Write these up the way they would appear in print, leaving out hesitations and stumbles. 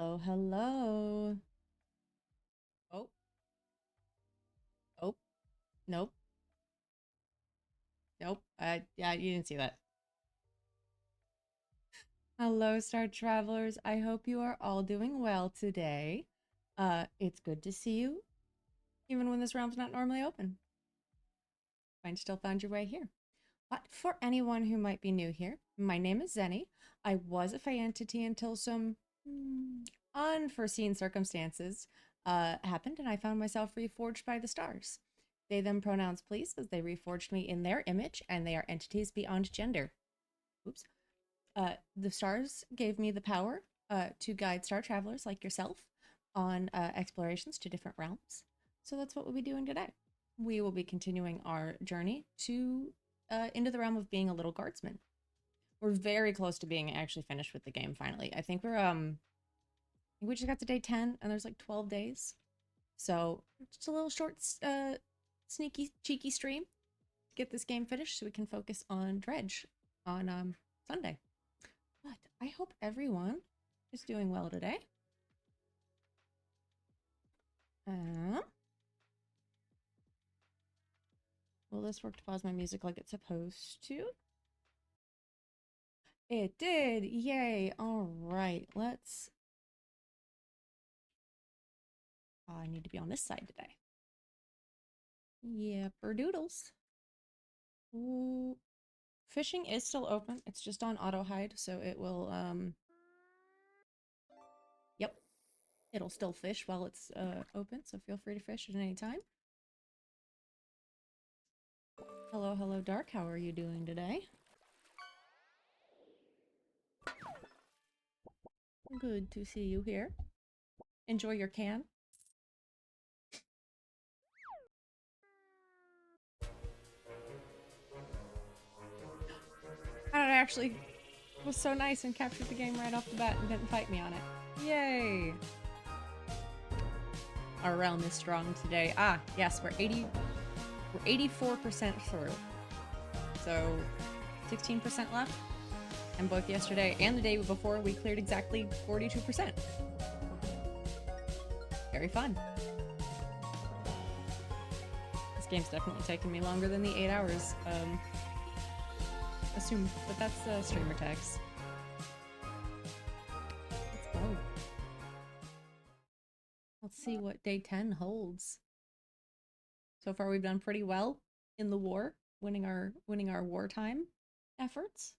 Oh, hello. Oh, oh, nope, nope. Yeah, you didn't see that. Hello, Star Travelers. I hope you are all doing well today. It's good to see you, even when this realm's not normally open. Find still found your way here. But for anyone who might be new here, my name is Zenny. I was a Fey entity until some unforeseen circumstances happened, and I found myself reforged by the stars. They them pronouns please, as they reforged me in their image, and they are entities beyond gender. Oops. The stars gave me the power to guide star travelers like yourself on explorations to different realms. So that's what we'll be doing today. We will be continuing our journey to into the realm of being a little guardsman. We're very close to being actually finished with the game finally. I think we just got to day 10 and there's like 12 days. So just a little short sneaky cheeky stream to get this game finished so we can focus on Dredge on Sunday. But I hope everyone is doing well today. Will this work to pause my music like it's supposed to? It did! Yay! Alright, let's... I need to be on this side today. Yeah, doodles. Ooh. Fishing is still open. It's just on auto hide, so it will, Yep. It'll still fish while it's, open, so feel free to fish at any time. Hello, hello, Dark. How are you doing today? Good to see you here. Enjoy your can. That actually was so nice and captured the game right off the bat and didn't fight me on it. Yay! Our realm is strong today. Ah, yes, we're 84% through. So 16% left. And both yesterday and the day before we cleared exactly 42%. Very fun. This game's definitely taken me longer than the 8 hours. Assume, but that's streamer tax. Let's go. Let's see what day 10 holds. So far we've done pretty well in the war, winning our wartime efforts.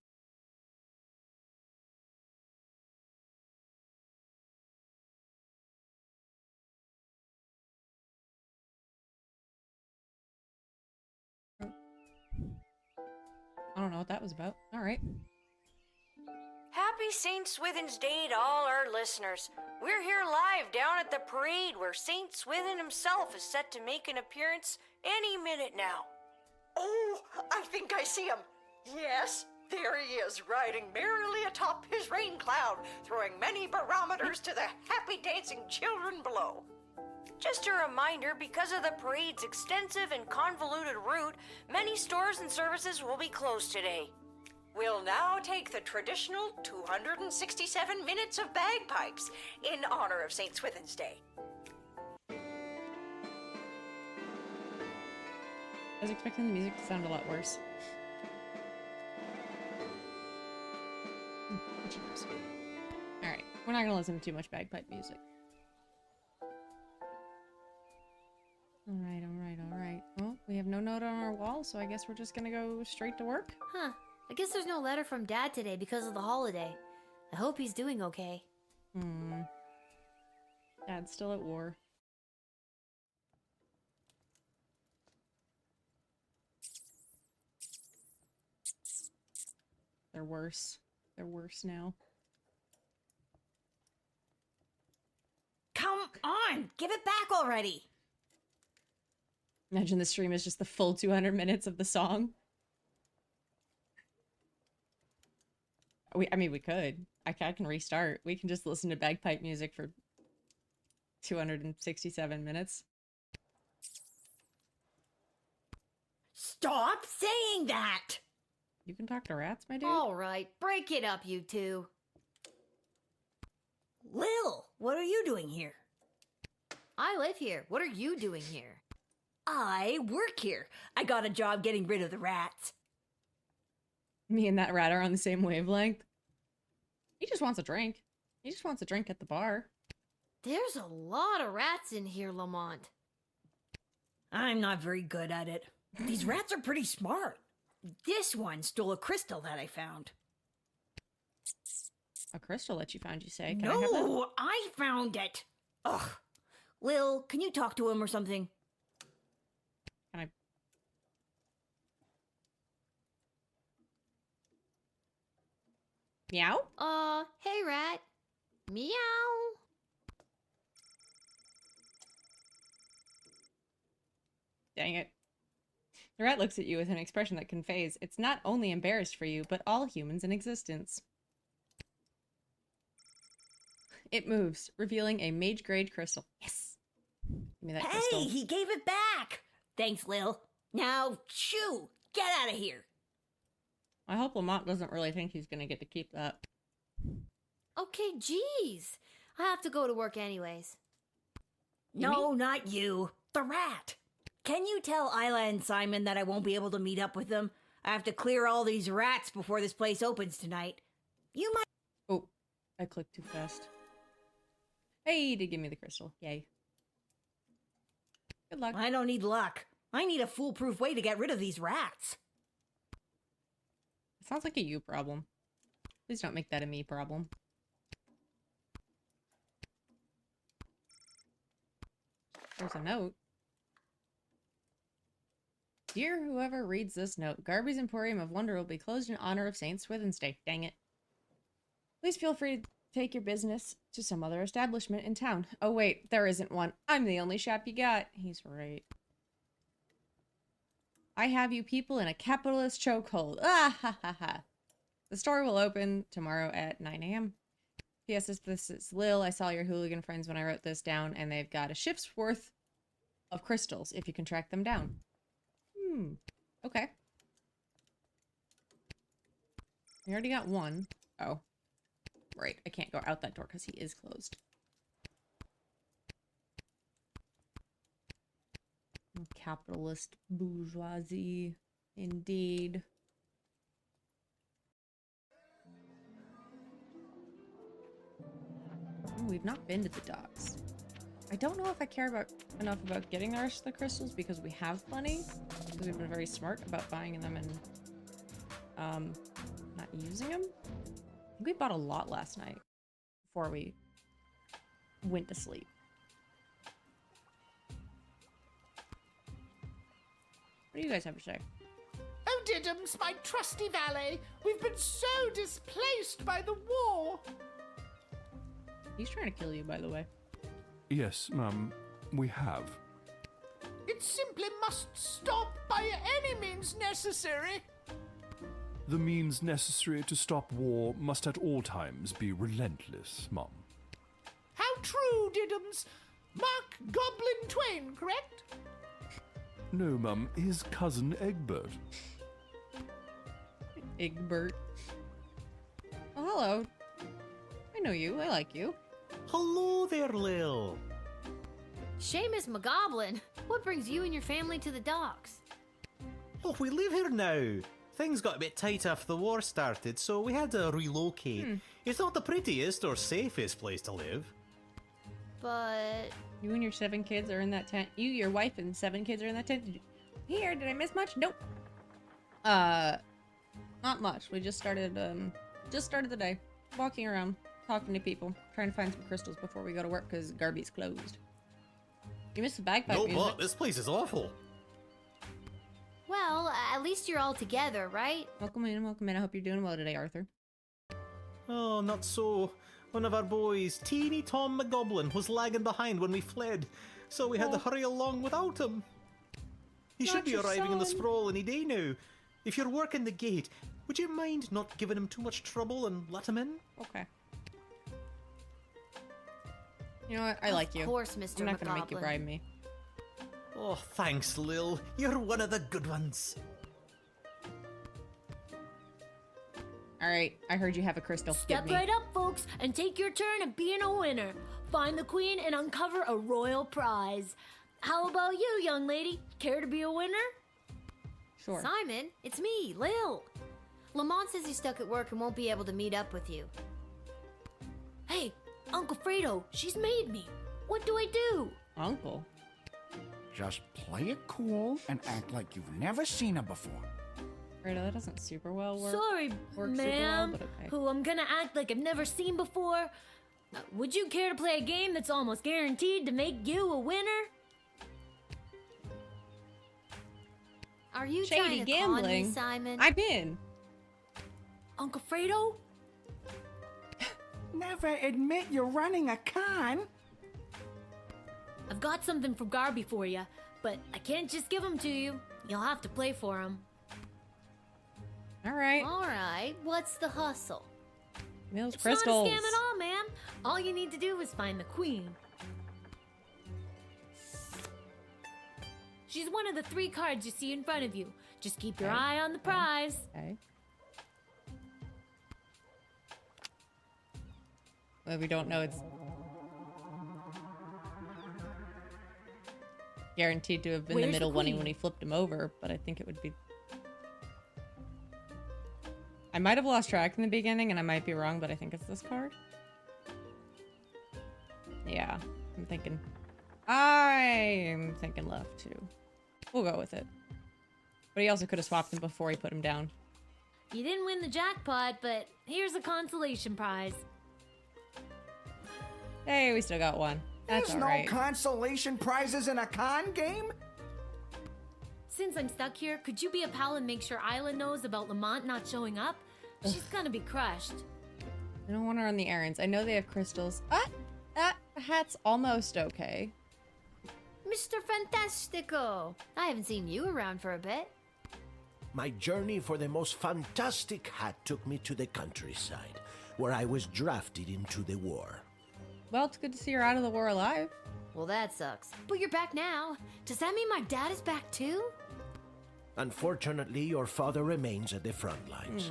I don't know what that was about. All right. Happy St. Swithin's Day to all our listeners. We're here live down at the parade where St. Swithin himself is set to make an appearance any minute now. Oh, I think I see him. Yes, there he is, riding merrily atop his rain cloud, throwing many barometers to the happy dancing children below. Just a reminder, because of the parade's extensive and convoluted route, many stores and services will be closed today. We'll now take the traditional 267 minutes of bagpipes in honor of St. Swithin's Day. I was expecting the music to sound a lot worse. Alright, we're not gonna listen to too much bagpipe music. Alright. Well, we have no note on our wall, so I guess we're just gonna go straight to work. Huh. I guess there's no letter from Dad today because of the holiday. I hope he's doing okay. Dad's still at war. They're worse. They're worse now. Come on! Give it back already! Imagine the stream is just the full 200 minutes of the song. I mean, we could. I can restart. We can just listen to bagpipe music for 267 minutes. Stop saying that! You can talk to rats, my dude? Alright, break it up, you two. Lil, what are you doing here? I live here. What are you doing here? I work here. I got a job getting rid of the rats. Me and that rat are on the same wavelength. He just wants a drink. He just wants a drink at the bar. There's a lot of rats in here, Lamont. I'm not very good at it. These rats are pretty smart. This one stole a crystal that I found. A crystal that you found, you say? Can I have that? No, I found it. Ugh. Lil, can you talk to him or something? Can I? Meow? Hey, rat. Meow. Dang it. The rat looks at you with an expression that conveys it's not only embarrassed for you, but all humans in existence. It moves, revealing a mage-grade crystal. Yes! Give me that crystal. Hey, he gave it back. Thanks, Lil. Now, shoo! Get out of here. I hope Lamont doesn't really think he's gonna get to keep that. Okay, jeez. I have to go to work anyways. No, not you. The rat. Can you tell Isla and Simon that I won't be able to meet up with them? I have to clear all these rats before this place opens tonight. You might... Oh, I clicked too fast. Hey, he did give me the crystal. Yay. Good luck. I don't need luck. I need a foolproof way to get rid of these rats. It sounds like a you problem. Please don't make that a me problem. There's a note. Dear whoever reads this note, Garby's Emporium of Wonder will be closed in honor of St. Swithin's Day. Dang it. Please feel free to take your business to some other establishment in town. Oh wait, there isn't one. I'm the only shop you got. He's right. I have you people in a capitalist chokehold. Ah ha ha ha. The store will open tomorrow at 9 a.m. P.S. This is Lil. I saw your hooligan friends when I wrote this down, and they've got a ship's worth of crystals if you can track them down. Okay. We already got one. Oh. Right, I can't go out that door because he is closed. Capitalist bourgeoisie. Indeed. Oh, we've not been to the docks. I don't know if I care enough about getting the rest of the crystals because we have plenty. Because we've been very smart about buying them and not using them. I think we bought a lot last night before we went to sleep. What do you guys have to say? Oh, Diddums, my trusty valet, we've been so displaced by the war. He's trying to kill you, by the way. Yes, ma'am, we have. It simply must stop by any means necessary. The means necessary to stop war must at all times be relentless, mum. How true, Diddums. Mark Goblin Twain, correct? No, mum, his cousin Egbert. Egbert. Oh, hello. I know you. I like you. Hello there, Lil. Seamus McGoblin, what brings you and your family to the docks? Oh, we live here now. Things got a bit tight after the war started, so we had to relocate. It's not the prettiest or safest place to live. But... You and your 7 kids are in that tent. You, your wife, and 7 kids are in that tent. Here, did I miss much? Nope. Not much. We just started the day. Walking around, talking to people, trying to find some crystals before we go to work because Garby's closed. You missed the bagpipe No, music. but this place is awful. Well, at least you're all together, right? Welcome in, welcome in. I hope you're doing well today, Arthur. Oh, not so. One of our boys, teeny Tom McGoblin, was lagging behind when we fled, so we had to hurry along without him. He should Not be your arriving in the son. sprawl any day now. If you're working the gate, would you mind not giving him too much trouble and let him in? Okay. You know what? I like you. Of course, Mr. I'm not gonna make you McGoblin. bribe me. Oh, thanks, Lil. You're one of the good ones. Alright, I heard you have a crystal. Step Give me. right up, folks, and take your turn at being a winner. find the queen, and uncover a royal prize. How about you, young lady? Care to be a winner? Sure. Simon, it's me, Lil. Lamont says he's stuck at work and won't be able to meet up with you. Hey, Uncle Fredo, she's made me. What do I do? Uncle. Just play it cool and act like you've never seen her before. Fredo, that doesn't super well work. Sorry, work super well, ma'am, but okay. who I'm gonna act like I've never seen before. Would you care to play a game that's almost guaranteed to make you a winner? Are you Shady trying to gambling. con me, Simon? I'm in. Uncle Fredo? Never admit you're running a con. I've got something from Garby for you, but I can't just give them to you. You'll have to play for them. All right. All right, what's the hustle? Mills It's crystals. not a scam at all, ma'am. All you need to do is find the queen. She's one of the 3 cards you see in front of you. Just keep your Okay. eye on the prize. Okay. Well, we don't know it's guaranteed to have been Where's the the middle one queen? when he flipped him over, but I think it would be... I might have lost track in the beginning, and I might be wrong, but I think it's this card. Yeah, I'm thinking left, too. We'll go with it. But he also could have swapped him before he put him down. You didn't win the jackpot, but here's a consolation prize. Hey, we still got one. That's There's alright. no consolation prizes in a con game. Since I'm stuck here, could you be a pal and make sure Isla knows about Lamont not showing up? She's gonna be crushed. I don't want to run the errands. I know they have crystals. That hat's almost okay. Mr. Fantastico! I haven't seen you around for a bit. My journey for the most fantastic hat took me to the countryside, where I was drafted into the war. Well, it's good to see you're out of the war alive. Well, that sucks. But you're back now. Does that mean my dad is back too? Unfortunately, your father remains at the front lines.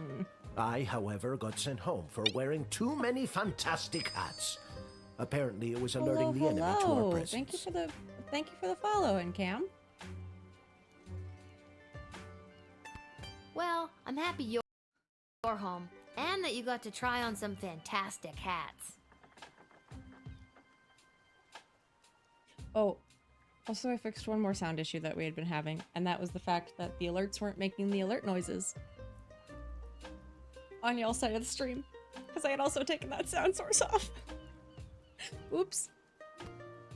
I, however, got sent home for wearing too many fantastic hats. Apparently, it was alerting the enemy to our presence. Thank you for the follow, and Cam. Well, I'm happy you're home, and that you got to try on some fantastic hats. Oh, also I fixed one more sound issue that we had been having, and that was the fact that the alerts weren't making the alert noises on y'all's side of the stream, because I had also taken that sound source off. Oops.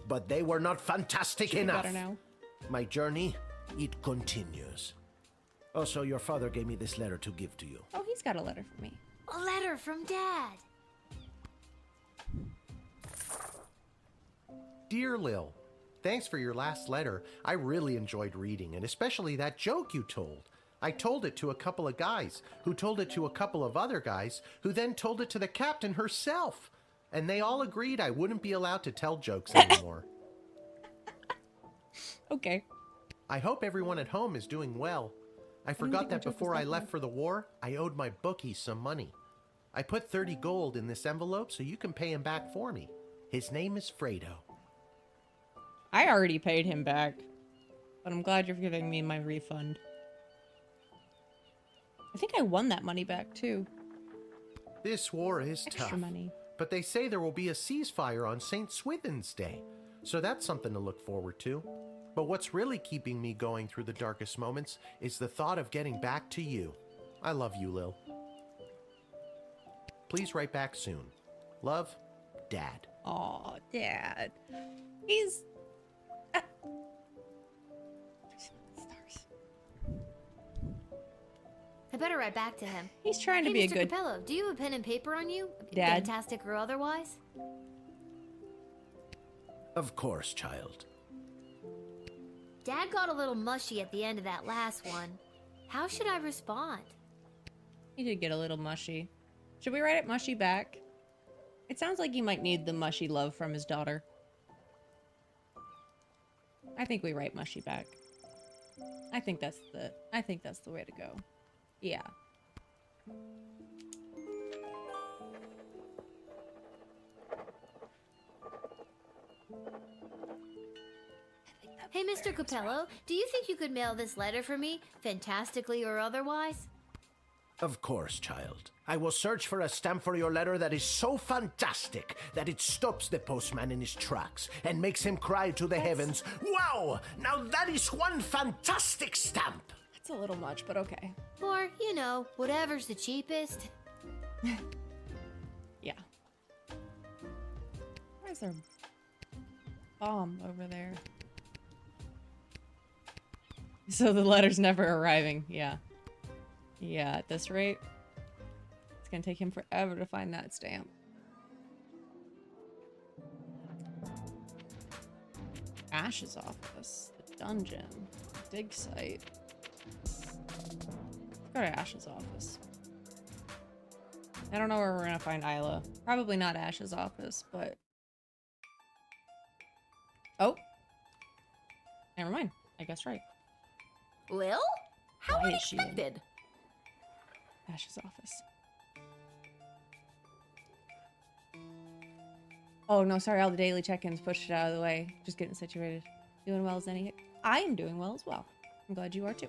But they were not fantastic Should be enough. better now. My journey, it continues. Also, your father gave me this letter to give to you. Oh, he's got a letter for me. A letter from Dad. Dear Lil, thanks for your last letter. I really enjoyed reading, and especially that joke you told. I told it to a couple of guys, who told it to a couple of other guys, who then told it to the captain herself. And they all agreed I wouldn't be allowed to tell jokes anymore. Okay. I hope everyone at home is doing well. I forgot think that our joke was before I that left bad. for the war, I owed my bookies some money. I put 30 gold in this envelope so you can pay him back for me. His name is Fredo. I already paid him back, but I'm glad you're giving me my refund. I think I won that money back, too. This war is Extra tough. money. But they say there will be a ceasefire on St. Swithin's Day, so that's something to look forward to. But what's really keeping me going through the darkest moments is the thought of getting back to you. I love you, Lil. Please write back soon. Love, Dad. Aw, Dad. He's... Stars. I better write back to him. He's trying to Hey, be a Mr. good... Capello, do you have a pen and paper on you? Dad? Fantastic or otherwise? Of course, child. Dad got a little mushy at the end of that last one. How should I respond? He did get a little mushy. Should we write it mushy back? It sounds like he might need the mushy love from his daughter. I think we write mushy back. I think that's the way to go. Yeah. Hey, Mr. Capello, do you think you could mail this letter for me, fantastically or otherwise? Of course, child. I will search for a stamp for your letter that is so fantastic that it stops the postman in his tracks and makes him cry to the heavens, "Wow! Now that is one fantastic stamp!" It's a little much, but okay. Or, you know, whatever's the cheapest. Yeah. Why is there a bomb over there? So the letter's never arriving. Yeah. Yeah, at this rate, it's gonna take him forever to find that stamp. Ash's office, the dungeon, dig site. Let's go to Ash's office. I don't know where we're gonna find Isla. Probably not Ash's office, but... Oh! Never mind. I guess right. Lil? How Why is she in unexpected. Ash's office. Oh, no, sorry. All the daily check-ins pushed it out of the way. Just getting situated. Doing well as any... I am doing well as well. I'm glad you are too.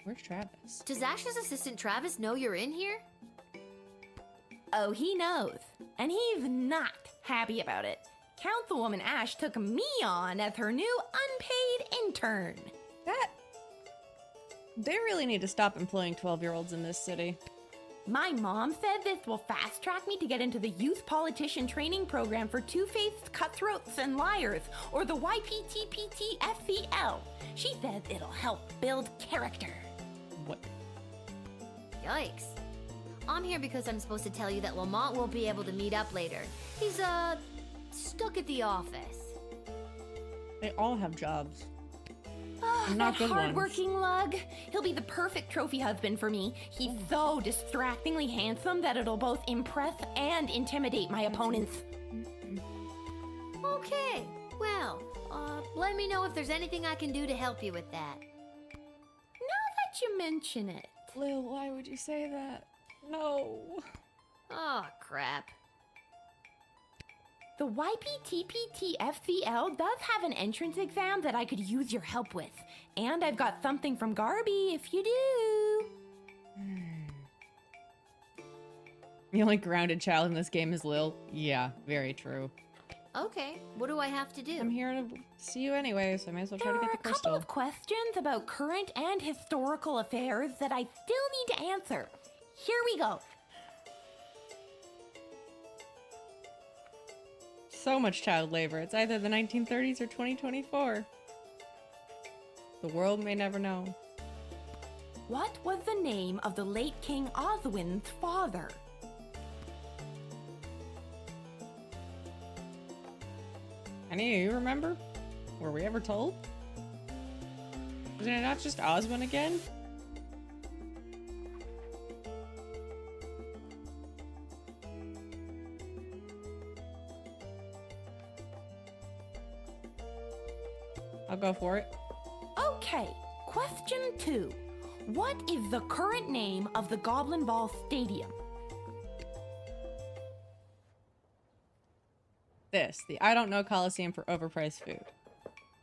Where's Travis? Does Ash's assistant Travis know you're in here? Oh, he knows. And he's not happy about it. Councilwoman Ash took me on as her new unpaid intern. They really need to stop employing 12-year-olds in this city. My mom said this will fast track me to get into the youth politician training program for two-faced cutthroats and liars, or the YPTPTFCL. She says it'll help build character. What? Yikes. I'm here because I'm supposed to tell you that Lamont won't be able to meet up later. He's, stuck at the office. They all have jobs. Oh, And not that good ones. hard-working lug. He'll be the perfect trophy husband for me. He's so distractingly handsome that it'll both impress and intimidate my opponents. Okay, well, let me know if there's anything I can do to help you with that. Now that you mention it. Lil, why would you say that? No. Oh, crap. The YPTPTFCL does have an entrance exam that I could use your help with. And I've got something from Garby if you do. The only grounded child in this game is Lil. Yeah, very true. Okay, what do I have to do? I'm here to see you anyway, so I may as well try to There get are the a couple crystal. of questions about current and historical affairs that I still need to answer. Here we go. So much child labor. It's either the 1930s or 2024. The world may never know. What was the name of the late King Oswin's father? Any of you remember? Were we ever told? Wasn't it not just Oswin again? I'll go for it. Okay, question 2. What is the current name of the Goblin Ball Stadium? This, the I Don't Know Coliseum for overpriced food.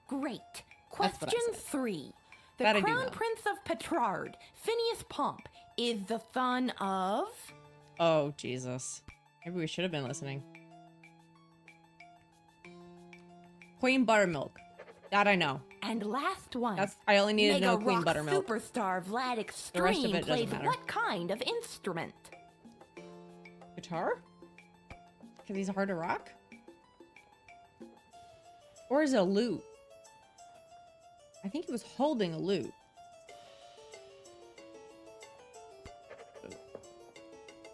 Great. That's what I Question said. 3. The That I do Crown know. Prince of Petrard, Phineas Pomp, is the son of... Oh, Jesus. Maybe we should have been listening. Queen Buttermilk. That I know. And last one. I only needed to Mega know Queen Rock Buttermilk. Superstar Vlad The rest of Extreme it doesn't plays matter. what kind of instrument? Guitar? Because he's hard to rock? Or is it a lute? I think he was holding a lute.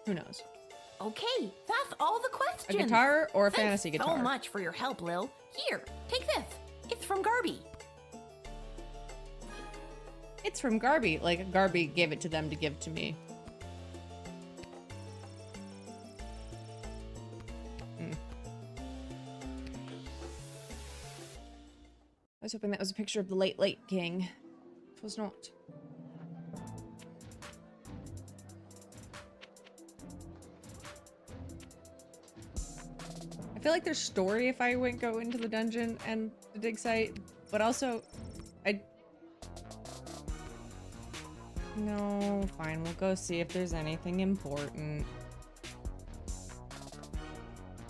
Who knows? Okay, that's all the questions. A guitar or a Thanks fantasy guitar? so much for your help, Lil. Here, take this. It's from Garby. It's from Garby. Like, Garby gave it to them to give to me. I was hoping that was a picture of the late, late king. It was not. I feel like there's story if I go into the dungeon and the dig site, but also, No, fine, we'll go see if there's anything important.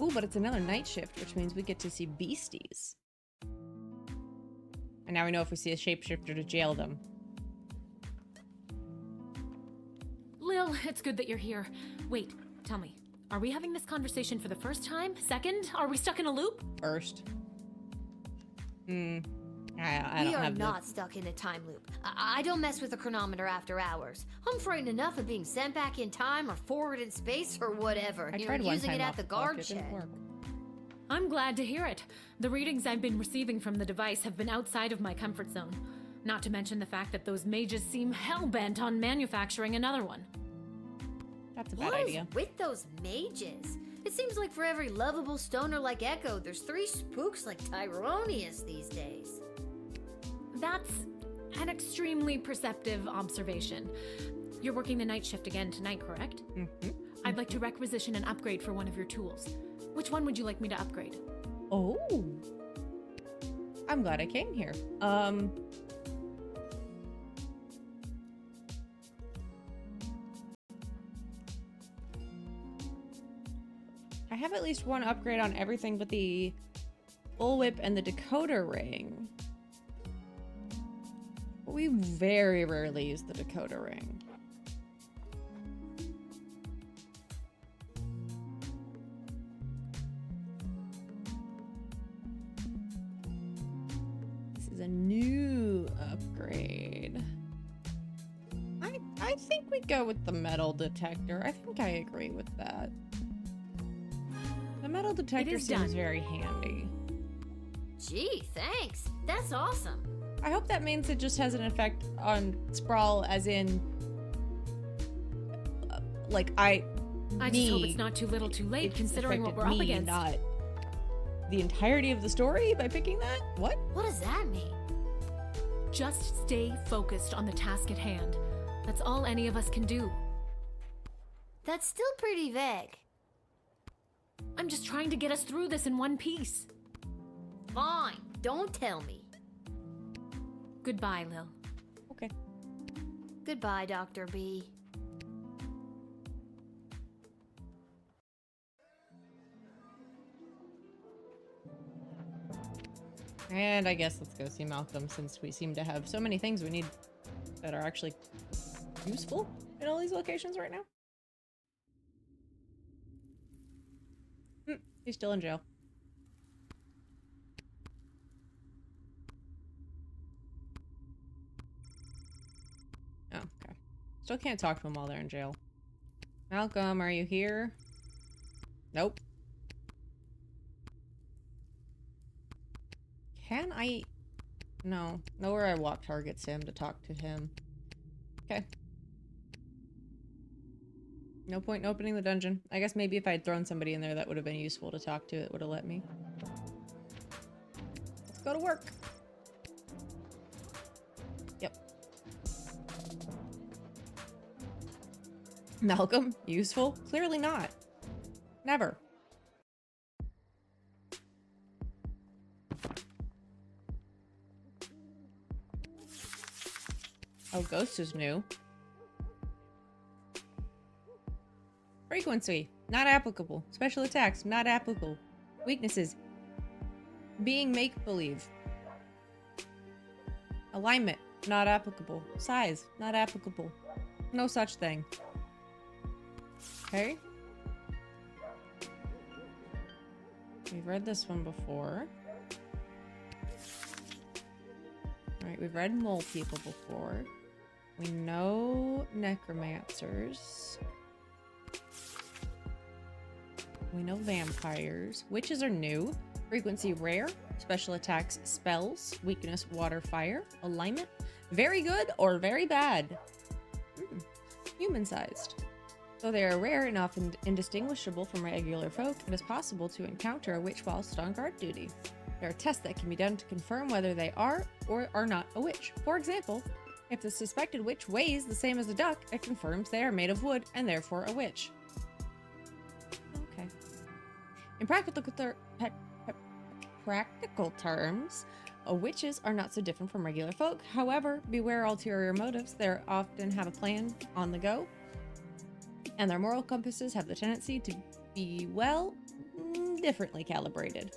Ooh, but it's another night shift, which means we get to see beasties. And now we know if we see a shapeshifter to jail them. Lil, it's good that you're here. Wait, tell me, are we having this conversation for the first time? Second? Are we stuck in a loop? First. We are not stuck in a time loop. I don't mess with the chronometer after hours. I'm frightened enough of being sent back in time or forward in space or whatever. I tried one using time it off at the the clock, guard it didn't shed. work. I'm glad to hear it. The readings I've been receiving from the device have been outside of my comfort zone. Not to mention the fact that those mages seem hell-bent on manufacturing another one. That's a bad What idea. is with those mages? It seems like for every lovable stoner like Echo, there's 3 spooks like Tyronius these days. That's an extremely perceptive observation. You're working the night shift again tonight, correct? Mm-hmm. I'd like to requisition an upgrade for one of your tools. Which one would you like me to upgrade? Oh. I'm glad I came here. I have at least one upgrade on everything but the bullwhip and the decoder ring. But we very rarely use the decoder ring. This is a new upgrade. I think we go with the metal detector. I think I agree with that. The metal detector seems very handy. Gee, thanks. That's awesome. I hope that means it just has an effect on Sprawl, as in, like, I just hope it's not too little too late, it's considering what we're affected up me, against. not the entirety of the story by picking that? What? What does that mean? Just stay focused on the task at hand. That's all any of us can do. That's still pretty vague. I'm just trying to get us through this in one piece. Fine, don't tell me. Goodbye, Lil. Okay. Goodbye, Dr. B. And I guess let's go see Malcolm, since we seem to have so many things we need that are actually useful in all these locations right now. He's still in jail. Oh, okay. Still can't talk to him while they're in jail. Malcolm, are you here? Nope. Can I... No. Nowhere I walk targets him to talk to him. Okay. No point in opening the dungeon. I guess maybe if I had thrown somebody in there that would have been useful to talk to, it would have let me. Let's go to work. Yep. Malcolm? Useful? Clearly not. Never. Oh, Ghost is new. Frequency, not applicable. Special attacks, not applicable. Weaknesses, being make-believe. Alignment, not applicable. Size, not applicable. No such thing. Okay. We've read this one before. Alright, we've read mole people before. We know necromancers. We know vampires. Witches are new. Frequency rare. Special attacks spells. Weakness water fire. Alignment very good or very bad. Human-sized. Though they are rare and often indistinguishable from regular folk, it is possible to encounter a witch whilst on guard duty. There are tests that can be done to confirm whether they are or are not a witch. For example, if the suspected witch weighs the same as a duck, it confirms they are made of wood and therefore a witch. Okay. In practical terms, witches are not so different from regular folk. However, beware ulterior motives. They often have a plan on the go, and their moral compasses have the tendency to be, well, differently calibrated.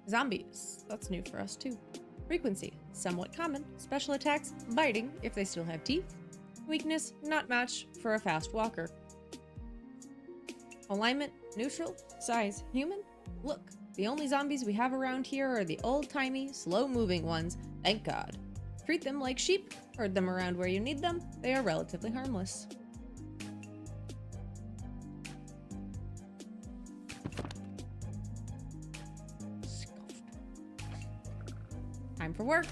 Zombies. That's new for us too. Frequency. Somewhat common. Special attacks. Biting, if they still have teeth. Weakness. Not much for a fast walker. Alignment. Neutral. Size. Human. Look. The only zombies we have around here are the old-timey, slow-moving ones. Thank God. Treat them like sheep. Herd them around where you need them. They are relatively harmless. Time for work.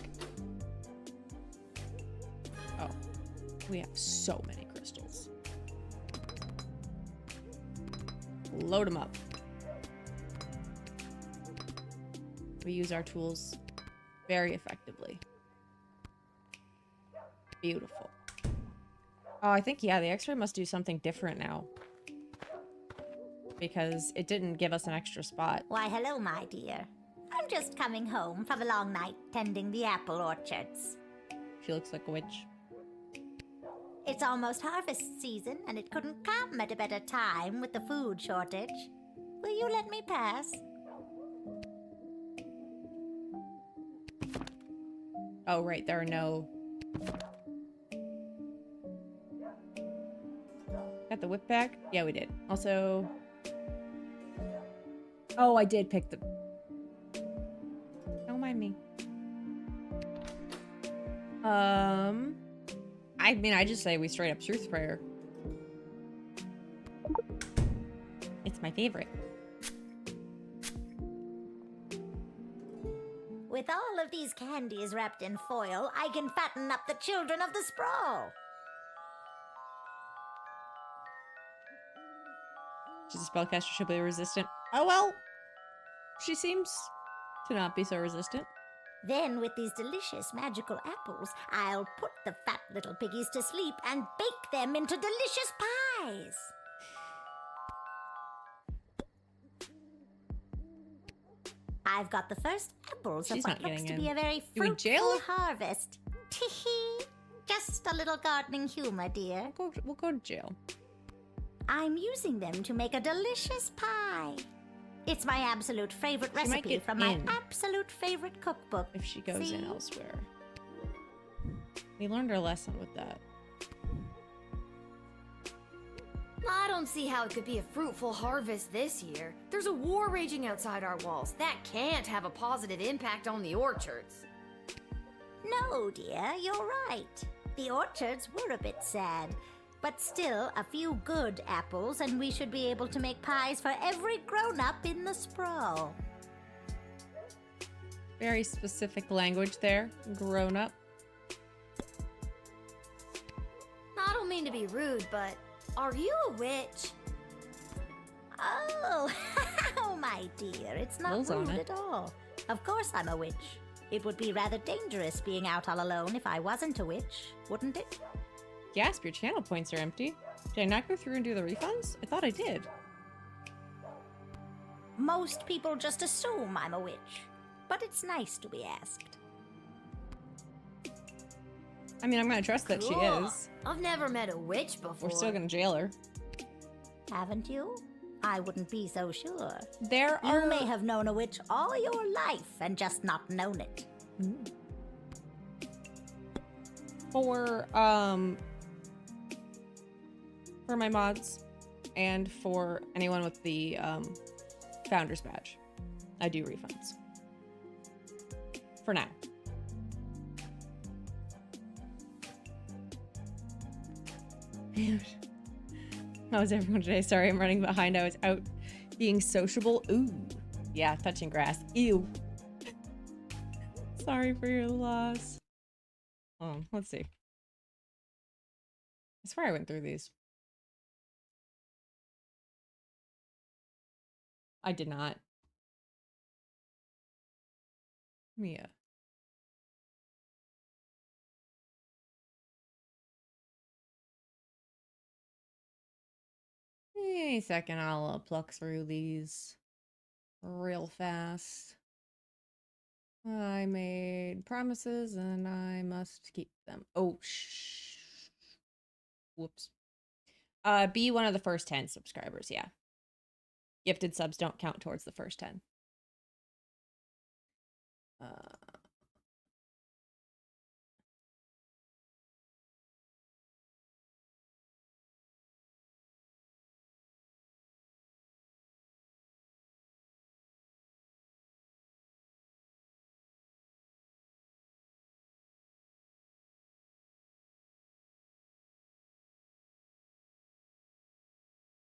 Oh, we have so many crystals. Load them up. We use our tools very effectively. Beautiful. Oh, I think, yeah, the X-ray must do something different now. Because it didn't give us an extra spot. Why, hello, my dear. I'm just coming home from a long night tending the apple orchards. She looks like a witch. It's almost harvest season, and it couldn't come at a better time with the food shortage. Will you let me pass? Oh, right, there are no... Got the whip back? Yeah, we did. Also... Oh, I did pick the... Don't mind me. I mean, I just say we straight up truth prayer. It's my favorite. With all of these candies wrapped in foil, I can fatten up the children of the sprawl. She's a spellcaster, she'll be resistant. Oh well! She seems to not be so resistant. Then, with these delicious magical apples, I'll put the fat little piggies to sleep and bake them into delicious pies. I've got the first apples of She's what not looks getting to be in. a very Do we jail fruitful her? harvest. Tee-hee. Just a little gardening humor, dear. We'll go to jail. I'm using them to make a delicious pie. It's my absolute favorite She might recipe get from my in. absolute favorite cookbook. If she goes in See? elsewhere. We learned our lesson with that. I don't see how it could be a fruitful harvest this year. There's a war raging outside our walls. That can't have a positive impact on the orchards. No, dear, you're right. The orchards were a bit sad. But still, a few good apples, and we should be able to make pies for every grown-up in the sprawl. Very specific language there. Grown up. I don't mean to be rude, but are you a witch? Oh, oh, my dear, it's not Will's on rude it. at all. Of course I'm a witch. It would be rather dangerous being out all alone if I wasn't a witch, wouldn't it? Gasp, your channel points are empty. Did I not go through and do the refunds? I thought I did. Most people just assume I'm a witch, but it's nice to be asked. I mean, I'm gonna trust that she Cool. is. I've never met a witch before. We're still gonna jail her. Haven't you? I wouldn't be so sure. There You are... may have known a witch all your life and just not known it. For my mods and for anyone with the founder's badge, I do refunds. For now. How is everyone today? Sorry, I'm running behind. I was out being sociable. Ooh. Yeah, touching grass. Ew. Sorry for your loss. Let's see. I swear I went through these. I did not. Mia. Any second, I'll pluck through these real fast. I made promises and I must keep them. Oh, whoops. Be one of the first 10 subscribers, yeah. Gifted subs don't count towards the first 10.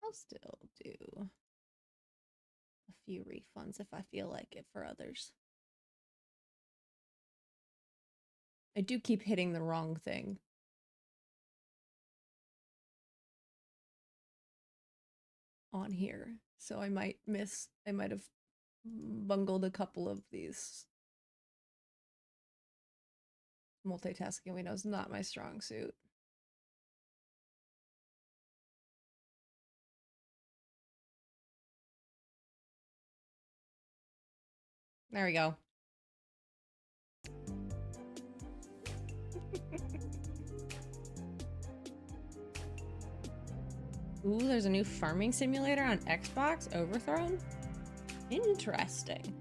I'll still do a few refunds if I feel like it for others. I do keep hitting the wrong thing. On here, so I might have bungled a couple of these. Multitasking, we know, is not my strong suit. There we go. Ooh, there's a new farming simulator on Xbox, Overthrown? Interesting.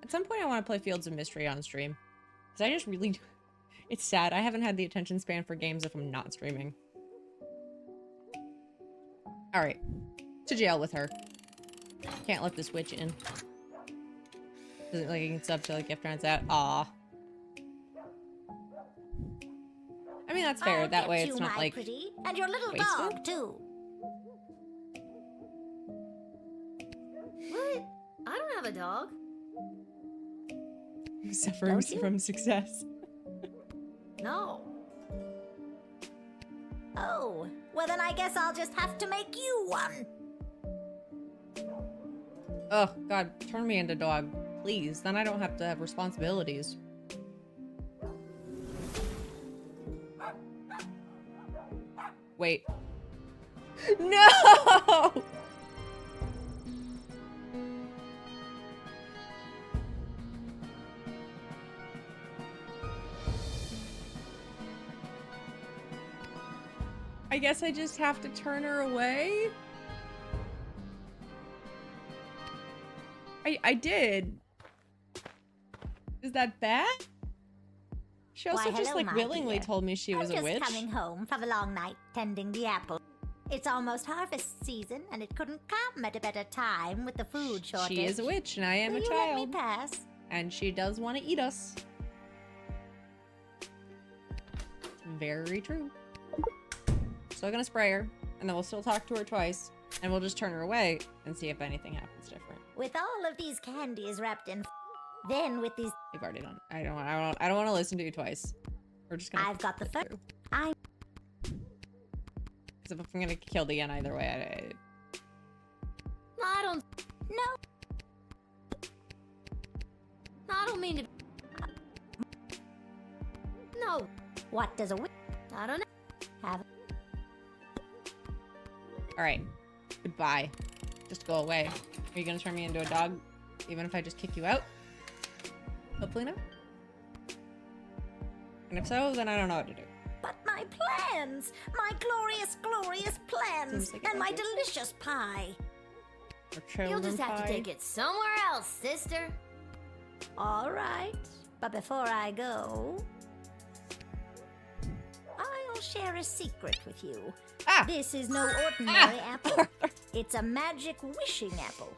At some point I want to play Fields of Mystery on stream. Because I just really... It's sad, I haven't had the attention span for games if I'm not streaming. Alright. To jail with her. Can't let this witch in. Doesn't like I can sub till the gift runs out. Aw. I mean, that's fair. That way it's not like pretty, and your little wasteful. dog too. What? I don't have a dog. Suffering from success. No. Oh, well then I guess I'll just have to make you one. Oh, God, turn me into dog, please. Then I don't have to have responsibilities. Wait. No! I guess I just have to turn her away? I did. Is that bad? She also Why, just hello, like my willingly dear. told me she was I'm a witch. just coming home from a long night tending the apple. It's almost harvest season, and it couldn't come at a better time with the food shortage. She is a witch, and I am Will a you child. let me pass? And she does want to eat us. Very true. Still gonna spray her, and then we'll still talk to her twice, and we'll just turn her away and see if anything happens different. With all of these candies wrapped in, then with these. You've already done. I don't want to listen to you twice. We're just gonna. I've got the first. Because if I'm gonna get killed again either way, I don't. No. I don't mean to. No. What does a witch? I don't know. Have. All right. Goodbye. Just go away. Are you gonna turn me into a dog, even if I just kick you out? Hopefully not. And if so, then I don't know what to do. But my plans! My glorious, glorious plans! Like And my delicious pie! You'll just have to take it somewhere else, sister. All right. But before I go, I'll share a secret with you. Ah! This is no ordinary apple. It's a magic wishing apple.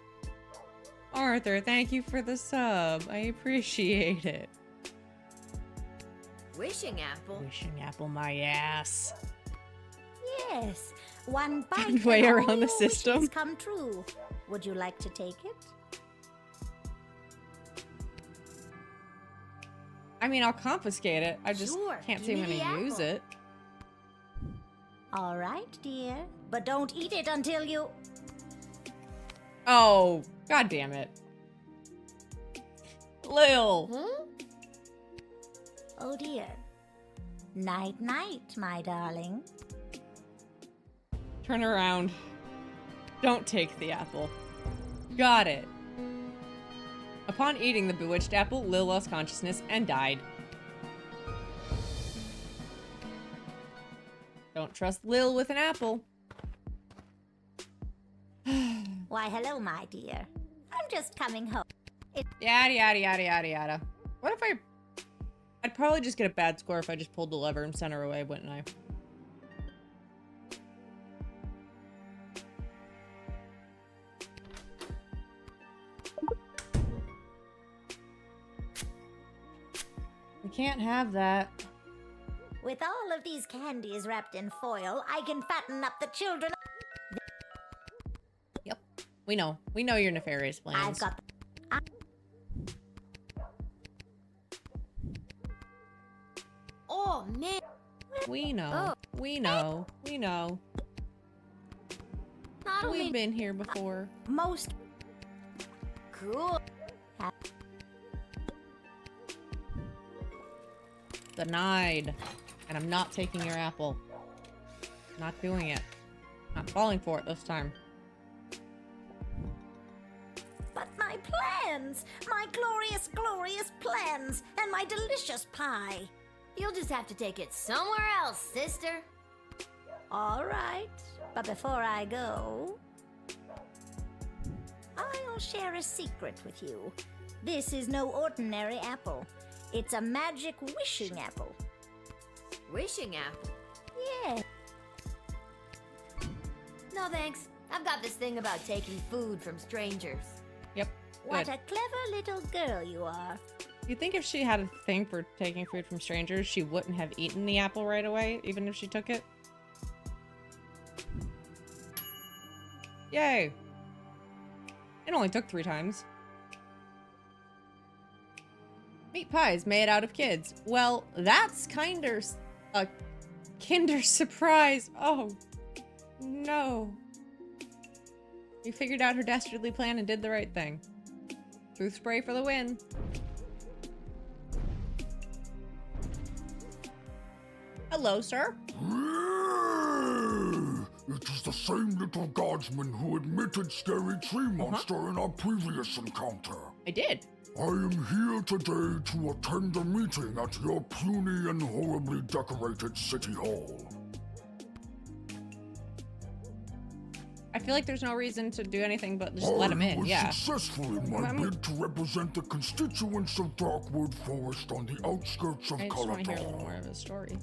Arthur, thank you for the sub. I appreciate it. Wishing apple? Wishing apple my ass. Yes. One bite And way and all around the your system. wishes come true. Would you like to take it? I mean, I'll confiscate it. I just Sure, can't see give I'm me gonna the use apple. it. All right, dear. But don't eat it until you... Oh, god damn it. Lil. Huh? Oh, dear. Night-night, my darling. Turn around. Don't take the apple. Got it. Upon eating the bewitched apple, Lil lost consciousness and died. Don't trust Lil with an apple. Why, hello, my dear. I'm just coming home. Yada, yada, yada, yada, yada. What if I'd probably just get a bad score if I just pulled the lever and sent her away, wouldn't I? We can't have that. With all of these candies wrapped in foil, I can fatten up the children. Yep. We know. We know your nefarious plans. I've got Oh, man. We know. Oh. We know. We know. Not only We've been here before. most cool. Denied. And I'm not taking your apple. Not doing it. Not falling for it this time. But my plans! My glorious, glorious plans! And my delicious pie! You'll just have to take it somewhere else, sister. All right, but before I go, I'll share a secret with you. This is no ordinary apple. It's a magic wishing apple. Wishing apple? Yeah. No thanks. I've got this thing about taking food from strangers. Yep. What Good. a clever little girl you are. You think if she had a thing for taking food from strangers, she wouldn't have eaten the apple right away, even if she took it? Yay! It only took 3 times. Meat pies made out of kids. Well, that's kinder a Kinder Surprise. Oh, no. You figured out her dastardly plan and did the right thing. Truth spray for the win. Hello, sir. It is the same little guardsman who admitted scary tree monster in our previous encounter. I did. I am here today to attend a meeting at your puny and horribly decorated city hall. I feel like there's no reason to do anything but just let him in, I was yeah. successful in my bid to represent the constituents of Darkwood Forest on the outskirts of I just want to hear a little Calador. more of his story.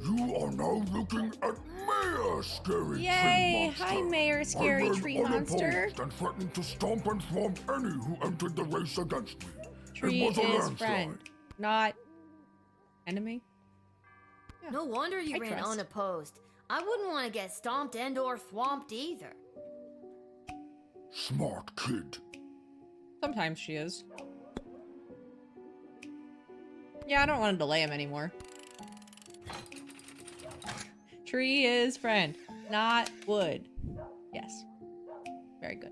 You are now looking at Mayor Scary Yay! Tree Monster. Hi, Mayor Scary I ran Tree Monster. unopposed and threatened to stomp and swamp any who entered the race against me. Tree it was a is landslide. friend, not enemy. Yeah. No wonder you I ran trust. unopposed. I wouldn't want to get stomped and or thwomped either. Smart kid. Sometimes she is. Yeah, I don't want to delay him anymore. Tree is friend, not wood. Yes. Very good.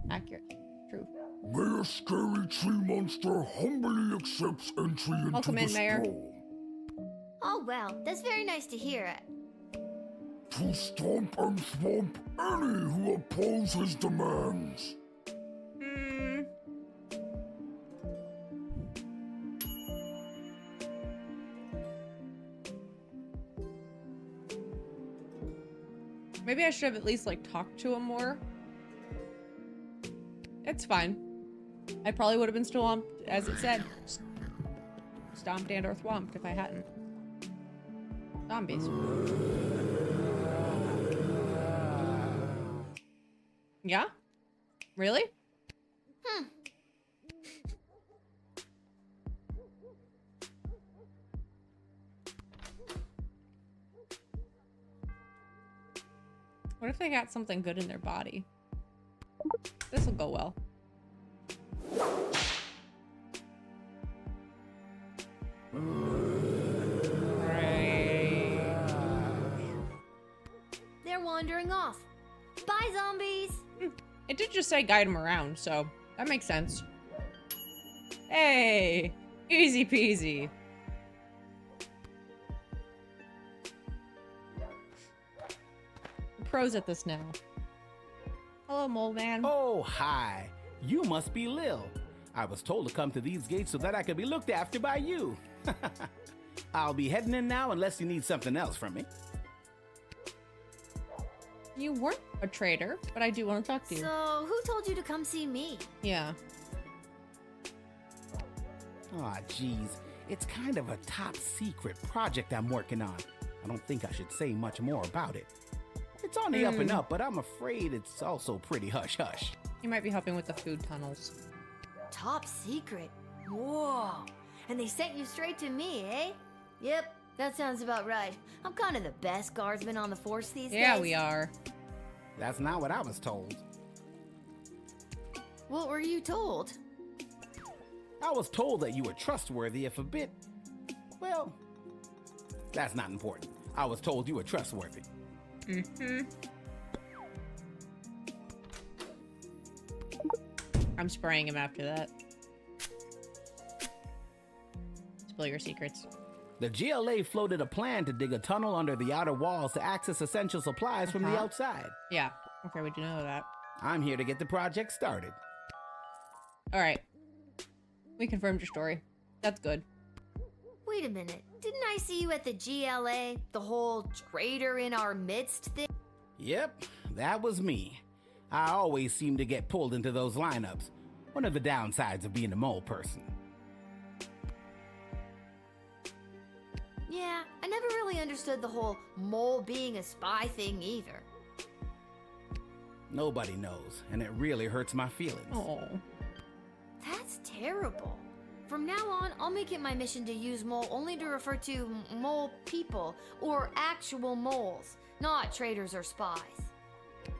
Accurate. True. Mayor Scary Tree Monster humbly accepts entry into Welcome the in, Mayor. scroll. Oh well, that's very nice to hear it. To stomp and swamp any who oppose his demands. Maybe I should have at least, like, talked to him more. It's fine. I probably would have been stomped, as it said. Stomped and or thwomped if I hadn't. Zombies. Yeah? Really? What if they got something good in their body? This will go well. They're wandering off. Bye, zombies! It did just say guide them around, so that makes sense. Hey! Easy peasy. pros at this now. Hello, mole man. Oh, hi. You must be Lil. I was told to come to these gates so that I could be looked after by you. I'll be heading in now unless you need something else from me. You weren't a traitor, but I do want to talk to you. So, who told you to come see me? Yeah. Aw, geez. It's kind of a top secret project I'm working on. I don't think I should say much more about it. It's on the up and up, but I'm afraid it's also pretty hush-hush. You might be helping with the food tunnels. Top secret? Whoa. And they sent you straight to me, eh? Yep, that sounds about right. I'm kind of the best guardsman on the force these days. Yeah, we are. That's not what I was told. What were you told? I was told that you were trustworthy if a bit... Well, that's not important. I was told you were trustworthy. Mm-hmm. I'm spraying him after that. Spill your secrets. The GLA floated a plan to dig a tunnel under the outer walls to access essential supplies from the outside. Yeah. Okay, we do know that. I'm here to get the project started. All right. We confirmed your story. That's good. Wait a minute. Didn't I see you at the GLA? The whole traitor in our midst thing? Yep, that was me. I always seem to get pulled into those lineups. One of the downsides of being a mole person. Yeah, I never really understood the whole mole being a spy thing either. Nobody knows, and it really hurts my feelings. Oh. That's terrible. From now on, I'll make it my mission to use mole only to refer to mole people, or actual moles, not traitors or spies.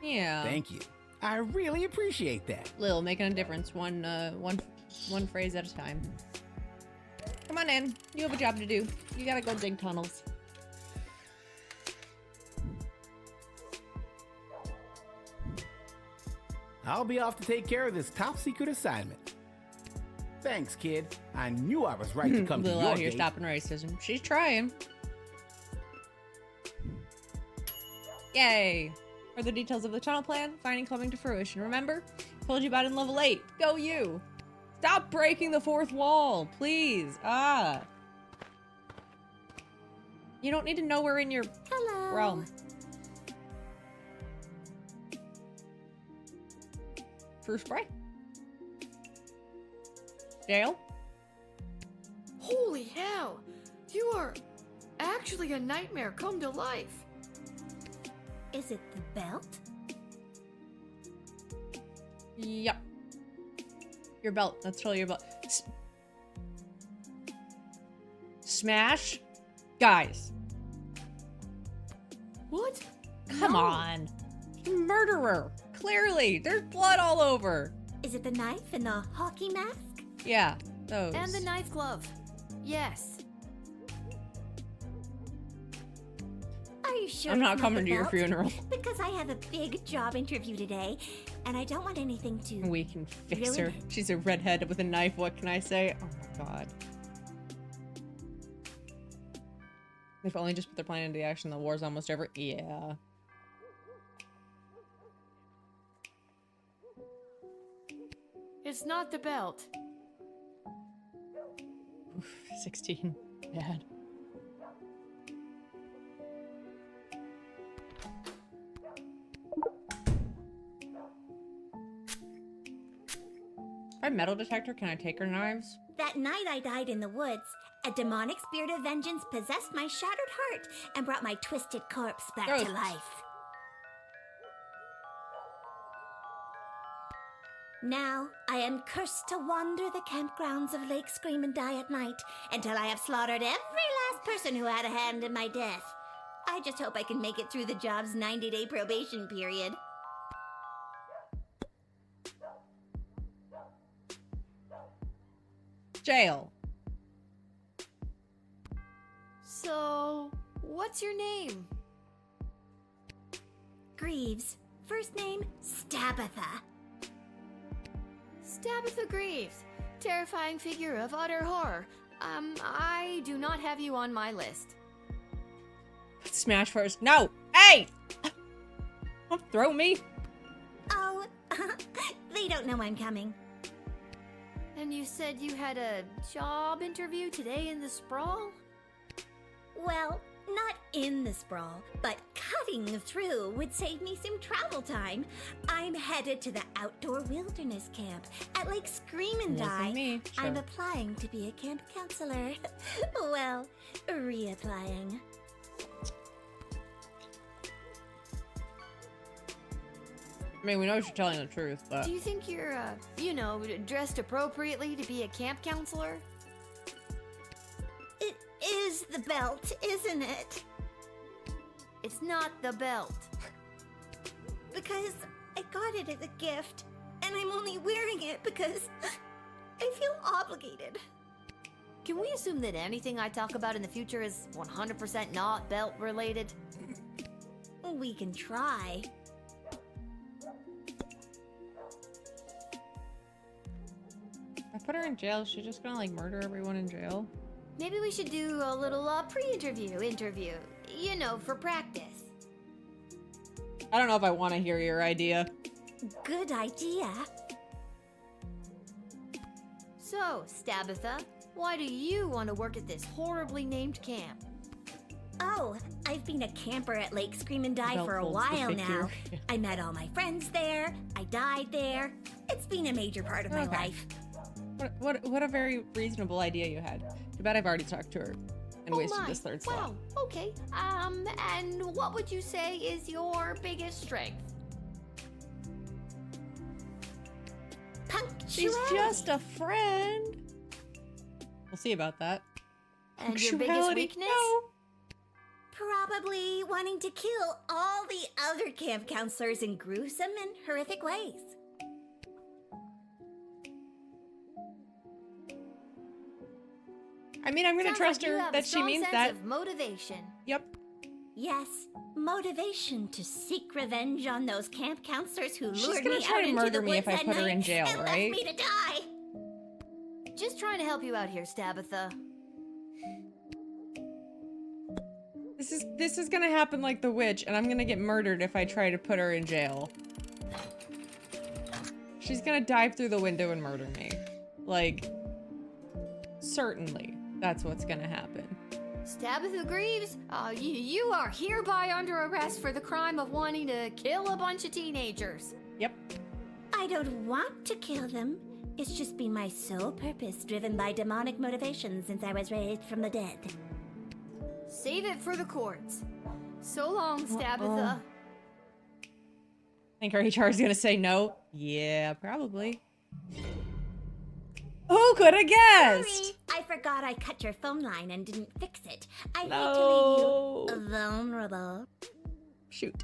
Yeah. Thank you. I really appreciate that. Lil, making a difference. One phrase at a time. Come on in. You have a job to do. You gotta go dig tunnels. I'll be off to take care of this top secret assignment. Thanks, kid. I knew I was right to come to Lil your out here gate. stopping racism. She's trying. Yay. For the details of the tunnel plan, finally coming to fruition. Remember? Told you about it in level 8. Go you. Stop breaking the fourth wall, please. You don't need to know we're in your realm. First spray. Dale? Holy hell! You are actually a nightmare come to life. Is it the belt? Yep. Your belt. That's totally your belt. Smash? Guys. What? Come on. Murderer. Clearly. There's blood all over. Is it the knife and the hockey mask? Yeah, those. And the knife glove. Yes. Are you sure? I'm not it's coming the to your belt? funeral. Because I have a big job interview today, and I don't want anything to. We can fix Really? her. She's a redhead with a knife. What can I say? Oh my god. They've only just put their plan into action. The war's almost over. Yeah. It's not the belt. Oof, 16. Bad. By metal detector, can I take her knives? That night I died in the woods, a demonic spirit of vengeance possessed my shattered heart and brought my twisted corpse back Gross. to life. Now I am cursed to wander the campgrounds of Lake Scream and Die at night until I have slaughtered every last person who had a hand in my death. I just hope I can make it through the job's 90-day probation period. Jail. So, what's your name? Greaves. First name, Stabitha. Stabitha Greaves. Terrifying figure of utter horror. I do not have you on my list. Smash first. No! Hey! Don't throw me. Oh, they don't know I'm coming. And you said you had a job interview today in the sprawl? Well, not in the sprawl, but cutting through would save me some travel time. I'm headed to the outdoor wilderness camp at Lake Scream and Die. Me. Sure. I'm applying to be a camp counselor. Well, reapplying. I mean, we know you're telling the truth, but... Do you think you're, dressed appropriately to be a camp counselor? It is the belt, isn't it? It's not the belt. Because I got it as a gift, and I'm only wearing it because I feel obligated. Can we assume that anything I talk about in the future is 100% not belt related? We can try. I put her in jail. Is she just gonna like murder everyone in jail? Maybe we should do a little pre-interview interview, for practice. I don't know if I want to hear your idea. Good idea. So, Stabitha, why do you want to work at this horribly named camp? Oh, I've been a camper at Lake Scream and Die Belt for a folds the while figure. now. I met all my friends there. I died there. It's been a major part of my life. What a very reasonable idea you had. Too bad I've already talked to her and wasted this third slot. Wow, okay. And what would you say is your biggest strength? Punctuality. She's just a friend. We'll see about that. And your biggest Punctuality? weakness? No. Probably wanting to kill all the other camp counselors in gruesome and horrific ways. I mean, I'm gonna Sounds trust like you her have that a she strong means sense that. of motivation. Yep. Yes, motivation to seek revenge on those camp counselors who She's lured gonna me try out to into murder the me woods if I at put her night in jail, and right? left me to die. Just trying to help you out here, Stabitha. This is gonna happen like the witch, and I'm gonna get murdered if I try to put her in jail. She's gonna dive through the window and murder me. Like, certainly, that's what's gonna happen. Stabitha Greaves, you are hereby under arrest for the crime of wanting to kill a bunch of teenagers. Yep. I don't want to kill them. It's just been my sole purpose, driven by demonic motivation since I was raised from the dead. Save it for the courts. So long, Stabitha. Think our HR is gonna say no? Yeah, probably. Who could have guessed? Sorry, I forgot I cut your phone line and didn't fix it. I hate No. to leave you vulnerable. Shoot.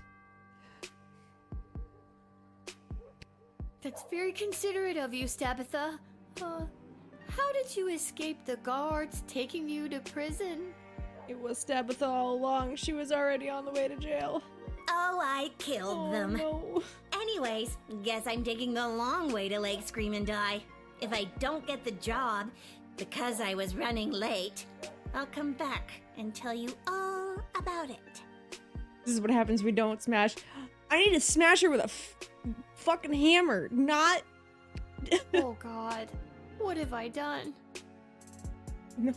That's very considerate of you, Stabitha. How did you escape the guards taking you to prison? It was Tabitha all along. She was already on the way to jail. Oh, I killed them. No. Anyways, guess I'm taking the long way to Lake Scream and Die. If I don't get the job, because I was running late, I'll come back and tell you all about it. This is what happens when we don't smash. I need to smash her with a fucking hammer, not... Oh god, what have I done? No.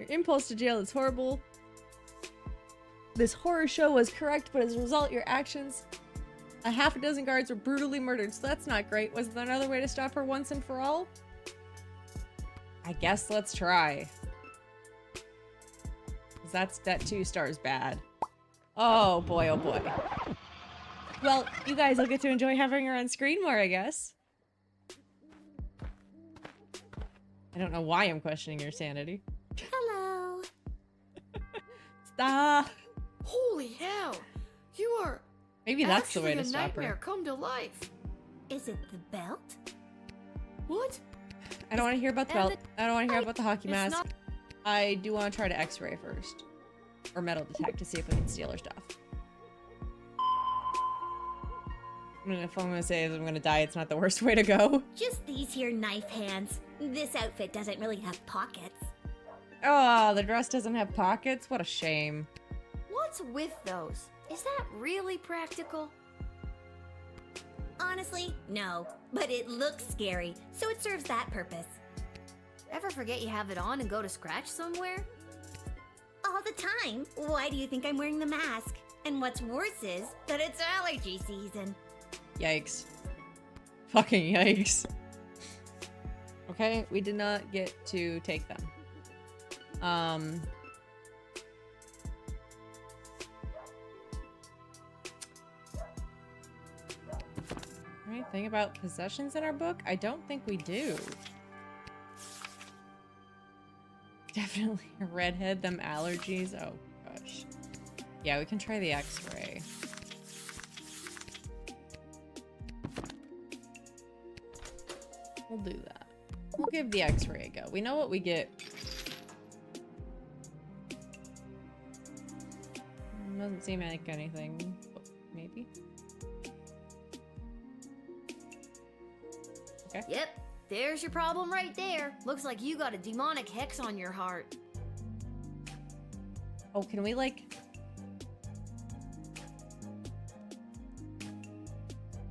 Your impulse to jail is horrible. This horror show was correct, but as a result, your actions... A half a dozen guards were brutally murdered, so that's not great. Was there another way to stop her once and for all? I guess let's try. Because that 2 stars bad. Oh boy, oh boy. Well, you guys will get to enjoy having her on screen more, I guess. I don't know why I'm questioning your sanity. Hello. Stop. Holy hell! You are Maybe that's the way actually to a stop nightmare her. come to life. Is it the belt? What? I don't want to hear about the belt. I don't want to hear about the hockey it's mask. not- I do want to try to x-ray first. Or metal detect to see if we can steal her stuff. I mean, if I'm going to say I'm going to die, it's not the worst way to go. Just these here knife hands. This outfit doesn't really have pockets. Oh, the dress doesn't have pockets? What a shame. What's with those? Is that really practical? Honestly, no. But it looks scary, so it serves that purpose. Ever forget you have it on and go to scratch somewhere? All the time. Why do you think I'm wearing the mask? And what's worse is that it's allergy season. Yikes. Fucking yikes. Okay, we did not get to take them. Anything about possessions in our book? I don't think we do. Definitely a redhead, them allergies. Oh, gosh. Yeah, we can try the x-ray. We'll do that. We'll give the x-ray a go. We know what we get. Doesn't seem like anything. Maybe? Okay. Yep, there's your problem right there. Looks like you got a demonic hex on your heart. Oh, can we like...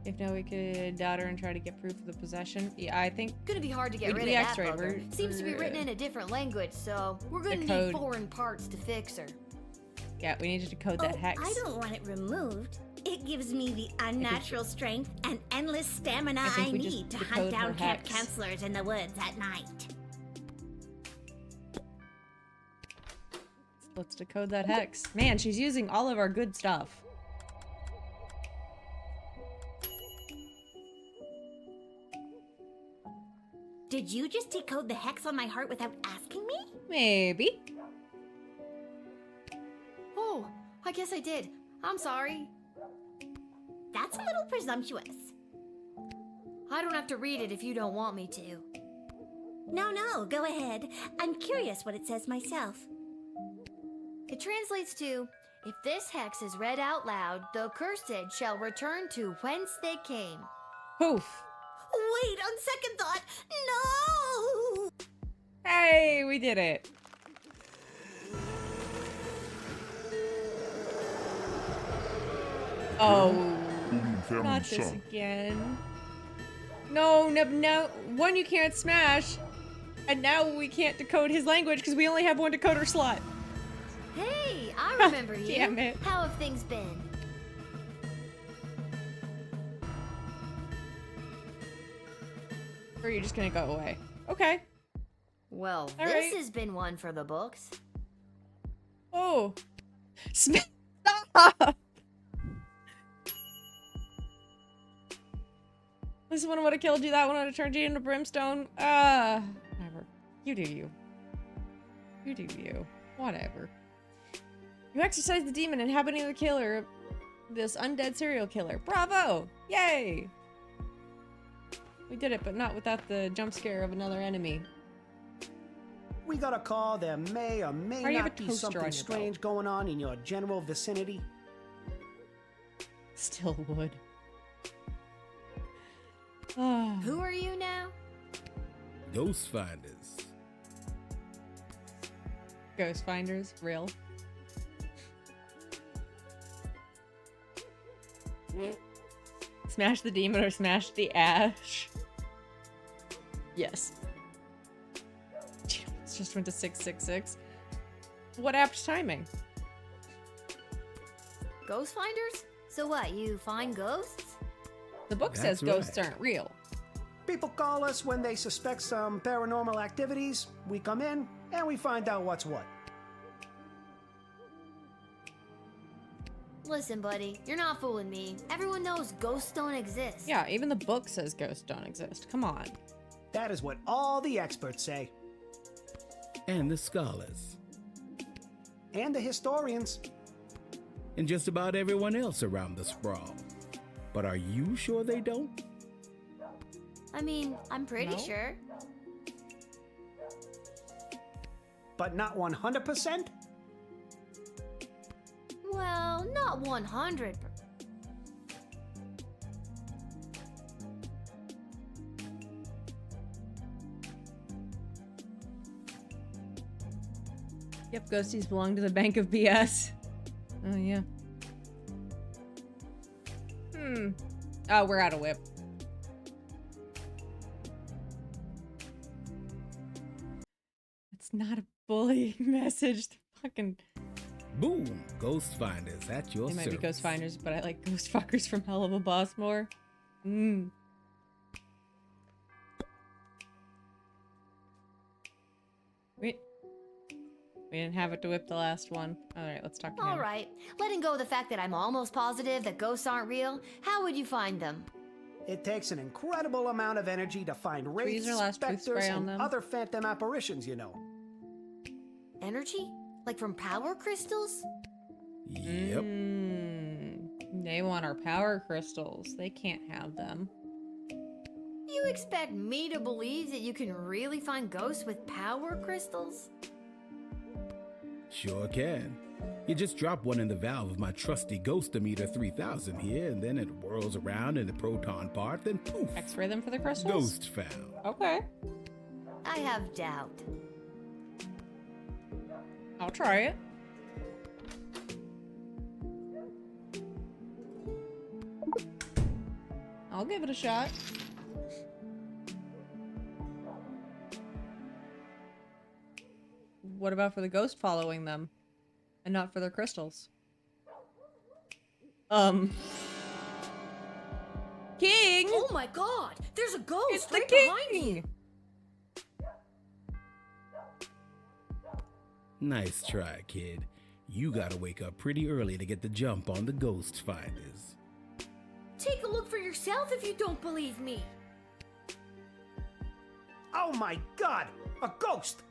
If no, we could doubt her and try to get proof of the possession. Yeah, I think... Gonna be hard to get rid of that bugger. Seems to be written in a different language, so we're gonna need foreign parts to fix her. Yeah, we need to decode that hex. I don't want it removed. It gives me the unnatural strength and endless stamina I need to hunt down camp counselors in the woods at night. Let's decode that hex. Man, she's using all of our good stuff. Did you just decode the hex on my heart without asking me? Maybe. Oh, I guess I did. I'm sorry. That's a little presumptuous. I don't have to read it if you don't want me to. No, go ahead. I'm curious what it says myself. It translates to, if this hex is read out loud, the cursed shall return to whence they came. Poof. Wait, on second thought, no! Hey, we did it. Oh, not this again. No. One, you can't smash. And now we can't decode his language because we only have one decoder slot. Hey, I remember you. Damn it. How have things been? Or are you just gonna go away? Okay. Well, all this right. has been one for the books. Oh. Stop! This one would have killed you, that one would have turned you into brimstone. Whatever. You do you. You do you. Whatever. You exorcised the demon inhabiting the killer, this undead serial killer. Bravo! Yay! We did it, but not without the jump scare of another enemy. We got a call. There may or may not be something strange going on in your general vicinity. Still would. Who are you now? Ghost Finders. Ghost Finders, real. Smash the demon or smash the ash? Yes. It just went to 666. What apt timing. Ghost finders? So what, you find ghosts? The book says ghosts aren't real. People call us when they suspect some paranormal activities. We come in and we find out what's what. Listen, buddy, you're not fooling me. Everyone knows ghosts don't exist. Yeah, even the book says ghosts don't exist. Come on. That is what all the experts say. And the scholars. And the historians. And just about everyone else around the sprawl. But are you sure they don't? I mean, I'm pretty sure. But not 100%? Well, not 100%. Yep, ghosties belong to the bank of BS. Oh, yeah. Oh, we're out of whip. It's not a bullying message. Fucking... Boom! Ghost finders at your They might be service. ghost finders, but I like ghost fuckers from Hell of a Boss more. We didn't have it to whip the last one. Alright, let's talk to him. Alright, letting go of the fact that I'm almost positive that ghosts aren't real, how would you find them? It takes an incredible amount of energy to find wraiths, your last tooth specters, spray on and them. other phantom apparitions, you know. Energy? Like from power crystals? Yep. They want our power crystals. They can't have them. You expect me to believe that you can really find ghosts with power crystals? Sure can. You just drop one in the valve of my trusty Ghostometer 3000 here, and then it whirls around in the proton part, then poof. X-ray them for the crystals? Ghost found. Okay. I have doubt. I'll try it. I'll give it a shot. What about for the ghost following them? And not for their crystals? King! Oh my god! There's a ghost It's the right king! behind you! Nice try, kid. You gotta wake up pretty early to get the jump on the ghost finders. Take a look for yourself if you don't believe me. Oh my god! A ghost!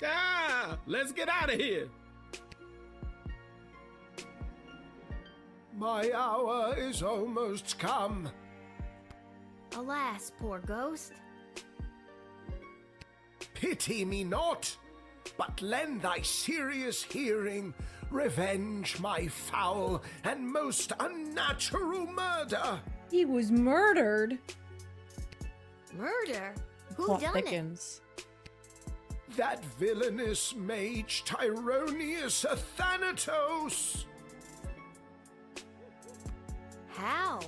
Ah! Let's get out of here! My hour is almost come. Alas, poor ghost. Pity me not, but lend thy serious hearing, revenge my foul and most unnatural murder. He was murdered. Murder? Who Plot done it? thickens. That villainous mage Tyronius Athanatos. How?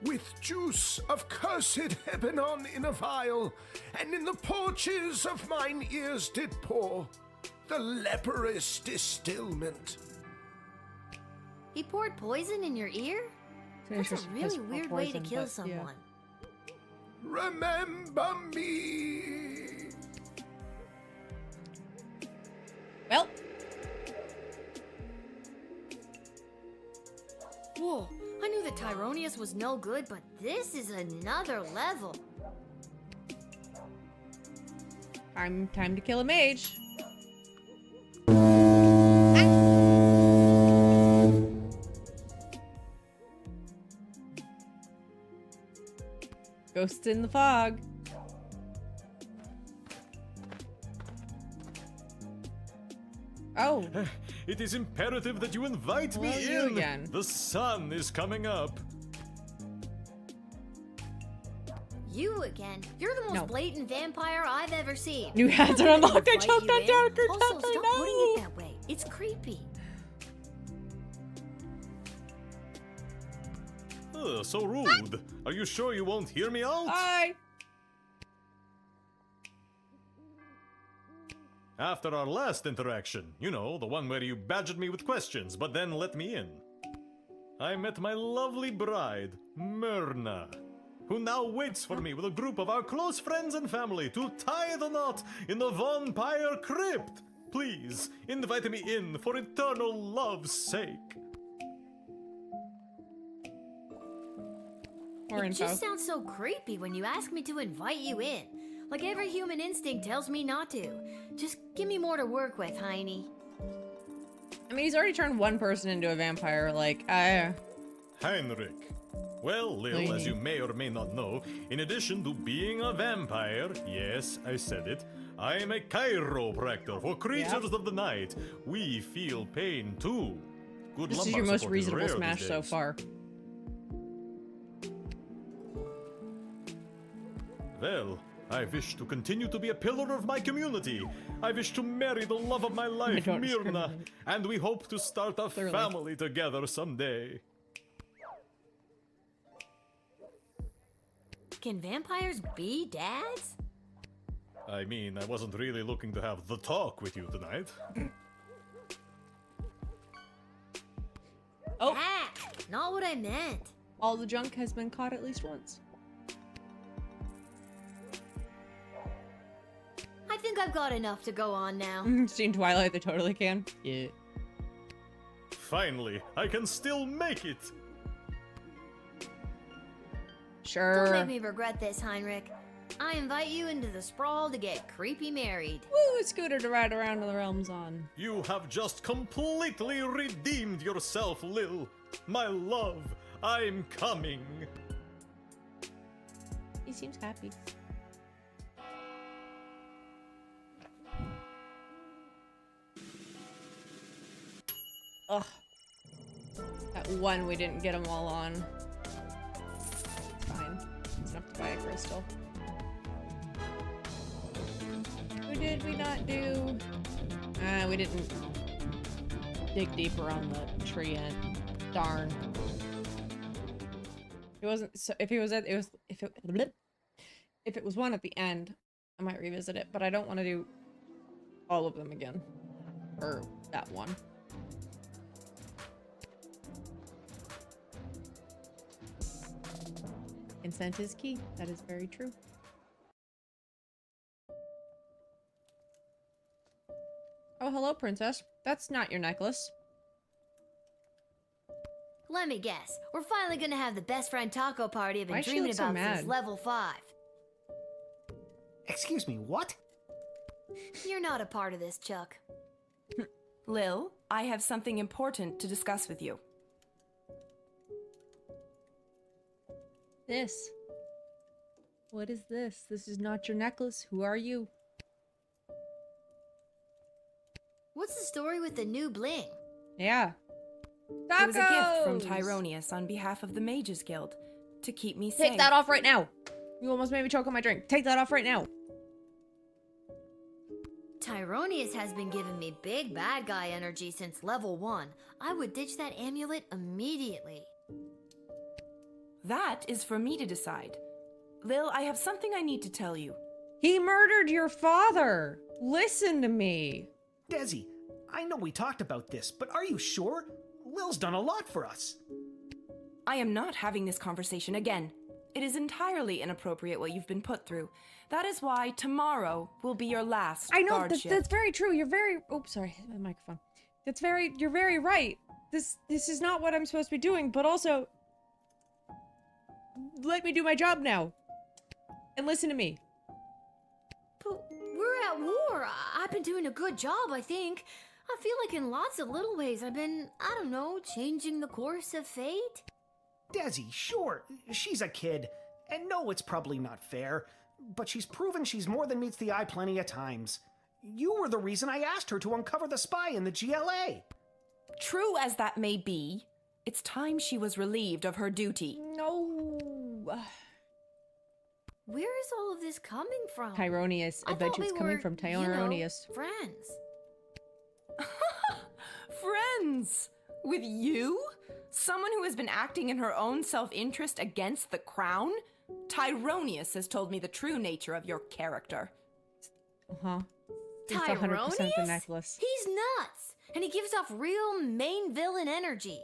With juice of cursed Hebenon in a vial, and in the porches of mine ears did pour the leprous distilment. He poured poison in your ear? That's a really weird way to kill someone. Remember me. Well. Whoa, I knew that Tyronius was no good, but this is another level. Time to kill a mage. Ghosts in the fog. Oh. It is imperative that you invite Hello, me you in. again. The sun is coming up. You again? You're the most No. blatant vampire I've ever seen. New hats are I'm gonna unlocked. I invite choked you on in. Darker Also, Pepper, stop no! putting it that way. It's creepy. Ugh, so rude. Are you sure you won't hear me out? Bye. After our last interaction, you know, the one where you badgered me with questions, but then let me in, I met my lovely bride, Myrna, who now waits for me with a group of our close friends and family to tie the knot in the vampire crypt. Please, invite me in for eternal love's sake. More It info. just sounds so creepy when you ask me to invite you in. Like every human instinct tells me not to. Just give me more to work with, Heine. I mean, he's already turned one person into a vampire. Like, Heinrich. Well, Lil, as you may or may not know, in addition to being a vampire, yes, I said it, I am a chiropractor for creatures of the night. We feel pain too. Good This is lumbar your most support is reasonable rare smash these so days. far. Well, I wish to continue to be a pillar of my community. I wish to marry the love of my life, Myrna, and we hope to start a family together someday. Can vampires be dads? I mean, I wasn't really looking to have the talk with you tonight. Oh, not what I meant. All the junk has been caught at least once. I think I've got enough to go on now. Seen Twilight, they totally can. Yeah. Finally, I can still make it. Sure. Don't make me regret this, Heinrich. I invite you into the sprawl to get creepy married. Woo, scooter to ride around the realms on. You have just completely redeemed yourself, Lil. My love, I'm coming. He seems happy. Ugh. That one we didn't get them all on. Fine. It's enough to buy a crystal. Who did we not do? We didn't dig deeper on the tree end. Darn. It wasn't so if it was one at the end, I might revisit it, but I don't want to do all of them again. Or that one. Consent is key. That is very true. Oh, hello, princess. That's not your necklace. Let me guess. We're finally gonna have the best friend taco party I've been Why she dreaming look so about mad? since level 5. Excuse me, what? You're not a part of this, Chuck. Lil, I have something important to discuss with you. This. What is this? This is not your necklace. Who are you? What's the story with the new bling? Yeah. It was a gift from Tyronius on behalf of the Mages Guild to keep me safe. Take that off right now. You almost made me choke on my drink. Take that off right now. Tyronius has been giving me big bad guy energy since level 1. I would ditch that amulet immediately. That is for me to decide. Lil, I have something I need to tell you. He murdered your father. Listen to me. Desi, I know we talked about this, but are you sure? Lil's done a lot for us. I am not having this conversation again. It is entirely inappropriate what you've been put through. That is why tomorrow will be your last I know, guard shift. that's very true. You're very... Oops, sorry. The microphone. You're very right. This is not what I'm supposed to be doing, but also... Let me do my job now. And listen to me. But we're at war. I've been doing a good job, I think. I feel like in lots of little ways I've been, I don't know, changing the course of fate. Desi, sure, she's a kid. And no, it's probably not fair. But she's proven she's more than meets the eye plenty of times. You were the reason I asked her to uncover the spy in the GLA. True as that may be, it's time she was relieved of her duty. No. Where is all of this coming from? Tyronius. I bet you it's coming from Tyronius. You know, friends. Friends? With you? Someone who has been acting in her own self-interest against the crown? Tyronius has told me the true nature of your character. Uh-huh. It's Tyronius? 100% the necklace. He's nuts! And he gives off real main villain energy.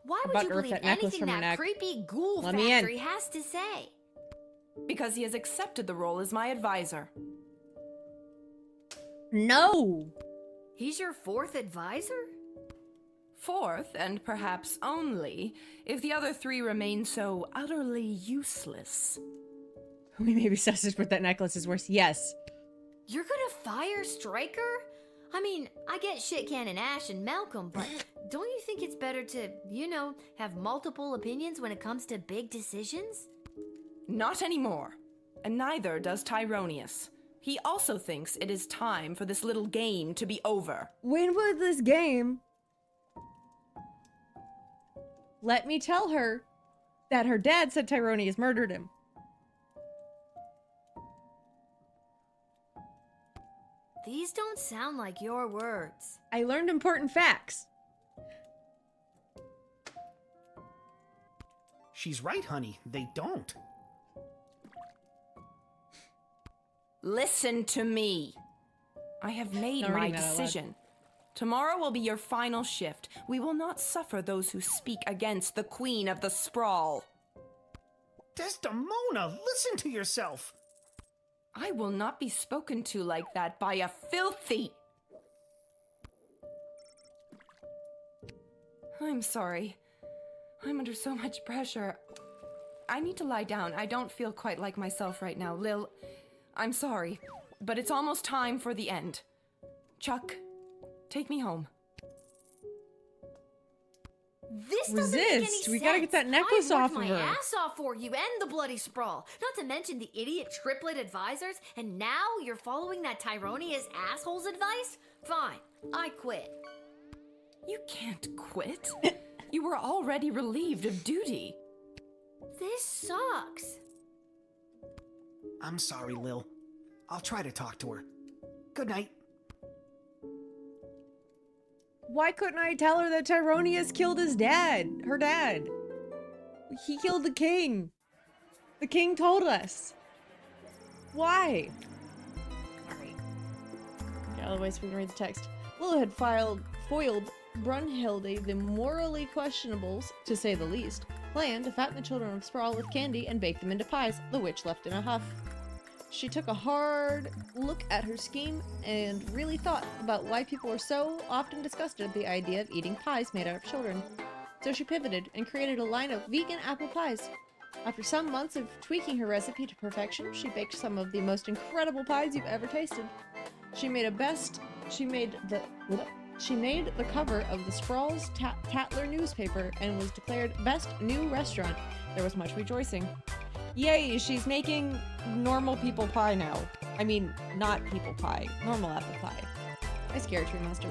Why would About you to rip believe that necklace anything from her that neck. creepy ghoul Let me in. factory has to say? Because he has accepted the role as my advisor. No! He's your 4th advisor? 4th, and perhaps only, if the other 3 remain so utterly useless. We may be sus, but that necklace is worse. Yes. You're gonna fire Stryker? I mean, I get Shit Cannon Ash and Malcolm, but don't you think it's better to, you know, have multiple opinions when it comes to big decisions? Not anymore. And neither does Tyronius. He also thinks it is time for this little game to be over. When was this game? Let me tell her that her dad said Tyronius murdered him. These don't sound like your words. I learned important facts. She's right, honey. They don't. Listen to me. I have made Not my reading that out loud. decision. Tomorrow will be your final shift. We will not suffer those who speak against the Queen of the Sprawl. Desdemona, listen to yourself. I will not be spoken to like that by a filthy... I'm sorry. I'm under so much pressure. I need to lie down. I don't feel quite like myself right now. Lil, I'm sorry, but it's almost time for the end. Chuck, take me home. This doesn't make any Resist. sense. We gotta get that necklace I off worked of my her. ass off for you and the bloody sprawl. Not to mention the idiot triplet advisors, and now you're following that Tyronia's asshole's advice? Fine, I quit. You can't quit. You were already relieved of duty. This sucks. I'm sorry, Lil. I'll try to talk to her. Good night. Why couldn't I tell her that Tyronius killed his dad? Her dad. He killed the king. The king told us. Why? Alright. Okay, otherwise we can read the text. Lil had foiled Brunhilde the morally questionables, to say the least, plan to fatten the children of Sprawl with candy and bake them into pies, the witch left in a huff. She took a hard look at her scheme and really thought about why people were so often disgusted at the idea of eating pies made out of children. So she pivoted and created a line of vegan apple pies. After some months of tweaking her recipe to perfection, she baked some of the most incredible pies you've ever tasted. She made the cover of the Sprawl's Tatler newspaper and was declared best new restaurant. There was much rejoicing. Yay, she's making normal people pie now. I mean, not people pie, normal apple pie. A Scary Tree Monster.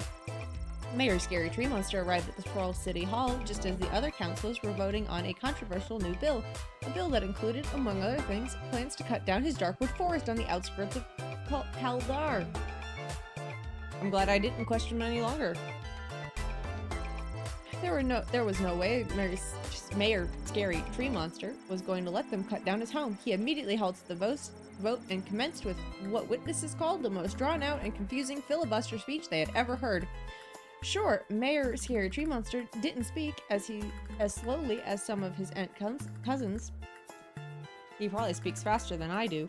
Mayor Scary Tree Monster arrived at the Sprawl City Hall just as the other councilors were voting on a controversial new bill. A bill that included, among other things, plans to cut down his darkwood forest on the outskirts of Kaldar. I'm glad I didn't question him any longer. There was no way Mayor Scary Tree Monster was going to let them cut down his home. He immediately halted the vote and commenced with what witnesses called the most drawn-out and confusing filibuster speech they had ever heard. Sure, Mayor Scary Tree Monster didn't speak as slowly as some of his aunt cousins. He probably speaks faster than I do.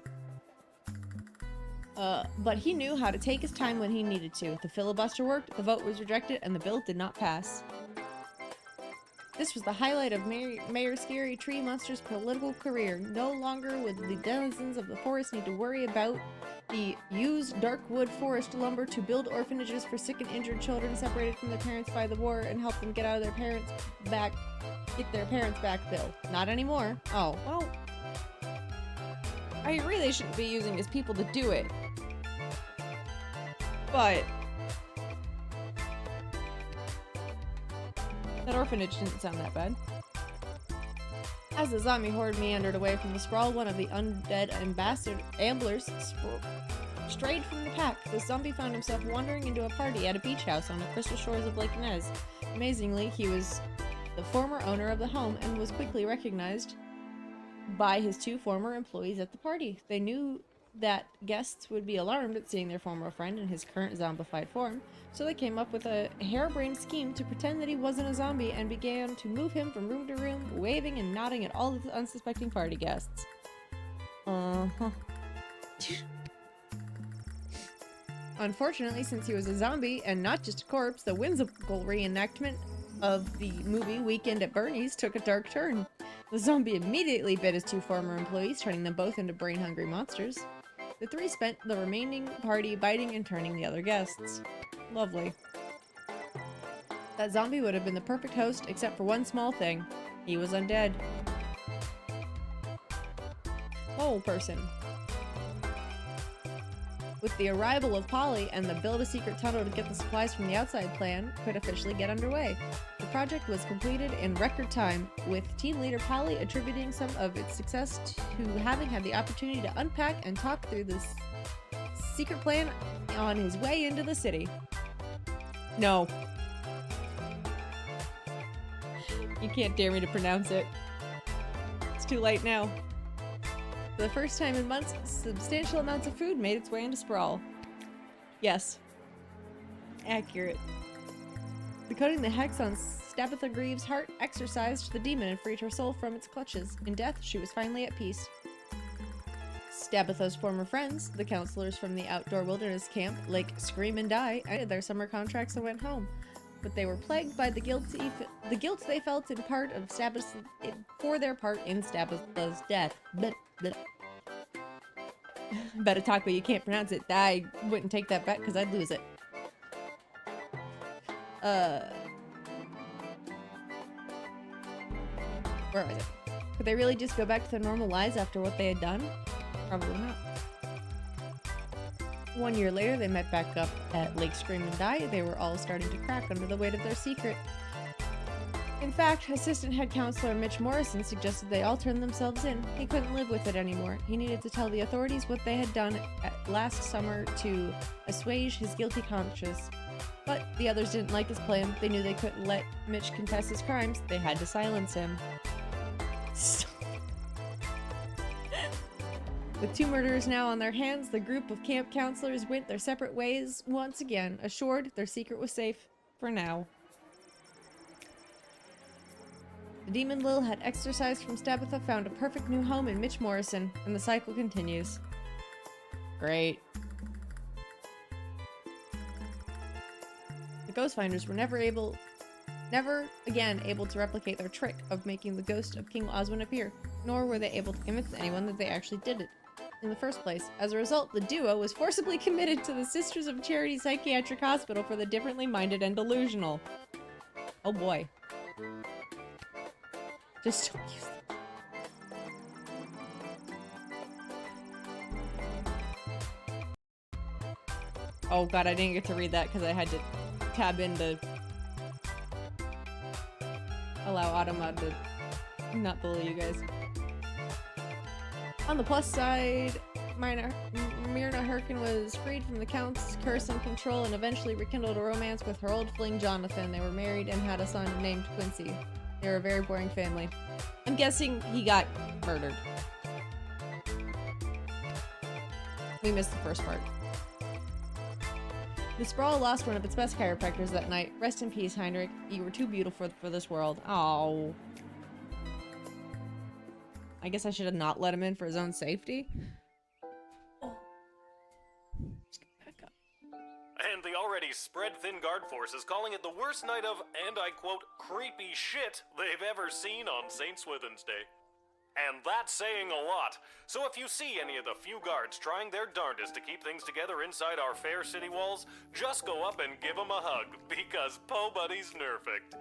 But he knew how to take his time when he needed to. The filibuster worked, the vote was rejected, and the bill did not pass. This was the highlight of Mayor Scary Tree Monster's political career. No longer would the denizens of the forest need to worry about the used darkwood forest lumber to build orphanages for sick and injured children separated from their parents by the war and help them get their parents back bill. Not anymore. Oh, well, I really shouldn't be using his people to do it. But that orphanage didn't sound that bad. As the zombie horde meandered away from the Sprawl, one of the undead amblers strayed from the pack. The zombie found himself wandering into a party at a beach house on the crystal shores of Lake Nez. Amazingly, he was the former owner of the home and was quickly recognized by his two former employees at the party. They knew that guests would be alarmed at seeing their former friend in his current zombified form, so they came up with a harebrained scheme to pretend that he wasn't a zombie and began to move him from room to room, waving and nodding at all the unsuspecting party guests. Unfortunately, since he was a zombie and not just a corpse, the whimsical reenactment of the movie Weekend at Bernie's took a dark turn. The zombie immediately bit his two former employees, turning them both into brain-hungry monsters. The three spent the remaining party biting and turning the other guests. Lovely. That zombie would have been the perfect host, except for one small thing. He was undead. Mole person. With the arrival of Polly and the build-a-secret tunnel to get the supplies from the outside plan could officially get underway. The project was completed in record time, with team leader Polly attributing some of its success to having had the opportunity to unpack and talk through this secret plan on his way into the city. No. You can't dare me to pronounce it. It's too late now. For the first time in months, substantial amounts of food made its way into Sprawl. Yes. Accurate. Decoding the hex on Stabitha Greaves' heart exorcised the demon and freed her soul from its clutches. In death, she was finally at peace. Stabitha's former friends, the counselors from the outdoor wilderness camp, Lake Scream and Die, ended their summer contracts and went home. But they were plagued by the guilt they felt in part of for their part in Stabitha's death. Blech, blech. Better talk, but you can't pronounce it. I wouldn't take that bet because I'd lose it. Where was it? Could they really just go back to their normal lives after what they had done? Probably not. 1 year later, they met back up at Lake Scream and Die. They were all starting to crack under the weight of their secret. In fact, assistant head counselor Mitch Morrison suggested they all turn themselves in. He couldn't live with it anymore. He needed to tell the authorities what they had done last summer to assuage his guilty conscience. But the others didn't like his plan. They knew they couldn't let Mitch confess his crimes. They had to silence him. With 2 murderers now on their hands, the group of camp counselors went their separate ways once again, assured their secret was safe for now. The demon Lil had exorcised from Stabitha found a perfect new home in Mitch Morrison, and the cycle continues. Great. The Ghost Finders were never again able to replicate their trick of making the ghost of King Oswin appear, nor were they able to convince anyone that they actually did it in the first place. As a result, the duo was forcibly committed to the Sisters of Charity Psychiatric Hospital for the differently minded and delusional. Oh boy. Just don't use them. Oh god, I didn't get to read that because I had to tab in to allow Automa to not bully you guys. On the plus side, Myrna Herkin was freed from the Count's curse and control and eventually rekindled a romance with her old fling Jonathan. They were married and had a son named Quincy. They were a very boring family. I'm guessing he got murdered. We missed the first part. The Sprawl lost one of its best chiropractors that night. Rest in peace, Heinrich. You were too beautiful for this world. Oh. I guess I should have not let him in for his own safety. And the already spread-thin guard force is calling it the worst night of, and I quote, creepy shit they've ever seen on St. Swithin's Day. And that's saying a lot. So if you see any of the few guards trying their darndest to keep things together inside our fair city walls, just go up and give them a hug, because Po Buddy's nerfect.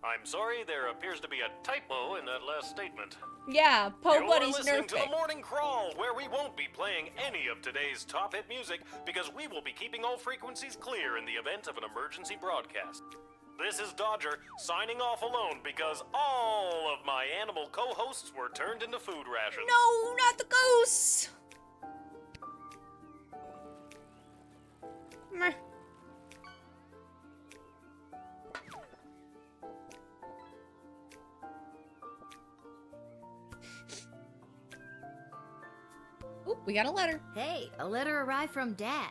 I'm sorry, there appears to be a typo in that last statement. Yeah, Po Buddy's You're listening to nerfect. The Morning Crawl, where we won't be playing any of today's top hit music because we will be keeping all frequencies clear in the event of an emergency broadcast. This is Dodger, signing off alone because all of my animal co-hosts were turned into food rations. No, not the ghosts! Meh. Oop, we got a letter. Hey, a letter arrived from Dad.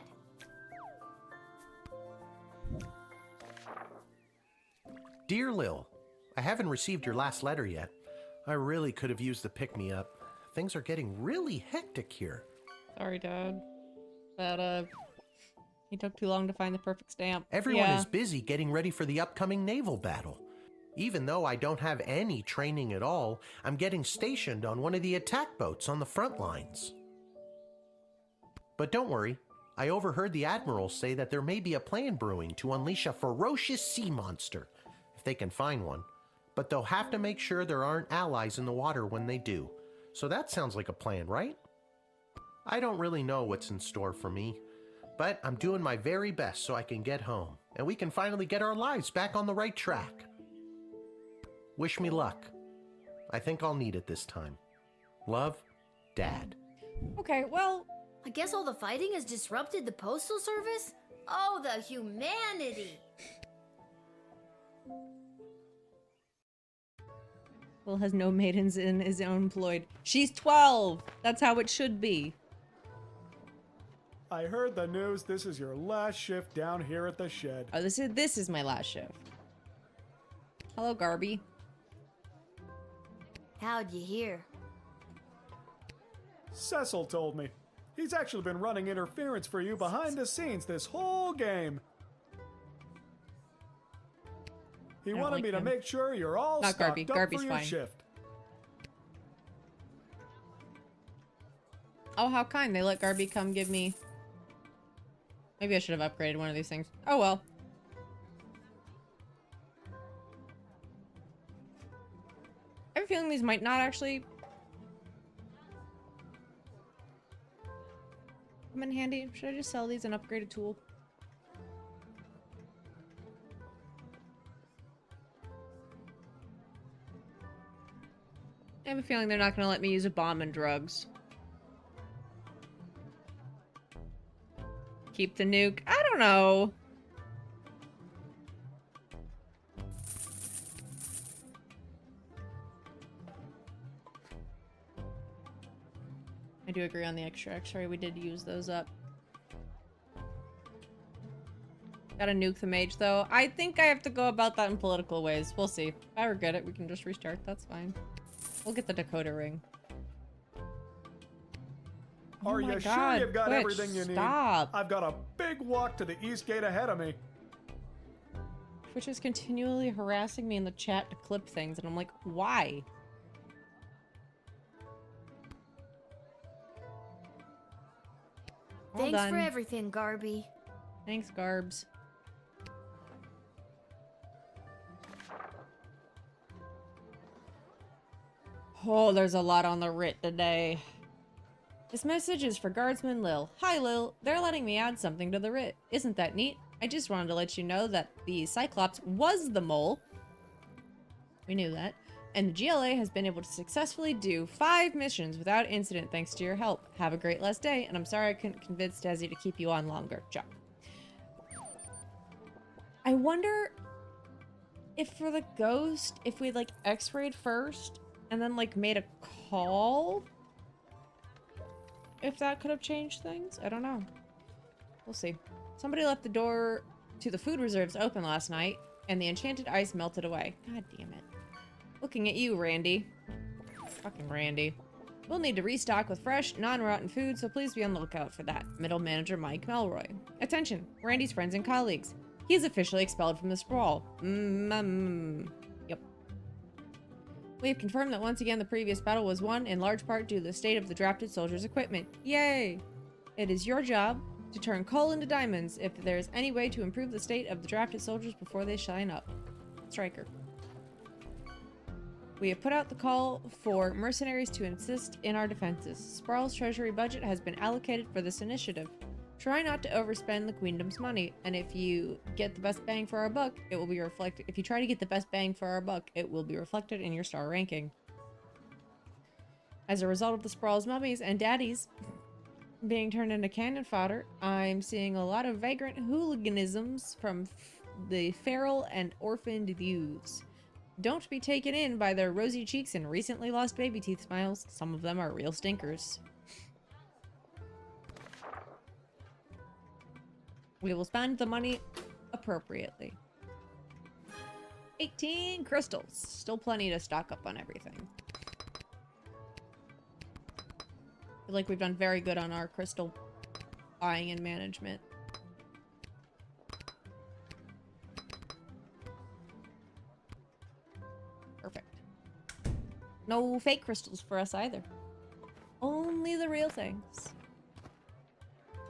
Dear Lil, I haven't received your last letter yet. I really could have used the pick-me-up. Things are getting really hectic here. Sorry, Dad. But, he took too long to find the perfect stamp. Everyone is busy getting ready for the upcoming naval battle. Even though I don't have any training at all, I'm getting stationed on one of the attack boats on the front lines. But don't worry, I overheard the Admiral say that there may be a plan brewing to unleash a ferocious sea monster, if they can find one. But they'll have to make sure there aren't allies in the water when they do. So that sounds like a plan, right? I don't really know what's in store for me, but I'm doing my very best so I can get home, and we can finally get our lives back on the right track. Wish me luck. I think I'll need it this time. Love, Dad. Okay, well... I guess all the fighting has disrupted the postal service? Oh, the humanity! Will has no maidens and is unemployed. She's 12! That's how it should be. I heard the news. This is your last shift down here at the shed. Oh, this is my last shift. Hello, Garby. How'd you hear? Cecil told me. He's actually been running interference for you behind the scenes this whole game. He wanted me to make sure you're all Not stocked Garby. up Garby's for your fine. shift. Oh, how kind. They let Garby come give me... Maybe I should have upgraded one of these things. Oh well. I have a feeling these might not actually come in handy. Should I just sell these and upgrade a tool? I have a feeling they're not going to let me use a bomb and drugs. Keep the nuke. I don't know. I do agree on the extra. Sorry, we did use those up. Gotta nuke the mage, though. I think I have to go about that in political ways. We'll see. If I regret it, we can just restart. That's fine. We'll get the Dakota ring. Are you sure you've got Twitch, everything you need? stop. I've got a big walk to the east gate ahead of me. Twitch is continually harassing me in the chat to clip things, and I'm like, why? All Thanks done. for everything, Garby. Thanks, Garbs. Oh, there's a lot on the writ today. This message is for Guardsman Lil. Hi, Lil. They're letting me add something to the writ. Isn't that neat? I just wanted to let you know that the Cyclops was the mole. We knew that. And the GLA has been able to successfully do 5 missions without incident thanks to your help. Have a great last day, and I'm sorry I couldn't convince Desi to keep you on longer. Chuck. I wonder if for the ghost, if we'd like x-rayed first and then like made a call, if that could have changed things. I don't know. We'll see. Somebody left the door to the food reserves open last night and the enchanted ice melted away. God damn it. Looking at you, Randy. Fucking Randy. We'll need to restock with fresh, non-rotten food, so please be on the lookout for that. Middle manager Mike Melroy. Attention, Randy's friends and colleagues. He is officially expelled from the sprawl. Yep. We have confirmed that once again the previous battle was won in large part due to the state of the drafted soldiers' equipment. Yay! It is your job to turn coal into diamonds if there is any way to improve the state of the drafted soldiers before they shine up. Striker. We have put out the call for mercenaries to assist in our defenses. Sprawl's treasury budget has been allocated for this initiative. Try not to overspend the queendom's money, and if you get the best bang for our buck, it will be reflected. If you try to get the best bang for our buck, it will be reflected in your star ranking. As a result of the Sprawl's mummies and daddies being turned into cannon fodder, I'm seeing a lot of vagrant hooliganisms from the feral and orphaned youths. Don't be taken in by their rosy cheeks and recently lost baby teeth smiles. Some of them are real stinkers. We will spend the money appropriately. 18 crystals. Still plenty to stock up on everything. I feel like we've done very good on our crystal buying and management. Perfect. No fake crystals for us either. Only the real things.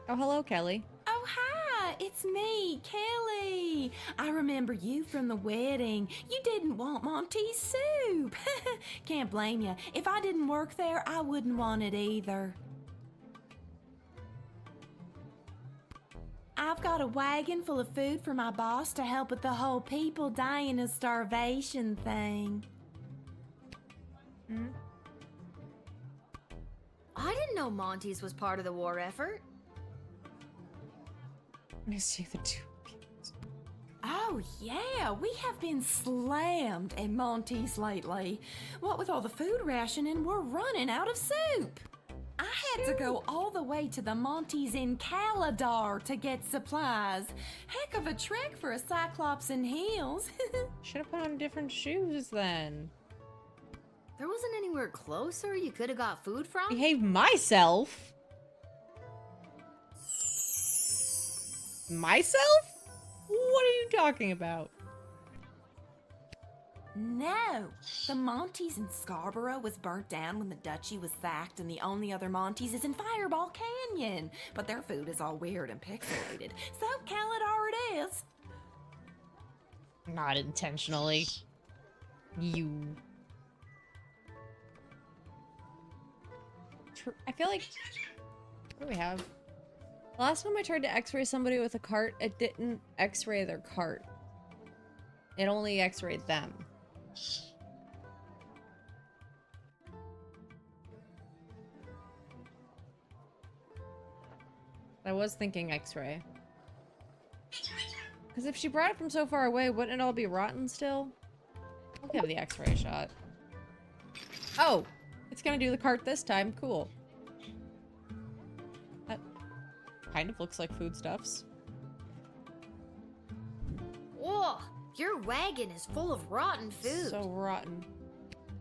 Oh, hello, Kelly. Oh, hi, it's me, Kelly. I remember you from the wedding. You didn't want Monty's soup. Can't blame you. If I didn't work there, I wouldn't want it either. I've got a wagon full of food for my boss to help with the whole people dying of starvation thing. I didn't know Monty's was part of the war effort. Let me see the two. Oh, yeah, we have been slammed at Monty's lately. What with all the food rationing, we're running out of soup. I had to go all the way to the Monty's in Caladar to get supplies. Heck of a trek for a Cyclops in heels. Should have put on different shoes then. There wasn't anywhere closer you could have got food from? Behave myself? Myself? What are you talking about? No, the Monty's in Scarborough was burnt down when the duchy was sacked, and the only other Monty's is in Fireball Canyon. But their food is all weird and pixelated, so Caladar it is. Not intentionally. You. I feel like. What do we have? Last time I tried to x-ray somebody with a cart, it didn't x-ray their cart. It only x-rayed them. I was thinking x-ray. Because if she brought it from so far away, wouldn't it all be rotten still? I'll give the x-ray a shot. Oh! It's gonna do the cart this time. Cool. That kind of looks like foodstuffs. Whoa! Your wagon is full of rotten food. So rotten.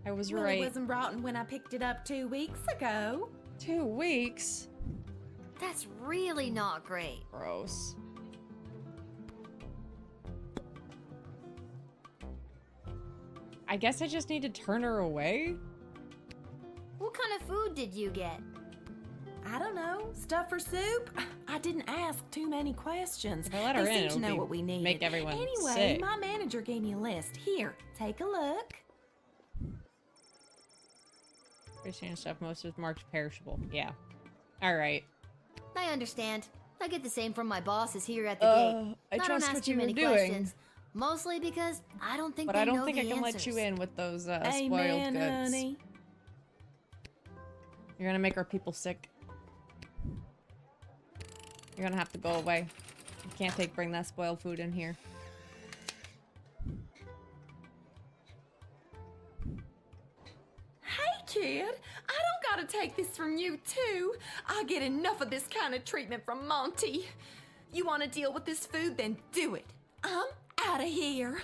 I was Well, right. it wasn't rotten when I picked it up 2 weeks ago. 2 weeks? That's really not great. Gross. I guess I just need to turn her away? What kind of food did you get? I don't know. Stuff for soup? I didn't ask too many questions. If I let her they in, seemed it'll to know be- what we needed. make everyone Anyway, sick. my manager gave me a list. Here, take a look. Christian stuff, most is marked perishable. Yeah. Alright. I understand. I get the same from my bosses here at the gate. I don't trust ask what too you were many doing. questions. Mostly because I don't think But they I don't know think the I can let answers. you in with those spoiled Amen, goods. honey. You're gonna make our people sick. You're gonna have to go away. You can't bring that spoiled food in here. Hey, kid. I don't gotta take this from you, too. I get enough of this kind of treatment from Monty. You want to deal with this food, then do it. I'm out of here.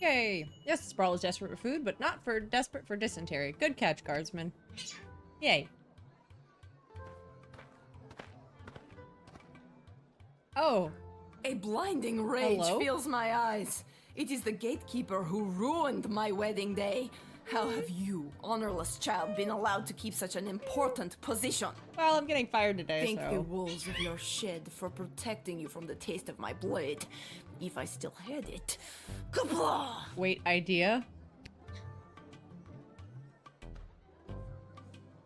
Yay! Yes, Sprawl is desperate for food, but not for desperate for dysentery. Good catch, Guardsman. Yay. Oh. A blinding rage Hello? fills my eyes. It is the gatekeeper who ruined my wedding day. How have you, honorless child, been allowed to keep such an important position? Well, I'm getting fired today, Thank so... the walls of your shed for protecting you from the taste of my blade. If I still had it. Kapla! Wait, idea?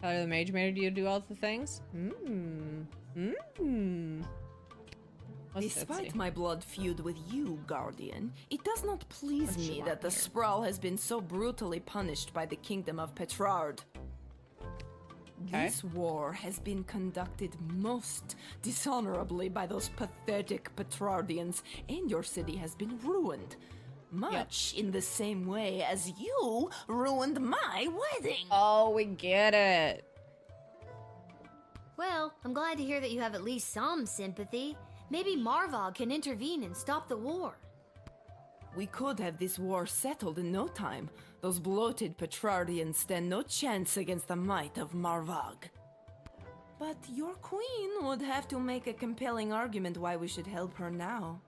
Tyler the Mage made you do all the things? Despite my blood feud with you, Guardian, it does not please me that the Sprawl has been so brutally punished by the Kingdom of Petrard. Okay. This war has been conducted most dishonorably by those pathetic Petrardians, and your city has been ruined. Much in the same way as you ruined my wedding. Oh, we get it. Well, I'm glad to hear that you have at least some sympathy. Maybe Marvog can intervene and stop the war. We could have this war settled in no time. Those bloated Petrardians stand no chance against the might of Marvog. But your queen would have to make a compelling argument why we should help her now.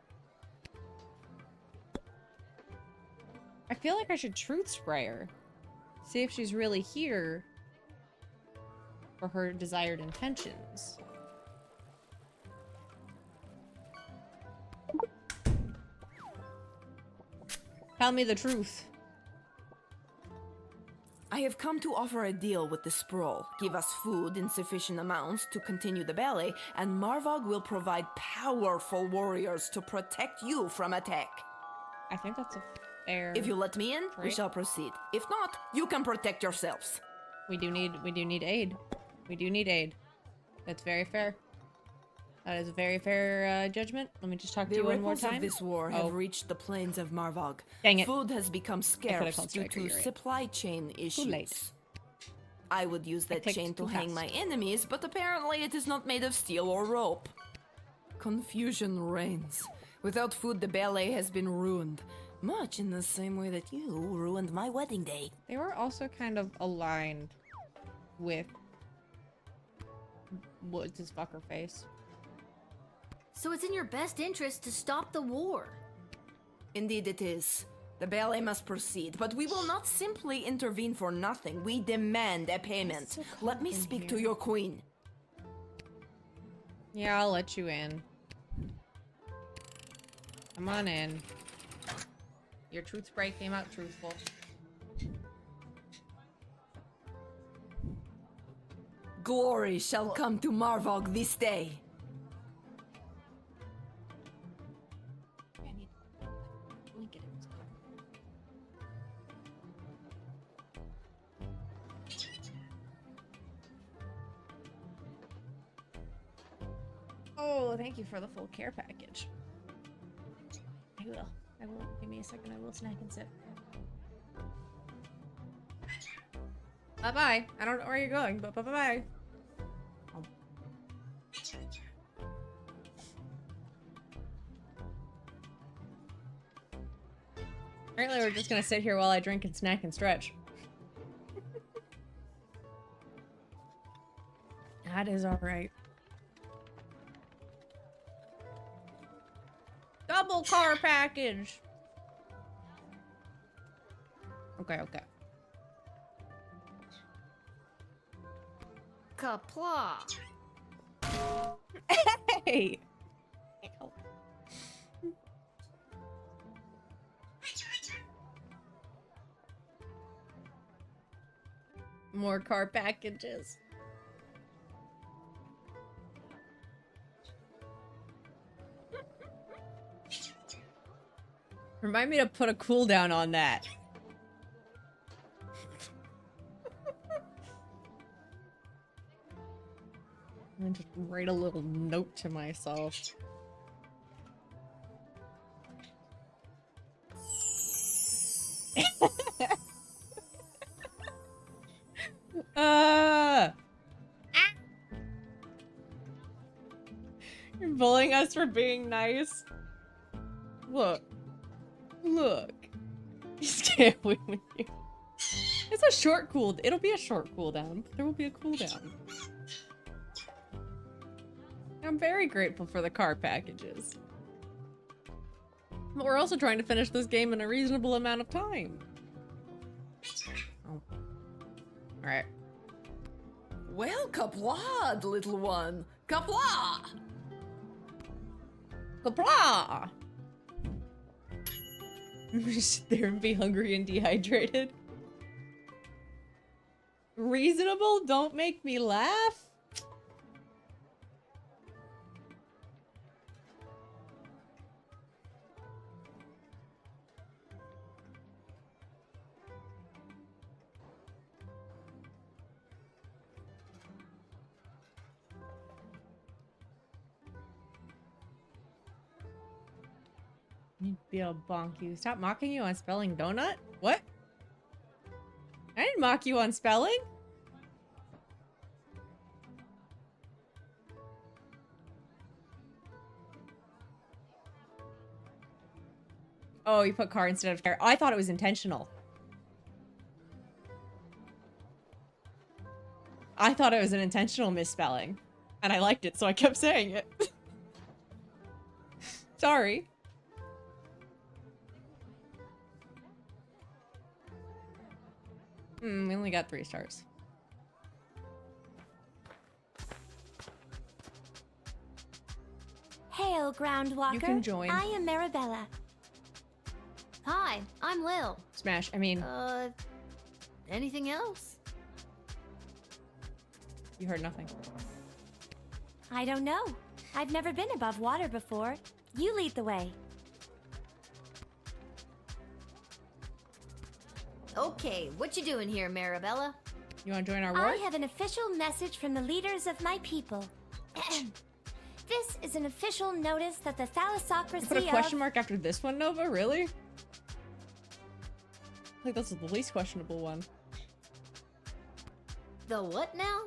I feel like I should truth spray her. See if she's really here for her desired intentions. Tell me the truth. I have come to offer a deal with the Sprawl. Give us food in sufficient amounts to continue the ballet, and Marvog will provide powerful warriors to protect you from attack. I think that's a fair. If you let me in, we Right. shall proceed. If not, you can protect yourselves. We do need aid. We do need aid. That's very fair. That is a very fair judgment. Let me just talk to The you one more ripples time. of this war Oh. have reached the plains of Marvog. Dang it. Food has become could've scarce called due Striker, to you're right. supply chain issues. late. I would use that clicked chain to too hang fast. my enemies, but apparently it is not made of steel or rope. Confusion reigns. Without food, the ballet has been ruined. Much in the same way that you ruined my wedding day. They were also kind of aligned with what's his fucker face. So it's in your best interest to stop the war. Indeed it is. The ballet must proceed, but we will not simply intervene for nothing. We demand a payment. Let me speak to your queen. Yeah, I'll let you in. Come on in. Your truth spray came out truthful. Glory shall come to Marvog this day. Oh, thank you for the full care package. I will. I will. Give me a second. I will snack and sip. Bye-bye. I don't know where you're going, but bye-bye. Apparently we're just gonna sit here while I drink and snack and stretch. That is alright. Double car package! Okay, okay. Kapla. Hey! More car packages. Remind me to put a cooldown on that. And just write a little note to myself. You're bullying us for being nice. Look. Look. He's can't win with you. It's a short cool. It'll be a short cooldown. There will be a cooldown. I'm very grateful for the car packages. But we're also trying to finish this game in a reasonable amount of time. Oh. Alright. Well, Kaplad, little one. Kapla! Kapla! Sit there and be hungry and dehydrated. Reasonable? Don't make me laugh. You'd be a bonk you. Stop mocking you on spelling donut? What? I didn't mock you on spelling. Oh, you put car instead of car. Oh, I thought it was intentional. I thought it was an intentional misspelling. And I liked it, so I kept saying it. Sorry. We only got 3 stars. Hail, Groundwalker. You can join. I am Marabella. Hi, I'm Lil. Smash, I mean... anything else? You heard nothing. I don't know. I've never been above water before. You lead the way. Okay, what you doing here, Marabella? You want to join our war? I have an official message from the leaders of my people. This is an official notice that the You thalassocracy put a question of... mark after this one, Nova? Really? I think that's the least questionable one. The what now?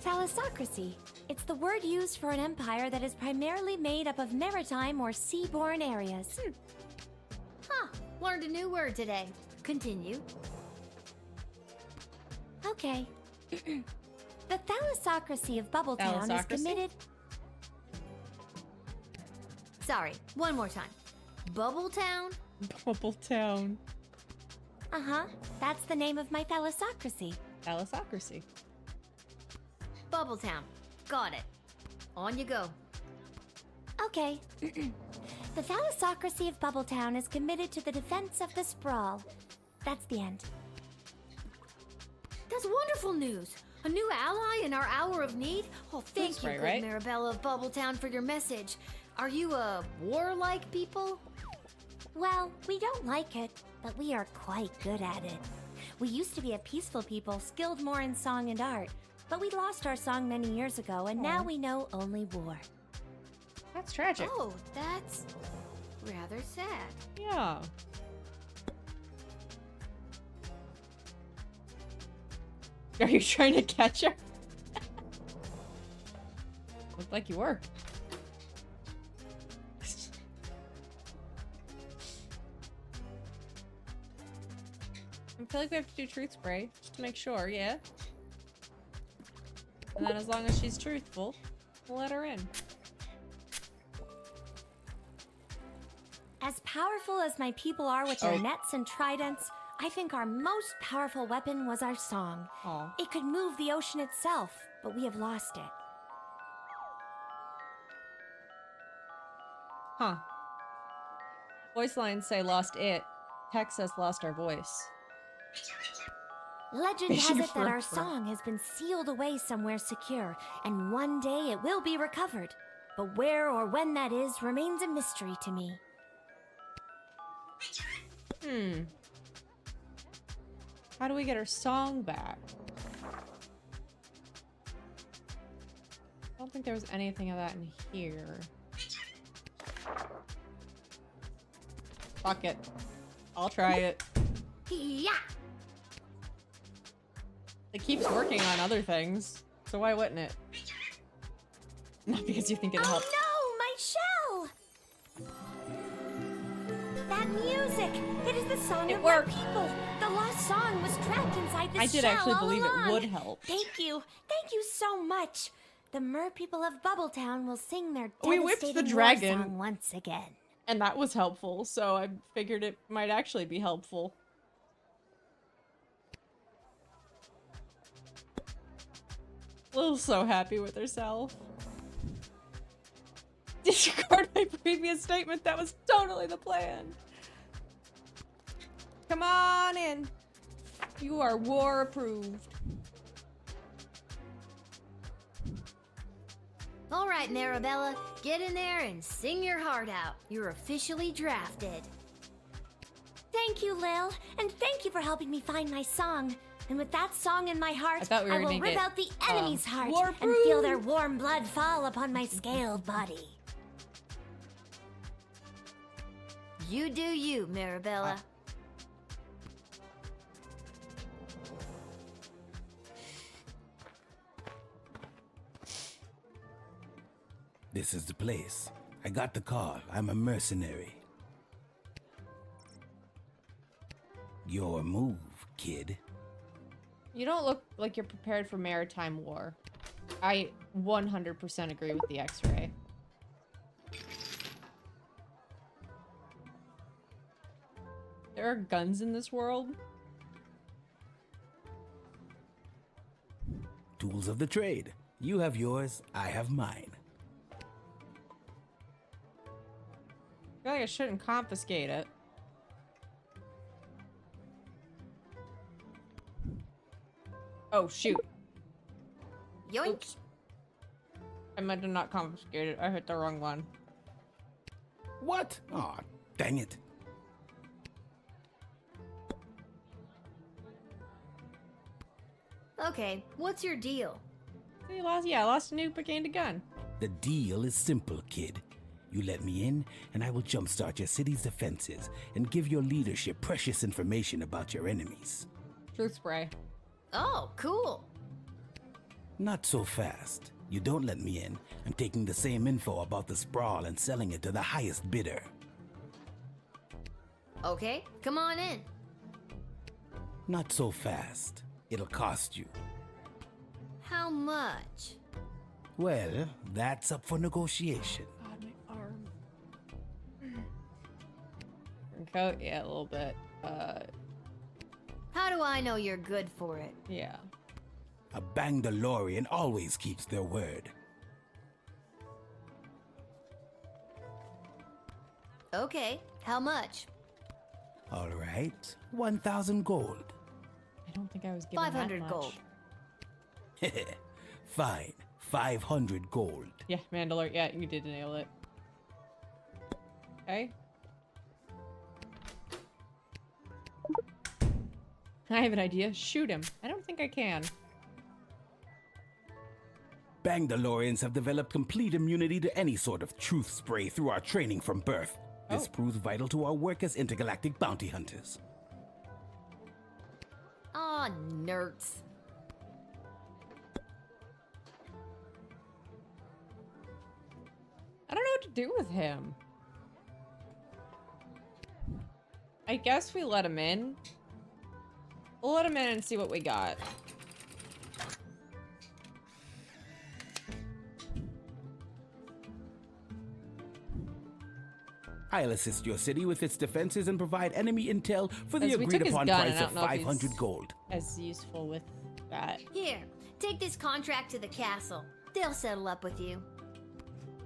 Thalassocracy. It's the word used for an empire that is primarily made up of maritime or seaborne areas. Huh, learned a new word today. Continue. Okay. The thalassocracy of Bubbletown is Thalassocracy? committed... Sorry, one more time. Bubbletown? Bubbletown. Uh-huh. That's the name of my thalassocracy. Thalassocracy. Bubbletown. Got it. On you go. Okay. The thalassocracy of Bubbletown is committed to the defense of the sprawl. That's the end. That's wonderful news. A new ally in our hour of need? Oh, thank That's you, right, good right? Marabella of Bubbletown, for your message. Are you a warlike people? Well, we don't like it, but we are quite good at it. We used to be a peaceful people, skilled more in song and art, but we lost our song many years ago, and now we know only war. That's tragic. Oh, that's rather sad. Yeah. Are you trying to catch her? Looked like you were. I feel like we have to do truth spray, just to make sure, yeah? And then as long as she's truthful, we'll let her in. As powerful as my people are with their nets and tridents, I think our most powerful weapon was our song. Aw. It could move the ocean itself, but we have lost it. Huh. Voice lines say lost it. Text says lost our voice. Legend has Fishing it that our for- song has been sealed away somewhere secure, and one day it will be recovered. But where or when that is remains a mystery to me. How do we get her song back? I don't think there was anything of that in here. Fuck it. I'll try it. Yeah. It keeps working on other things, so why wouldn't it? Not because you think it'll help. Oh no, my shell! That music! It is the song It of worked. my people! The lost song was trapped inside this I did shell actually all believe along. it would help. Thank you. Thank you so much. The mer people of Bubbletown will sing their We whipped devastating the war dragon. song once again. And that was helpful, so I figured it might actually be helpful. Lil's so happy with herself. Disregard my previous statement, that was totally the plan. Come on in. You are war approved. All right, Marabella, get in there and sing your heart out. You're officially drafted. Thank you, Lil, and thank you for helping me find my song. And with that song in my heart, I thought we were I will gonna rip get, out the enemy's heart war and feel their warm blood fall upon my scaled body. You do you, Marabella. This is the place. I got the call. I'm a mercenary. Your move, kid. You don't look like you're prepared for maritime war. I 100% agree with the X-ray. There are guns in this world? Tools of the trade. You have yours, I have mine. I feel like I shouldn't confiscate it. Oh, shoot. Yoink. Oops. I meant to not confiscate it. I hit the wrong one. What? Aw, dang it. Okay, what's your deal? He lost a new Paganda gun. The deal is simple, kid. You let me in, and I will jumpstart your city's defenses and give your leadership precious information about your enemies. Truth spray. Oh, cool. Not so fast. You don't let me in, I'm taking the same info about the sprawl and selling it to the highest bidder. Okay, come on in. Not so fast. It'll cost you. How much? Well, that's up for negotiation. God, my arm. Coat, yeah, a little bit. How do I know you're good for it? Yeah. A Bangdalorian always keeps their word. Okay, how much? All right, 1,000 gold. I don't think I was given 500 that much. gold. Fine, 500 gold. Yeah, Mandalore, yeah, you did nail it. Okay. I have an idea. Shoot him. I don't think I can. Bangdalorians have developed complete immunity to any sort of truth spray through our training from birth. This proves vital to our work as intergalactic bounty hunters. Aw, nerds. I don't know what to do with him. I guess we let him in. We'll let him in and see what we got. I'll assist your city with its defenses and provide enemy intel for the As we took his agreed-upon gun, I price don't of know if he's 500 gold. As useful with that. Here, take this contract to the castle. They'll settle up with you.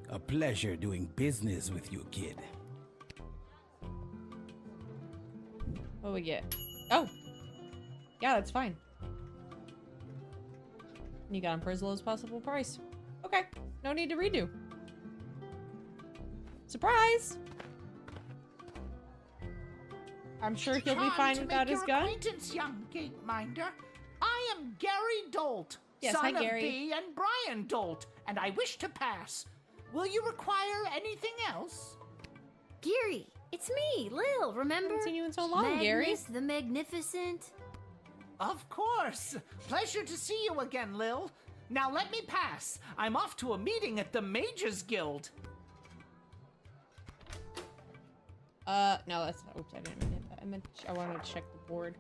A pleasure doing business with you, kid. What do we get? Oh! Yeah, that's fine. You got him for as low as possible price. Okay, no need to redo. Surprise! I'm sure he'll be fine without his gun. Acquaintance, young gateminder. I am Gary Dolt, Yes, son hi, Gary. of Bee and Brian Dolt, and I wish to pass. Will you require anything else? Gary, it's me, Lil, remember? Haven't seen you in so long, Gary. Magnus the Magnificent. Of course. Pleasure to see you again, Lil. Now let me pass. I'm off to a meeting at the Mages Guild. No, that's not. Oops, I didn't mean to hit that. I wanted to check the board.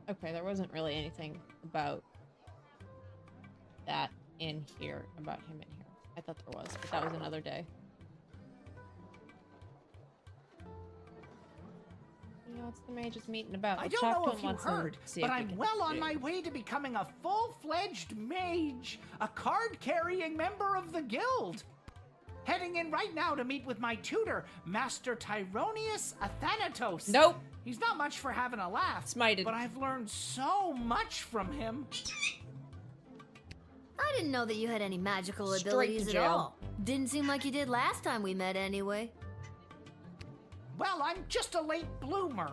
Okay, there wasn't really anything about that in here, about him in here. I thought there was, but that was another day. You know, what's the mages meeting about? I Let's don't talk know to if him you once and heard, see but if we I'm can well on do. my way to becoming a full-fledged mage, a card-carrying member of the guild. Heading in right now to meet with my tutor, Master Tyronius Athanatos. Nope. He's not much for having a laugh, Smited. but I've learned so much from him. I didn't know that you had any magical Straight to abilities at jail. all. Didn't seem like you did last time we met anyway. Well, I'm just a late bloomer.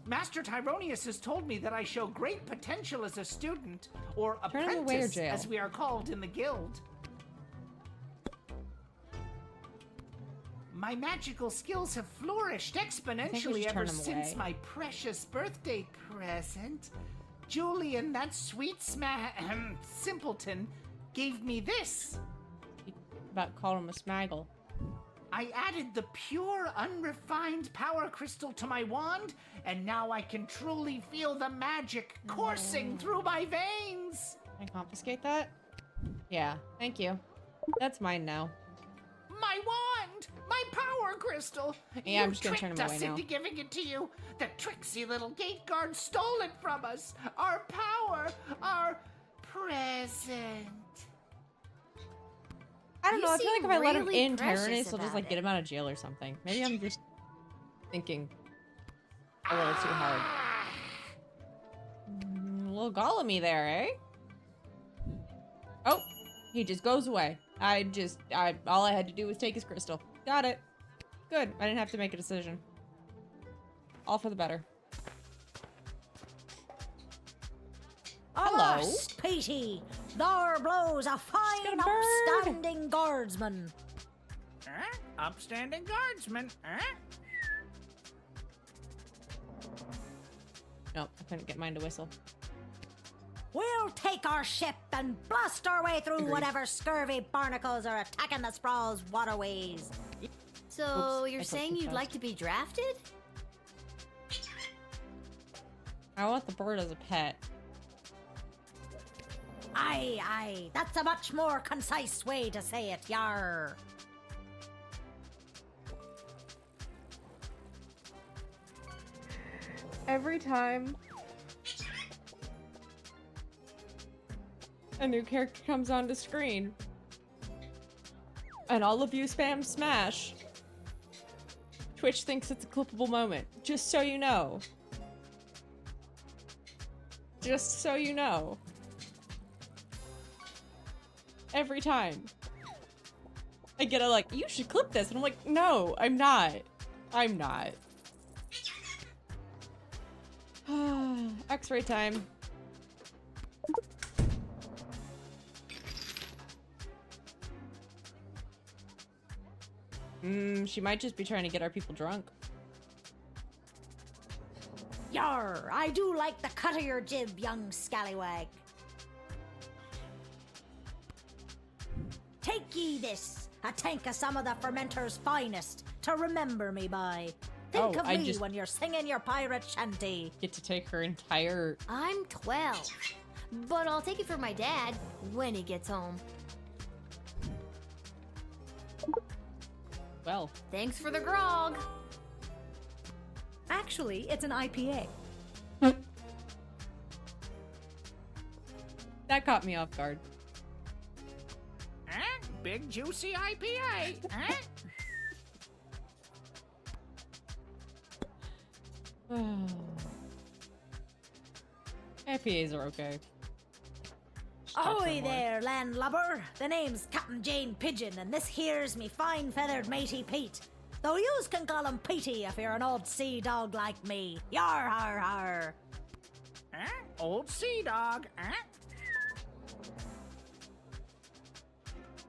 Master Tyronius has told me that I show great potential as a student, or Turn him away or apprentice, jail. as we are called in the guild. My magical skills have flourished exponentially should ever turn him since away. my precious birthday present. Julian, that sweet simpleton, gave me this. About called him a smaggle. I added the pure, unrefined power crystal to my wand, and now I can truly feel the magic coursing through my veins. Can I confiscate that? Yeah, thank you. That's mine now. My wand! My power crystal! Yeah, I'm You just gonna turn him tricked away us now. into giving it to you. The tricksy little gate guard stole it from us. Our power, our present. I don't You know, I feel like seem if I let him really in precious Tyrannus, he'll just about like get it. him out of jail or something. Maybe I'm just thinking a little too hard. A little Gollum-y there, eh? Oh, he just goes away. All I had to do was take his crystal. Got it. Good. I didn't have to make a decision. All for the better. Hello. Avast, Petey! There blows a fine, upstanding guardsman. Upstanding guardsman, Nope, I couldn't get mine to whistle. We'll take our ship and blast our way through Agreed. whatever scurvy barnacles are attacking the sprawl's waterways. So Oops, you're I saying clicked you'd too like fast. to be drafted? I want the bird as a pet. Aye, that's a much more concise way to say it, yar. Every time a new character comes onto screen and all of you spam smash, Twitch thinks it's a clippable moment. Just so you know. Just so you know. Every time. I get a like, you should clip this. And I'm like, no, I'm not. I'm not. X-ray time. She might just be trying to get our people drunk. Yar, I do like the cut of your jib, young scallywag. Take ye this, a tank of some of the fermenter's finest, to remember me by. Think of I me just when you're singing your pirate shanty. get to take her entire... I'm 12, but I'll take it for my dad when he gets home. Well. Thanks for the grog. Actually, it's an IPA. That caught me off guard. Big juicy IPA, IPAs are okay. Ahoy there, landlubber. The name's Captain Jane Pigeon, and this here's me fine feathered matey Pete. Though yous can call him Petey if you're an old sea dog like me. Yar har har. Old sea dog,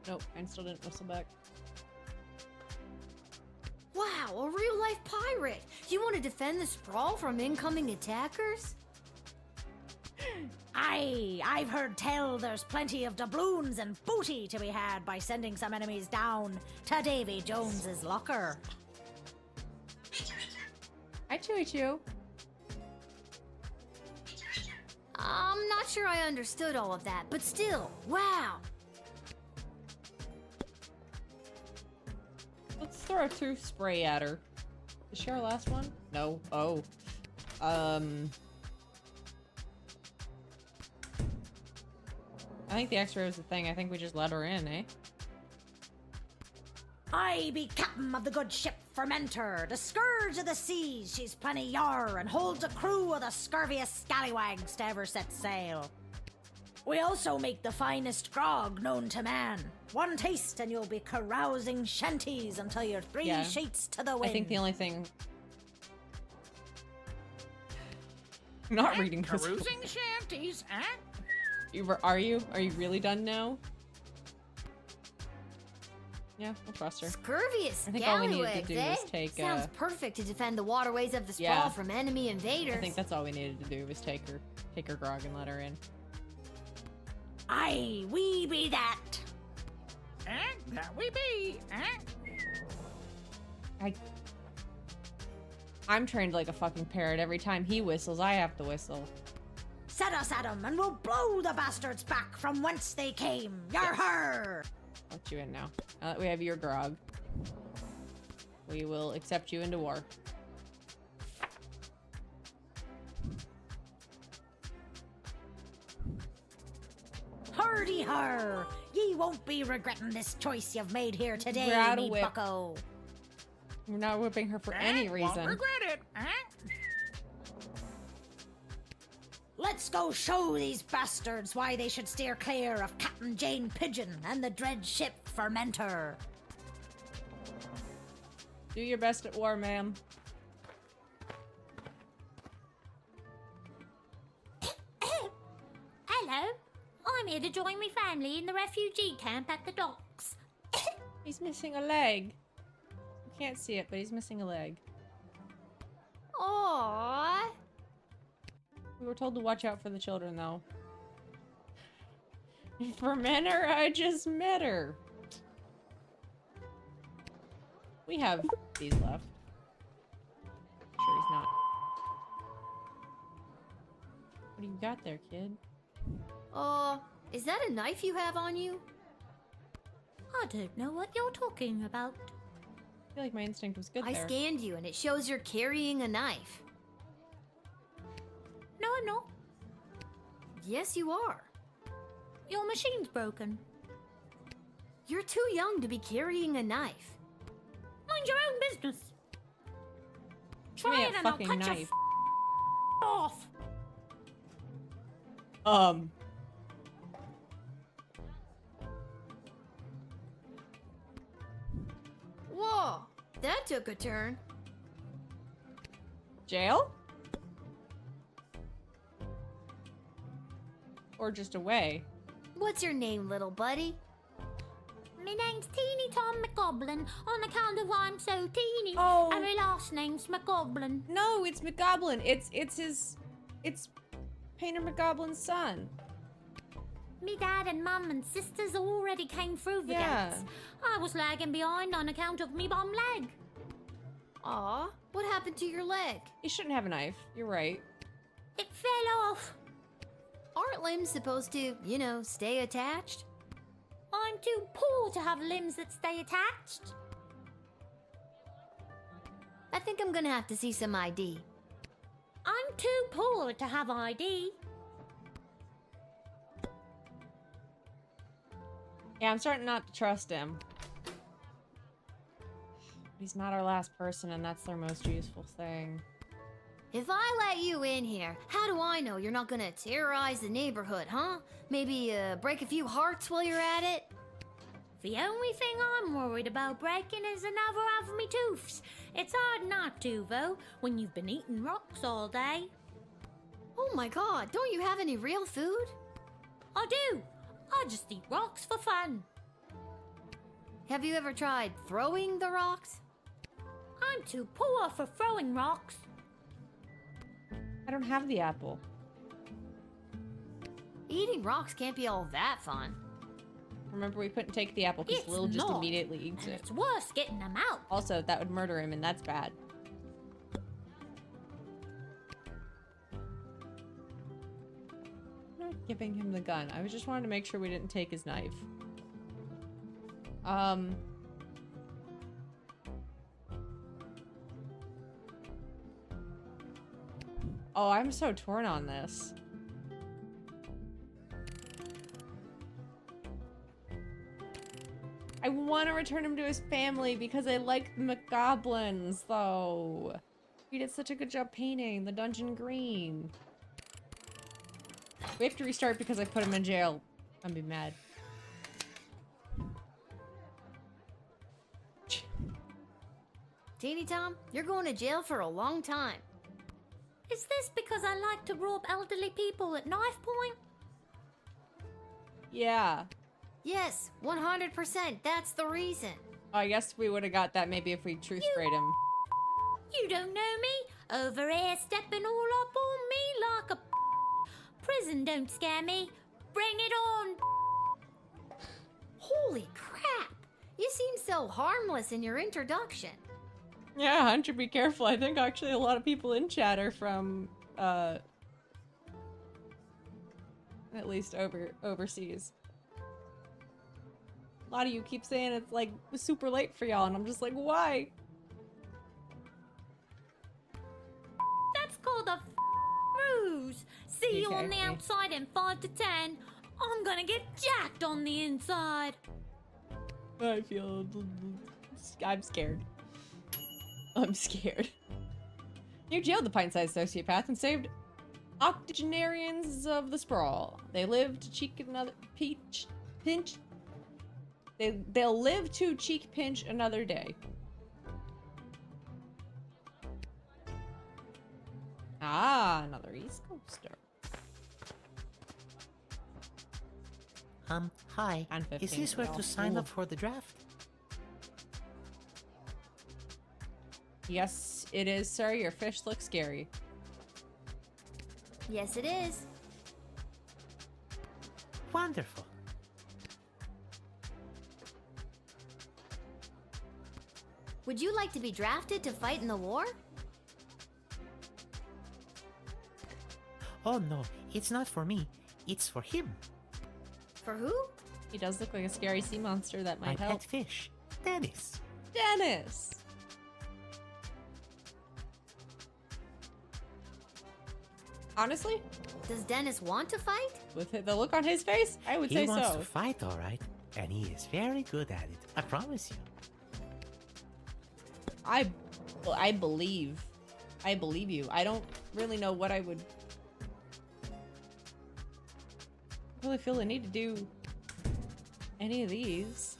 Nope, I still didn't whistle back. Wow, a real-life pirate! You want to defend the sprawl from incoming attackers? Aye, I've heard tell there's plenty of doubloons and booty to be had by sending some enemies down to Davy Jones's locker. Hi, Chewy Chew. I'm not sure I understood all of that, but still, wow! Let's throw a tooth spray at her. Is she our last one? No. Oh. I think the X-ray was the thing. I think we just let her in, eh? I be captain of the good ship Fermenter, the scourge of the seas. She's plenty yar and holds a crew of the scurviest scallywags to ever set sail. We also make the finest grog known to man. One taste and you'll be carousing shanties until you're three sheets to the wind. I think the only thing... Not reading this. Carousing shanties, Are you? Are you really done now? Yeah, we'll trust her. Scurvious I think all we needed to scallywags, do eh? was take, Sounds perfect to defend the waterways of the sprawl Yeah. from enemy invaders. I think that's all we needed to do was take her grog and let her in. Aye, we be that. That we be, I'm trained like a fucking parrot. Every time he whistles, I have to whistle. Set us at 'em and we'll blow the bastards back from whence they came. Yar har! Let you in now. Now that we have your grog, we will accept you into war. Hardy har! Ye won't be regretting this choice you've made here today, We're out of me whip. bucko. We're not whipping her for any Won't reason. regret it, Let's go show these bastards why they should steer clear of Captain Jane Pigeon and the dread ship fermenter. Do your best at war, ma'am. Hello, I'm here to join my family in the refugee camp at the docks. He's missing a leg. You can't see it, but he's missing a leg. Aww. We were told to watch out for the children, though. Fermenter, I just met her. We have these left. Sure he's not. What do you got there, kid? Is that a knife you have on you? I don't know what you're talking about. I feel like my instinct was good I there. scanned you and it shows you're carrying a knife. No, I'm not. Yes, you are. Your machine's broken. You're too young to be carrying a knife. Mind your own business. Give me Try a it and I'll fucking cut knife. your off. Whoa, that took a turn. Jail? Or just away? What's your name, little buddy? My name's Teeny Tom McGoblin on account of I'm so teeny. Oh. And my last name's McGoblin. No, it's McGoblin. It's Painter McGoblin's son. Me dad and mum and sisters already came through the Yeah. gates. I was lagging behind on account of me bum leg. Aw, what happened to your leg? You shouldn't have a knife. You're right. It fell off. Aren't limbs supposed to, you know, stay attached? I'm too poor to have limbs that stay attached. I think I'm gonna have to see some ID. I'm too poor to have ID. Yeah, I'm starting not to trust him. He's not our last person, and that's their most useful thing. If I let you in here, how do I know you're not gonna terrorize the neighborhood, huh? Maybe break a few hearts while you're at it? The only thing I'm worried about breaking is another of me tooths. It's hard not to, though, when you've been eating rocks all day. Oh my god, don't you have any real food? I do. I just eat rocks for fun. Have you ever tried throwing the rocks? I'm too poor for throwing rocks. I don't have the apple. Eating rocks can't be all that fun. Remember, we couldn't take the apple because It's Lil just not, immediately eats and it. it's worse getting them out. Also, that would murder him, and that's bad. I'm not giving him the gun. I just wanted to make sure we didn't take his knife. Oh, I'm so torn on this. I want to return him to his family because I like the McGoblins, though. We did such a good job painting the dungeon green. We have to restart because I put him in jail. I'd be mad. Teeny Tom, you're going to jail for a long time. Is this because I like to rob elderly people at knife point? Yeah. Yes, 100%. That's the reason. I guess we would have got that maybe if we truth sprayed him. You don't know me? Over here stepping all up on me like a prison don't scare me. Bring it on. Holy crap! You seem so harmless in your introduction. Yeah, Hunter, be careful. I think actually a lot of people in chat are from, at least overseas. A lot of you keep saying it's like super late for y'all, and I'm just like, why? That's called a ruse. See you on the Okay. outside in 5 to 10. I'm gonna get jacked on the inside. I feel... I'm scared. I'm scared. You jailed the pint-sized sociopath and saved octogenarians of the sprawl. They lived to pinch They'll live to cheek pinch another day. Ah, another East Coaster. Hi. And Is 15 this where as well. to sign Ooh. up for the draft? Yes, it is, sir. Your fish looks scary. Yes, it is. Wonderful. Would you like to be drafted to fight in the war? Oh no, it's not for me. It's for him. For who? He does look like a scary sea monster that My might help. pet fish, Dennis. Dennis! Honestly, Does Dennis want to fight? with the look on his face, I would He say wants so. to fight, all right, and he is very good at it. I promise you. Well, I believe you. I don't really know what I would really feel the need to do any of these.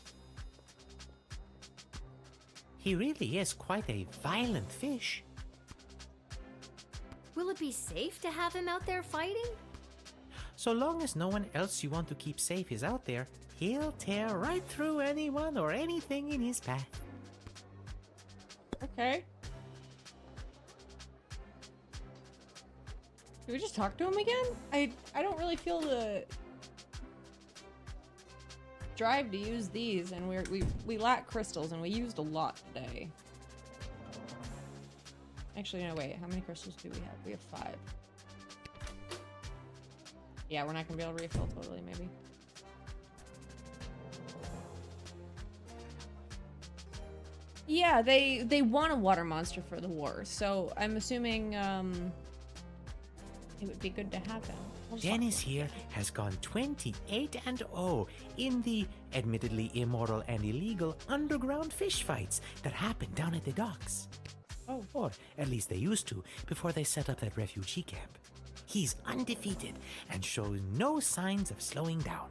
He really is quite a violent fish. Will it be safe to have him out there fighting? So long as no one else you want to keep safe is out there, he'll tear right through anyone or anything in his path. Okay. Can we just talk to him again? I don't really feel the drive to use these, and we lack crystals, and we used a lot today. Actually, no, wait. How many crystals do we have? We have 5. Yeah, we're not gonna be able to refill totally, maybe. Yeah, they want a water monster for the war, so I'm assuming it would be good to have him. We'll just Dennis here has gone 28-0 in the admittedly immoral and illegal underground fish fights that happen down at the docks. Oh. Or at least they used to before they set up that refugee camp. He's undefeated and shows no signs of slowing down.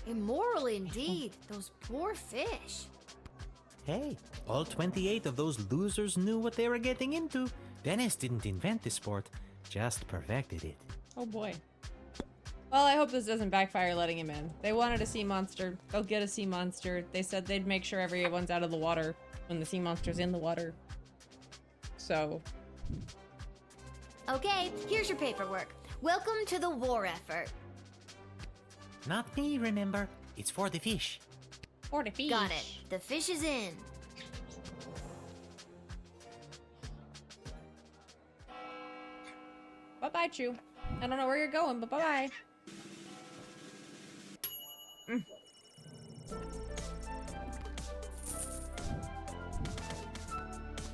Immoral indeed. Those poor fish. Hey, all 28 of those losers knew what they were getting into. Dennis didn't invent the sport, just perfected it. Oh boy. Well, I hope this doesn't backfire letting him in. They wanted a sea monster. They'll get a sea monster. They said they'd make sure everyone's out of the water when the sea monster's in the water. So. Okay, here's your paperwork. Welcome to the war effort. Not me, remember? It's for the fish. For the fish. Got it. The fish is in. Bye-bye, Chew. I don't know where you're going, but bye-bye.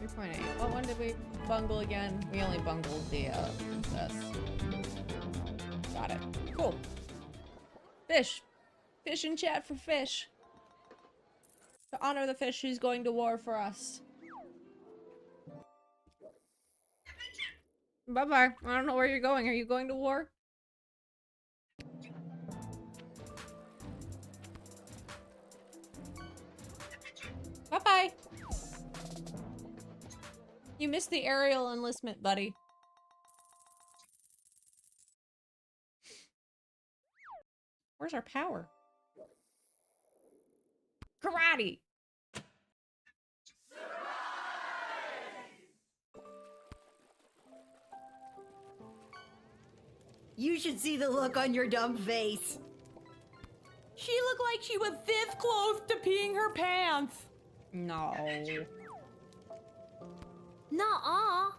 3.8. What one did we bungle again? We only bungled the princess. Got it. Cool. Fish. Fish in chat for fish. To honor the fish who's going to war for us. Bye-bye. I don't know where you're going. Are you going to war? Bye-bye. You missed the aerial enlistment, buddy. Where's our power? Karate! You should see the look on your dumb face. She looked like she was this close to peeing her pants. No. Nuh-uh.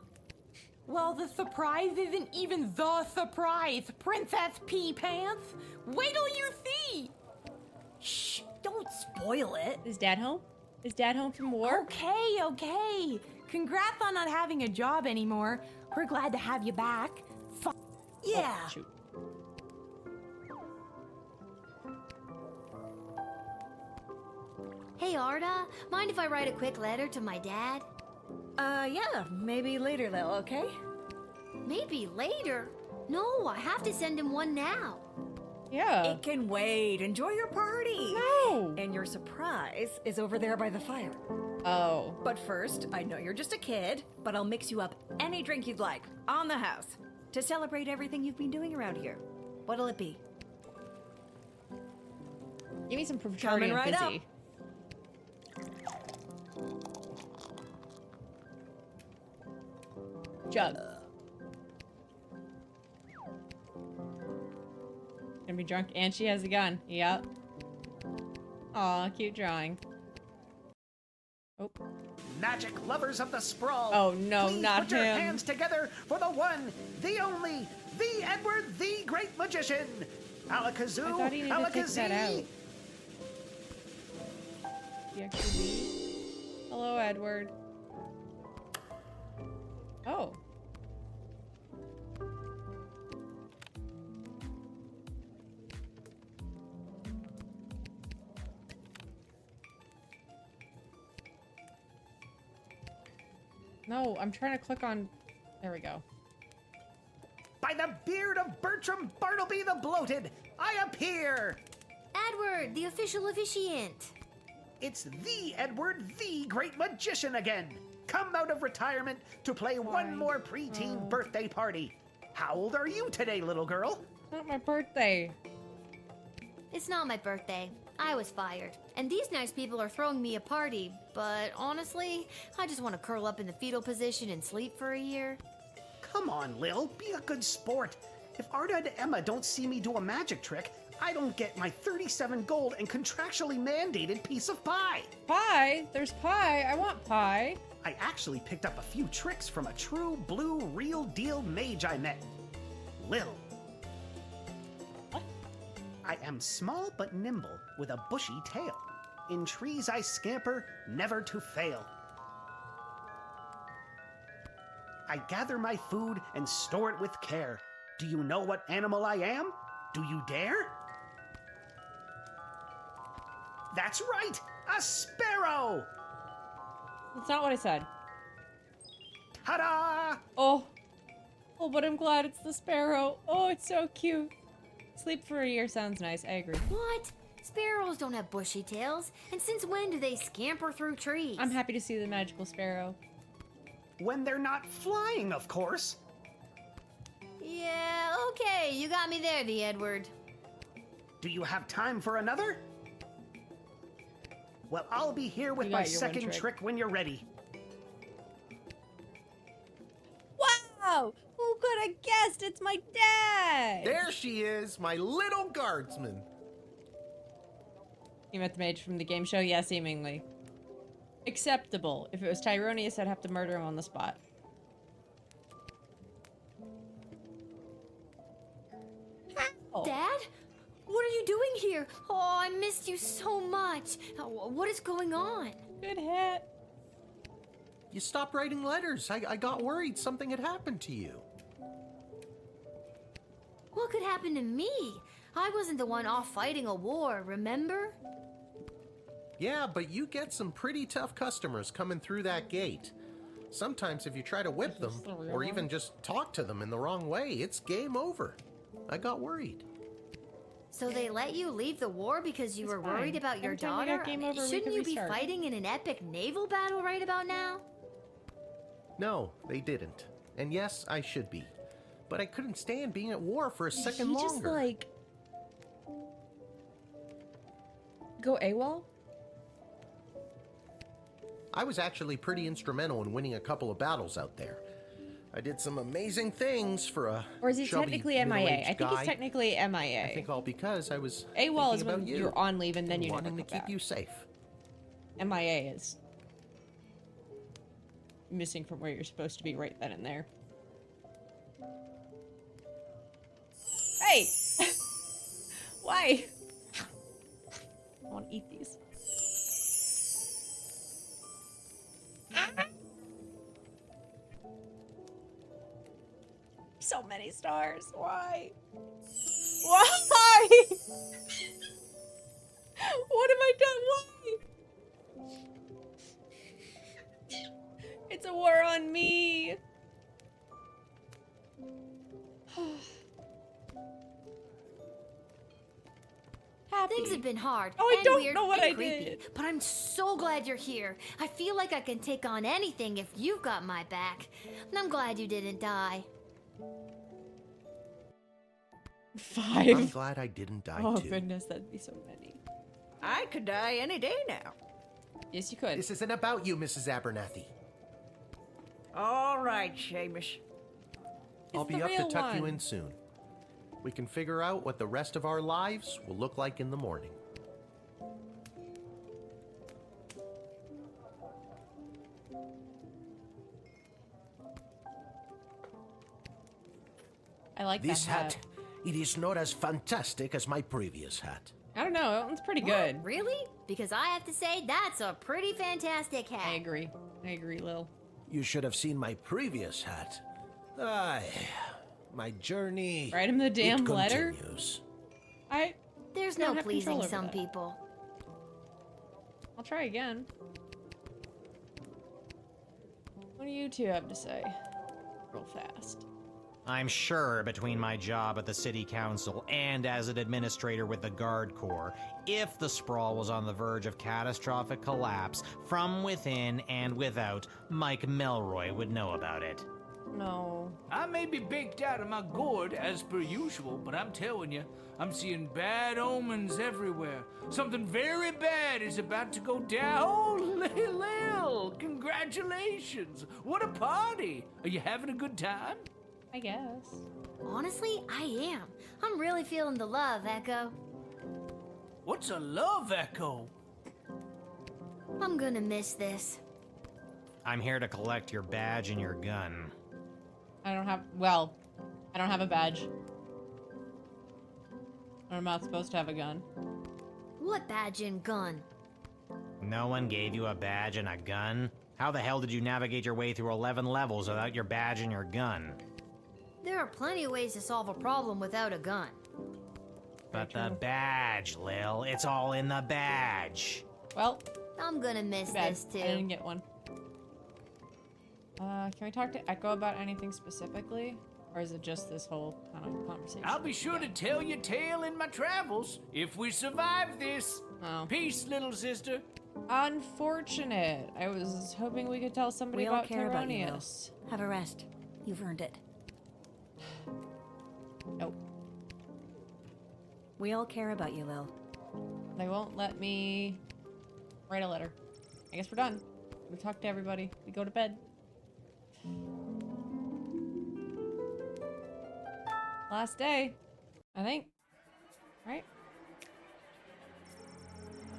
Well, the surprise isn't even the surprise, Princess Pea Pants. Wait till you see. Shh, don't spoil it. Is Dad home? Is Dad home from war? Okay. Congrats on not having a job anymore. We're glad to have you back. Yeah. Oh, shoot. Hey, Arda, mind if I write a quick letter to my dad? Yeah, maybe later, Lil, okay? Maybe later? No, I have to send him one now. Yeah. It can wait. Enjoy your party. No. And your surprise is over there by the fire. Oh. But first, I know you're just a kid, but I'll mix you up any drink you'd like on the house to celebrate everything you've been doing around here. What'll it be? Give me some Coming Protardian right fizzy. Jug. Gonna be drunk and she has a gun. Yep. Aw, cute drawing. Oh. Magic lovers of the sprawl. Oh no, please not put your him. hands together for the one, the only, the Edward, the Great Magician. Alakazoo, I thought he needed to take that out. Alakazee. Hello, Edward. Oh. No, I'm trying to click on... There we go. By the beard of Bertram Bartleby the Bloated, I appear! Edward, the official officiant. It's the Edward, the Great Magician again. Come out of retirement to play one more preteen birthday party. How old are you today, little girl? Not my birthday. It's not my birthday. I was fired. And these nice people are throwing me a party. But honestly, I just want to curl up in the fetal position and sleep for a year. Come on, Lil, be a good sport. If Arda and Emma don't see me do a magic trick, I don't get my 37 gold and contractually mandated piece of pie. Pie? There's pie. I want pie. I actually picked up a few tricks from a true blue real deal mage I met. Lil. I am small but nimble, with a bushy tail. In trees I scamper, never to fail. I gather my food and store it with care. Do you know what animal I am? Do you dare? That's right! A sparrow! That's not what I said. Ta-da! Oh. Oh, but I'm glad it's the sparrow. Oh, it's so cute. Sleep for a year sounds nice. I agree. What? Sparrows don't have bushy tails. And since when do they scamper through trees? I'm happy to see the magical sparrow. When they're not flying, of course. Yeah, okay. You got me there, the Edward. Do you have time for another? Well, I'll be here with You my got your one second trick. trick when you're ready. Wow! Who could have guessed it's my dad? There she is, my little guardsman. You met the mage from the game show? Yeah, seemingly. Acceptable. If it was Tyronius, I'd have to murder him on the spot. How? Dad? What are you doing here? Oh, I missed you so much. What is going on? Good hat. You stopped writing letters. I got worried something had happened to you. What could happen to me? I wasn't the one off fighting a war, remember? Yeah, but you get some pretty tough customers coming through that gate. Sometimes if you try to whip them, or even just talk to them in the wrong way, it's game over. I got worried. So they let you leave the war because you were worried about your Every time we got daughter? game over, we Shouldn't could you be restart. fighting in an epic naval battle right about now? No, they didn't. And yes, I should be. But I couldn't stand being at war for a second He longer. just like go AWOL? I was actually pretty instrumental in winning a couple of battles out there. I did some amazing things for a Or is he chubby, technically MIA? middle-aged I think guy. he's technically MIA. I think all because I was AWOL thinking is about when you you're on leave and then you never wanting come to keep back. you safe. MIA is missing from where you're supposed to be right then and there. Hey! Why? I want to eat these. So many stars. Why? Why? What have I done? Why? It's a war on me. happy. Things have been hard. Oh, I and don't weird know what and I creepy, did. But I'm so glad you're here. I feel like I can take on anything if you've got my back. And I'm glad you didn't die. 5. I'm glad I didn't die Oh too. goodness, that'd be so many. I could die any day now. Yes, you could. This isn't about you, Mrs. Abernathy. All right, Seamus. I'll be the up to real tuck you one. in soon. We can figure out what the rest of our lives will look like in the morning. I like This that hat, it is not as fantastic as my previous hat. I don't know. That one's pretty good. Really? Because I have to say, that's a pretty fantastic hat. I agree. I agree, Lil. You should have seen my previous hat. Aye, my journey. Write him the damn it letter. continues. There's don't no have pleasing control over some that. people. I'll try again. What do you two have to say? Real fast. I'm sure between my job at the city council and as an administrator with the Guard Corps, if the sprawl was on the verge of catastrophic collapse, from within and without, Mike Melroy would know about it. No. I may be baked out of my gourd as per usual, but I'm telling you, I'm seeing bad omens everywhere. Something very bad is about to go down. Oh, Lil, congratulations! What a party! Are you having a good time? I guess. Honestly, I am. I'm really feeling the love, Echo. What's a love echo? I'm gonna miss this. I'm here to collect your badge and your gun. I don't have. Well, I don't have a badge. I'm not supposed to have a gun. What badge and gun? No one gave you a badge and a gun? How the hell did you navigate your way through 11 levels without your badge and your gun? There are plenty of ways to solve a problem without a gun. But the badge, Lil. It's all in the badge. Well, I'm gonna miss too bad. this too. I didn't get one. Can we talk to Echo about anything specifically? Or is it just this whole kind of conversation? I'll be sure to tell your tale in my travels if we survive this. Oh. Peace, little sister. Unfortunate. I was hoping we could tell somebody We all about care about you, Lil. Tyronius. Have a rest. You've earned it. Nope. We all care about you, Lil. They won't let me write a letter. I guess we're done. We talk to everybody. We go to bed. Last day, I think. Right?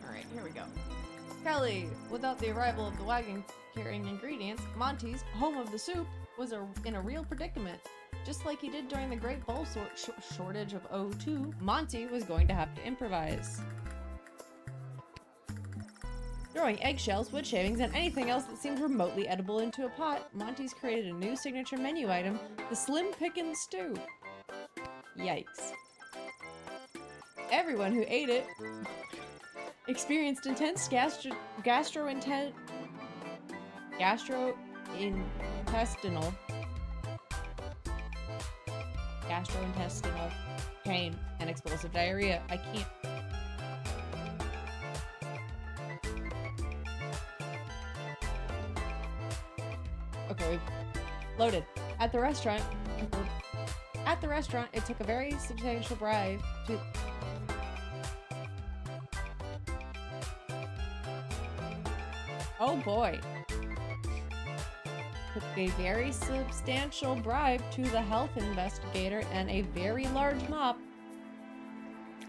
Alright, here we go. Kelly, without the arrival of the wagon carrying ingredients, Monty's, home of the soup, was in a real predicament. Just like he did during the Great Bowl shortage of O2, Monty was going to have to improvise. Throwing eggshells, wood shavings, and anything else that seemed remotely edible into a pot, Monty's created a new signature menu item, the Slim Pickin' Stew. Yikes. Everyone who ate it experienced intense gastrointestinal pain and explosive diarrhea. I can't. Okay, we've loaded. At the restaurant, it took a very substantial bribe to... Oh boy. Took a very substantial bribe to the health investigator and a very large mop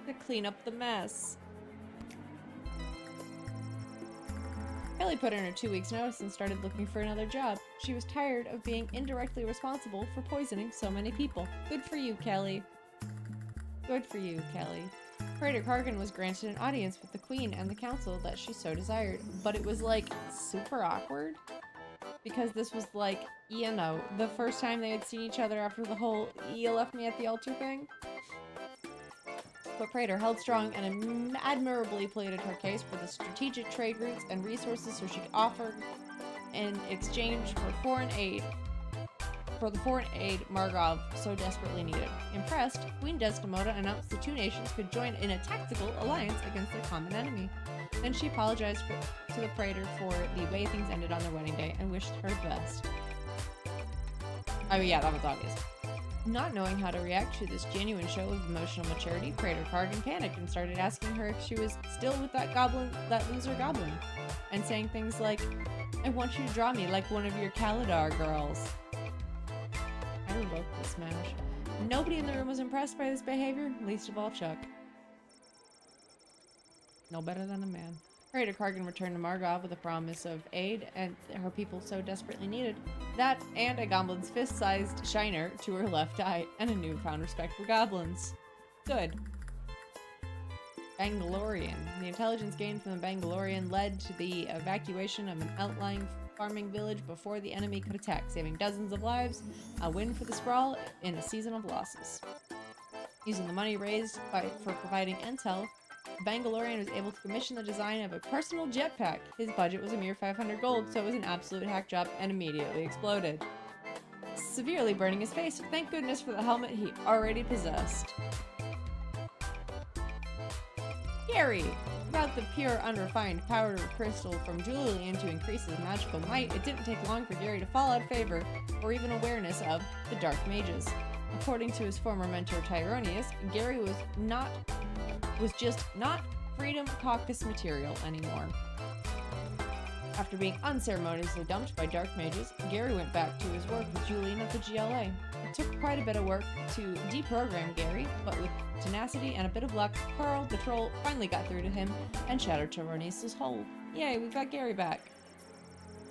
to clean up the mess. Kelly put in her 2 weeks' notice and started looking for another job. She was tired of being indirectly responsible for poisoning so many people. Good for you, Kelly. Good for you, Kelly. Praetor Kargan was granted an audience with the Queen and the Council that she so desired, but it was like super awkward because this was like, you know, the first time they had seen each other after the whole "you left me at the altar" thing. But Praetor held strong and admirably pleaded her case for the strategic trade routes and resources so she could offer in exchange for foreign aid. for the foreign aid Margov so desperately needed. Impressed, Queen Desdemona announced the two nations could join in a tactical alliance against their common enemy. Then she apologized to the praetor for the way things ended on their wedding day and wished her the best. I mean, yeah, that was obvious. Not knowing how to react to this genuine show of emotional maturity, Praetor Kargan panicked and started asking her if she was still with that loser goblin, and saying things like, "I want you to draw me like one of your Kaladar girls." I revoked the smash. Nobody in the room was impressed by this behavior, least of all Chuck. No better than a man. Praetor Kargan returned to Margov with a promise of aid and her people so desperately needed. That and a goblin's fist-sized shiner to her left eye, and a newfound respect for goblins. Good. Bangalorian. The intelligence gained from the Bangalorian led to the evacuation of an outlying farming village before the enemy could attack, saving dozens of lives, a win for the Sprawl in a season of losses. Using the money raised for providing intel, Bangalorian was able to commission the design of a personal jetpack. His budget was a mere 500 gold, so it was an absolute hack job and immediately exploded, severely burning his face. Thank goodness for the helmet he already possessed. Gary! Without the pure, unrefined powder crystal from Julian to increase his magical might, it didn't take long for Gary to fall out of favor, or even awareness of, the Dark Mages. According to his former mentor Tyronius, Gary was just not Freedom Caucus material anymore. After being unceremoniously dumped by Dark Mages, Gary went back to his work with Julian at the GLA. It took quite a bit of work to deprogram Gary, but with tenacity and a bit of luck, Carl the Troll finally got through to him and shattered Tyronius' hold. Yay, we've got Gary back.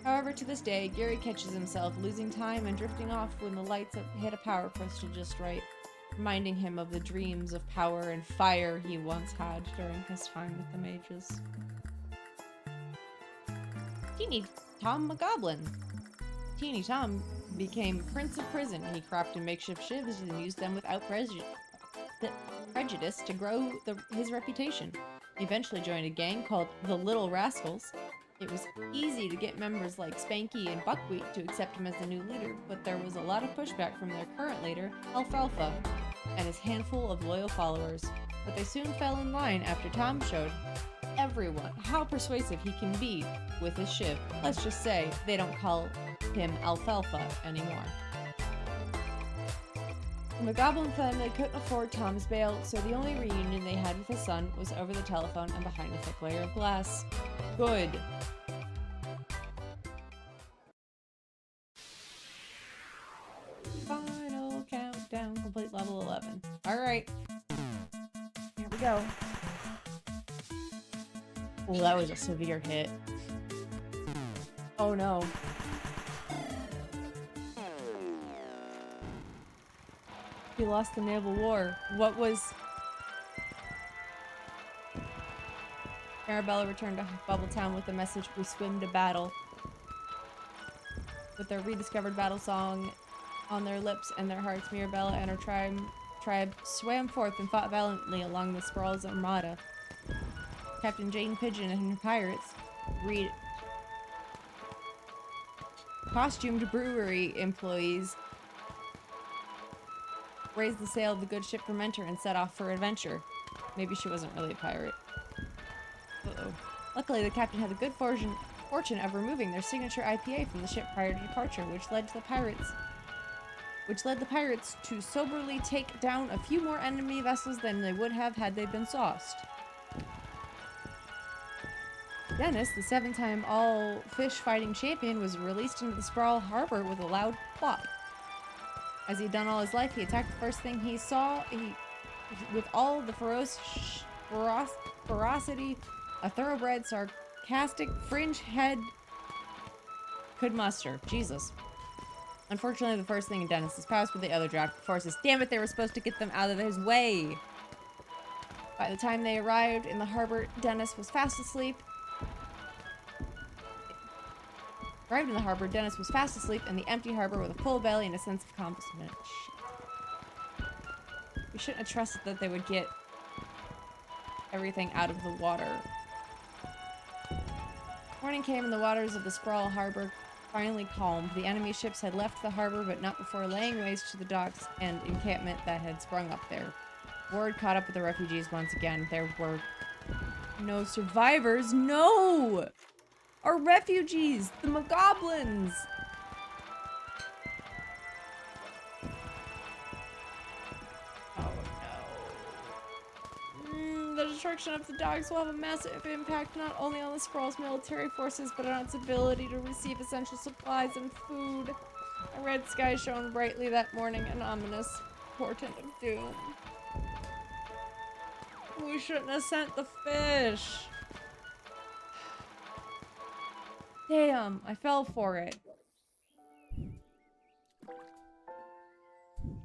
However, to this day, Gary catches himself losing time and drifting off when the lights hit a power crystal just right, reminding him of the dreams of power and fire he once had during his time with the mages. Teeny Tom McGoblin. Teeny Tom became Prince of Prison. He crafted makeshift shivs and used them without prejudice to grow his reputation. He eventually joined a gang called the Little Rascals. It was easy to get members like Spanky and Buckwheat to accept him as the new leader, but there was a lot of pushback from their current leader, Alfalfa, and his handful of loyal followers. But they soon fell in line after Tom showed everyone how persuasive he can be with his shiv. Let's just say they don't call him Alfalfa anymore. The Goblin family couldn't afford Tom's bail, so the only reunion they had with his son was over the telephone and behind a thick layer of glass. Good. Final countdown, complete level 11. Alright. Here we go. Oh, that was a severe hit. Oh no. He lost the naval war. What was... Arabella returned to Bubble Town with the message, "We swim to battle." With their rediscovered battle song on their lips and their hearts, Mirabella and her tribe swam forth and fought valiantly along the Sprawl's armada. Captain Jane Pigeon and her pirates costumed brewery employees raised the sail of the good ship Fermenter and set off for adventure. Maybe she wasn't really a pirate. Uh-oh. Luckily, the captain had the good fortune of removing their signature IPA from the ship prior to departure, which led the pirates to soberly take down a few more enemy vessels than they would have had they been sauced. Dennis, the 7-time all-fish fighting champion, was released into the Sprawl Harbor with a loud plop. As he'd done all his life, he attacked the first thing he saw, with all the ferocity a thoroughbred, sarcastic, fringe head could muster. Jesus. Unfortunately, the first thing in Dennis's past were the other draft forces. Damn it, they were supposed to get them out of his way! By the time they arrived in the harbor, Dennis was fast asleep. Arrived in the harbor, Dennis was fast asleep in the empty harbor with a full belly and a sense of accomplishment. Shit. We shouldn't have trusted that they would get everything out of the water. Morning came and the waters of the Sprawl Harbor finally calmed. The enemy ships had left the harbor, but not before laying waste to the docks and encampment that had sprung up there. Word caught up with the refugees once again. There were no survivors. No! Our refugees! The Mogoblins! The destruction of the docks will have a massive impact not only on the Sprawl's military forces, but on its ability to receive essential supplies and food. A red sky shone brightly that morning, an ominous portent of doom. We shouldn't have sent the fish. Damn, I fell for it.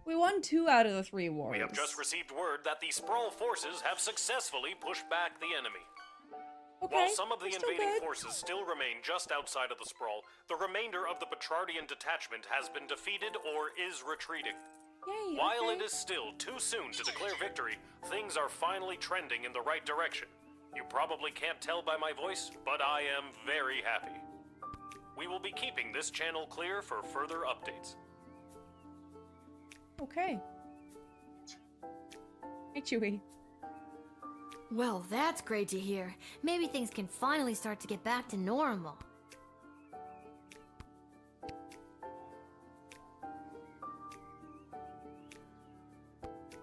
We won 2 out of the 3 wars. We have just received word that the Sprawl forces have successfully pushed back the enemy. Okay, While some of the still invading good. forces still remain just outside of the Sprawl, the remainder of the Petrardian detachment has been defeated or is retreating. Yay, While okay. it is still too soon to declare victory, things are finally trending in the right direction. You probably can't tell by my voice, but I am very happy. We will be keeping this channel clear for further updates. Okay. Hey, Chewie. Well, that's great to hear. Maybe things can finally start to get back to normal.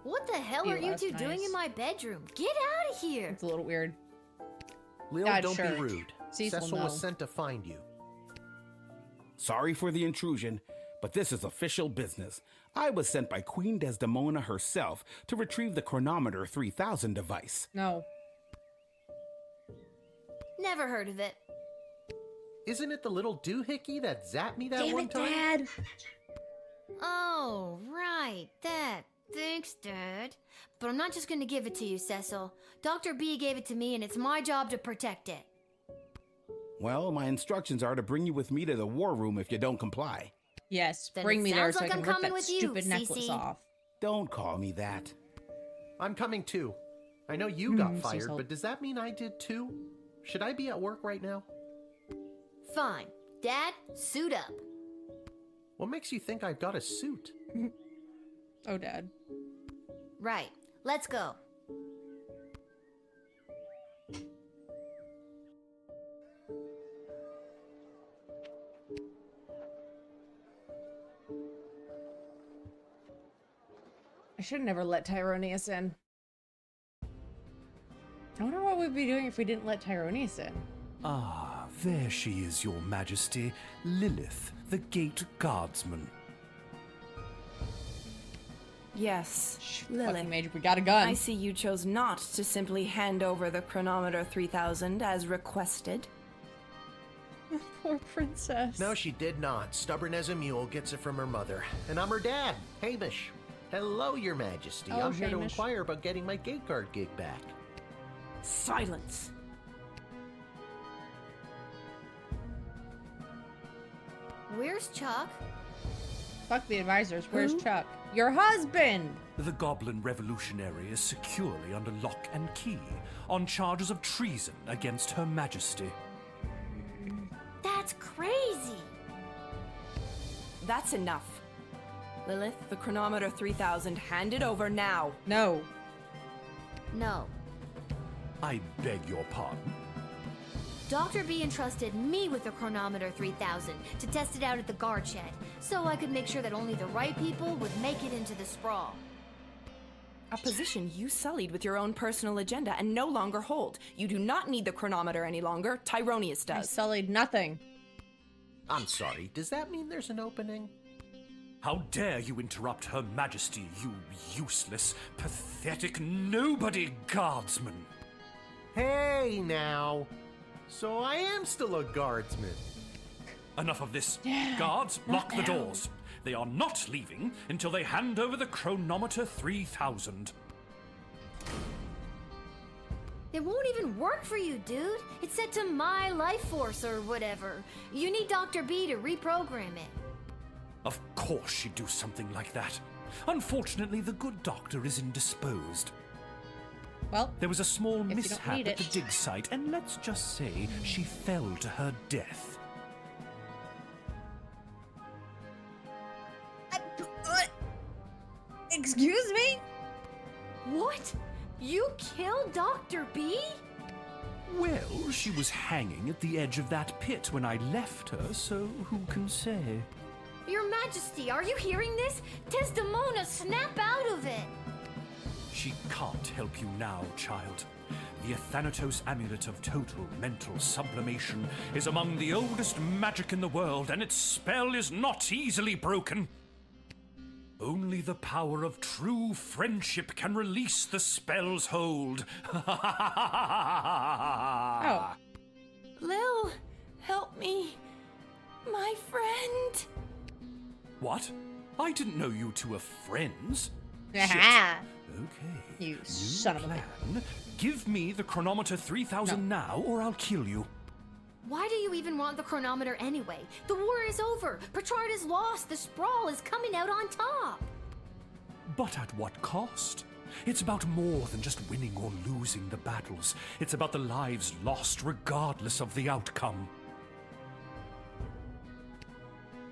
What the hell are you that's two doing nice. in my bedroom? Get out of here! It's a little weird. Lil, Dad, don't sure. be rude. Cecil, Cecil no. was sent to find you. Sorry for the intrusion, but this is official business. I was sent by Queen Desdemona herself to retrieve the Chronometer 3000 device. No. Never heard of it. Isn't it the little doohickey that zapped me that Damn one it, time? Dad! Oh, right, that. Thanks, Dad. But I'm not just gonna give it to you, Cecil. Dr. B gave it to me, and it's my job to protect it. Well, my instructions are to bring you with me to the war room if you don't comply. Yes, Then bring it me there sounds so like I can I'm rip coming that with you, stupid necklace Cece. off. Don't call me that. I'm coming too. I know you got fired, Cecil. but does that mean I did too? Should I be at work right now? Fine. Dad, suit up. What makes you think I've got a suit? Oh, Dad. Right. Let's go. I should have never let Tyronius in. I wonder what we'd be doing if we didn't let Tyronius in. Ah, there she is, your majesty. Lilith, the gate guardsman. Yes, Fucking Lilith. Major, we got a gun. I see you chose not to simply hand over the Chronometer 3000 as requested. Poor princess. No, she did not. Stubborn as a mule, gets it from her mother. And I'm her dad, Hamish. Hello, your majesty. Oh, I'm here to Hamish. inquire about getting my gate guard gig back. Silence. Where's Chuck? Fuck the advisors. Where's Who? Chuck? Your husband! The goblin revolutionary is securely under lock and key on charges of treason against Her Majesty. That's crazy. That's enough. Lilith, the Chronometer 3000 handed over now. No. No. I beg your pardon. Dr. B entrusted me with the Chronometer 3000 to test it out at the guard shed, so I could make sure that only the right people would make it into the sprawl. A position you sullied with your own personal agenda and no longer hold. You do not need the chronometer any longer. Tyronius I does. sullied nothing. I'm sorry, does that mean there's an opening? How dare you interrupt Her Majesty, you useless, pathetic nobody guardsman! Hey, now. So I am still a guardsman. Enough of this. Yeah, Guards, lock the now. doors. They are not leaving until they hand over the Chronometer 3000. It won't even work for you, dude. It's set to my life force or whatever. You need Dr. B to reprogram it. Of course she'd do something like that. Unfortunately, the good doctor is indisposed. Well, there was a small if you don't mishap need at the it. dig site, and let's just say she fell to her death. Excuse me? What? You killed Dr. B? Well, she was hanging at the edge of that pit when I left her, so who can say? Your Majesty, are you hearing this? Desdemona, snap out of it! She can't help you now, child. The Athanatos Amulet of Total Mental Sublimation is among the oldest magic in the world, and its spell is not easily broken. Only the power of true friendship can release the spell's hold. Oh. Lil, help me. My friend. What? I didn't know you two were friends. Aha. Okay. You son of a... Plan. Give me the chronometer 3000 now, or I'll kill you. Why do you even want the chronometer anyway? The war is over. Petrard is lost. The Sprawl is coming out on top. But at what cost? It's about more than just winning or losing the battles. It's about the lives lost regardless of the outcome.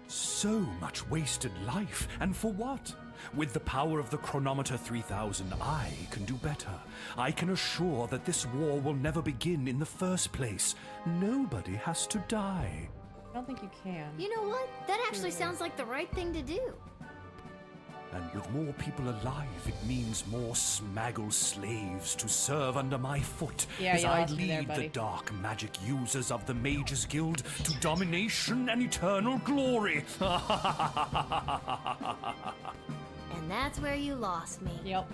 So much wasted life, and for what? With the power of the chronometer 3000, I can do better. I can assure that this war will never begin in the first place. Nobody has to die. I don't think you can. You know what? That actually sounds like the right thing to do. And with more people alive, it means more smaggle slaves to serve under my foot Yeah, as you I lost me there, lead the buddy. dark magic users of the Mages Guild to domination and eternal glory. And that's where you lost me. Yep.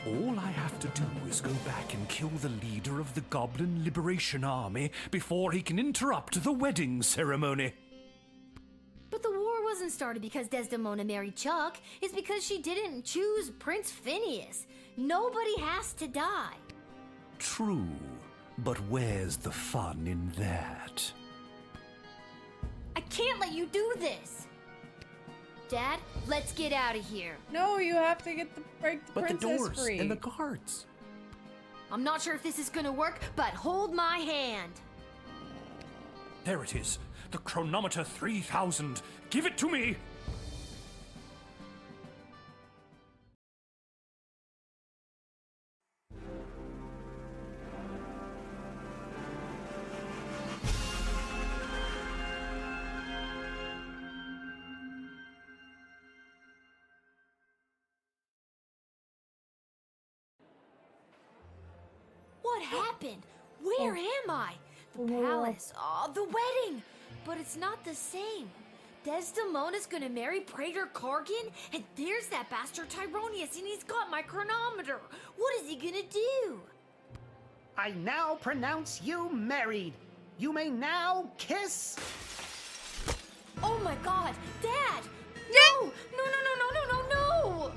All I have to do is go back and kill the leader of the Goblin Liberation Army before he can interrupt the wedding ceremony. But the war wasn't started because Desdemona married Chuck. It's because she didn't choose Prince Phineas. Nobody has to die. True, but where's the fun in that? I can't let you do this. Dad, let's get out of here. No, you have to get the break the But the princess doors free. and the guards. I'm not sure if this is gonna work, but hold my hand. There it is. The chronometer 3000. Give it to me! What happened? Where am I? The palace. Oh, the wedding. But it's not the same. Desdemona's gonna marry Praetor Kargan, and there's that bastard Tyronius, and he's got my chronometer. What is he gonna do? I now pronounce you married. You may now kiss. Oh my god, Dad! No! No, no, no, no, no, no, no!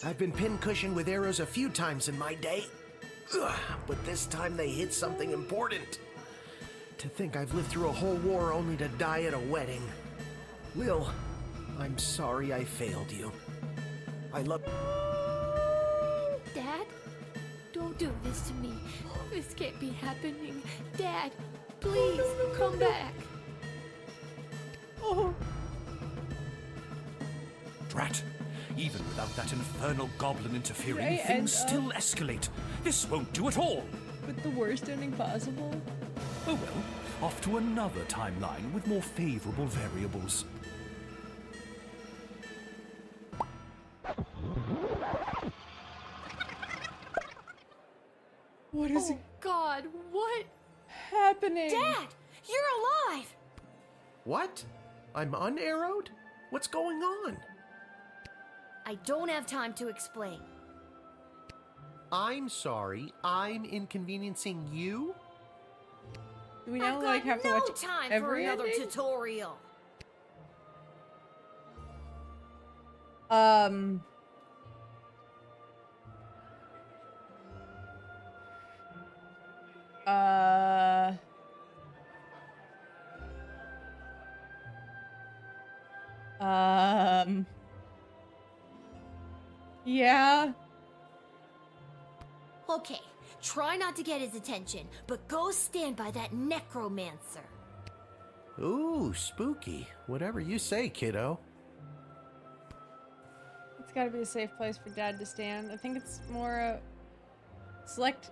I've been pincushioned with arrows a few times in my day. Ugh, but this time they hit something important. To think I've lived through a whole war only to die at a wedding. Lil, I'm sorry I failed you. I love... Dad, don't do this to me. This can't be happening. Dad, please, come back. Oh. Drat. Even without that infernal goblin interfering, Did I things end still up- escalate. This won't do at all. With the worst ending possible? Oh well, off to another timeline with more favorable variables. What is God, what? happening? Dad, you're alive! What? I'm unarrowed? What's going on? I don't have time to explain. I'm sorry, I'm inconveniencing you? Do we now I've like got have to no watch time for every another ending? tutorial. Uh Yeah. Okay, try not to get his attention, but go stand by that necromancer. Ooh, spooky. Whatever you say, kiddo. It's gotta be a safe place for Dad to stand. I think it's more select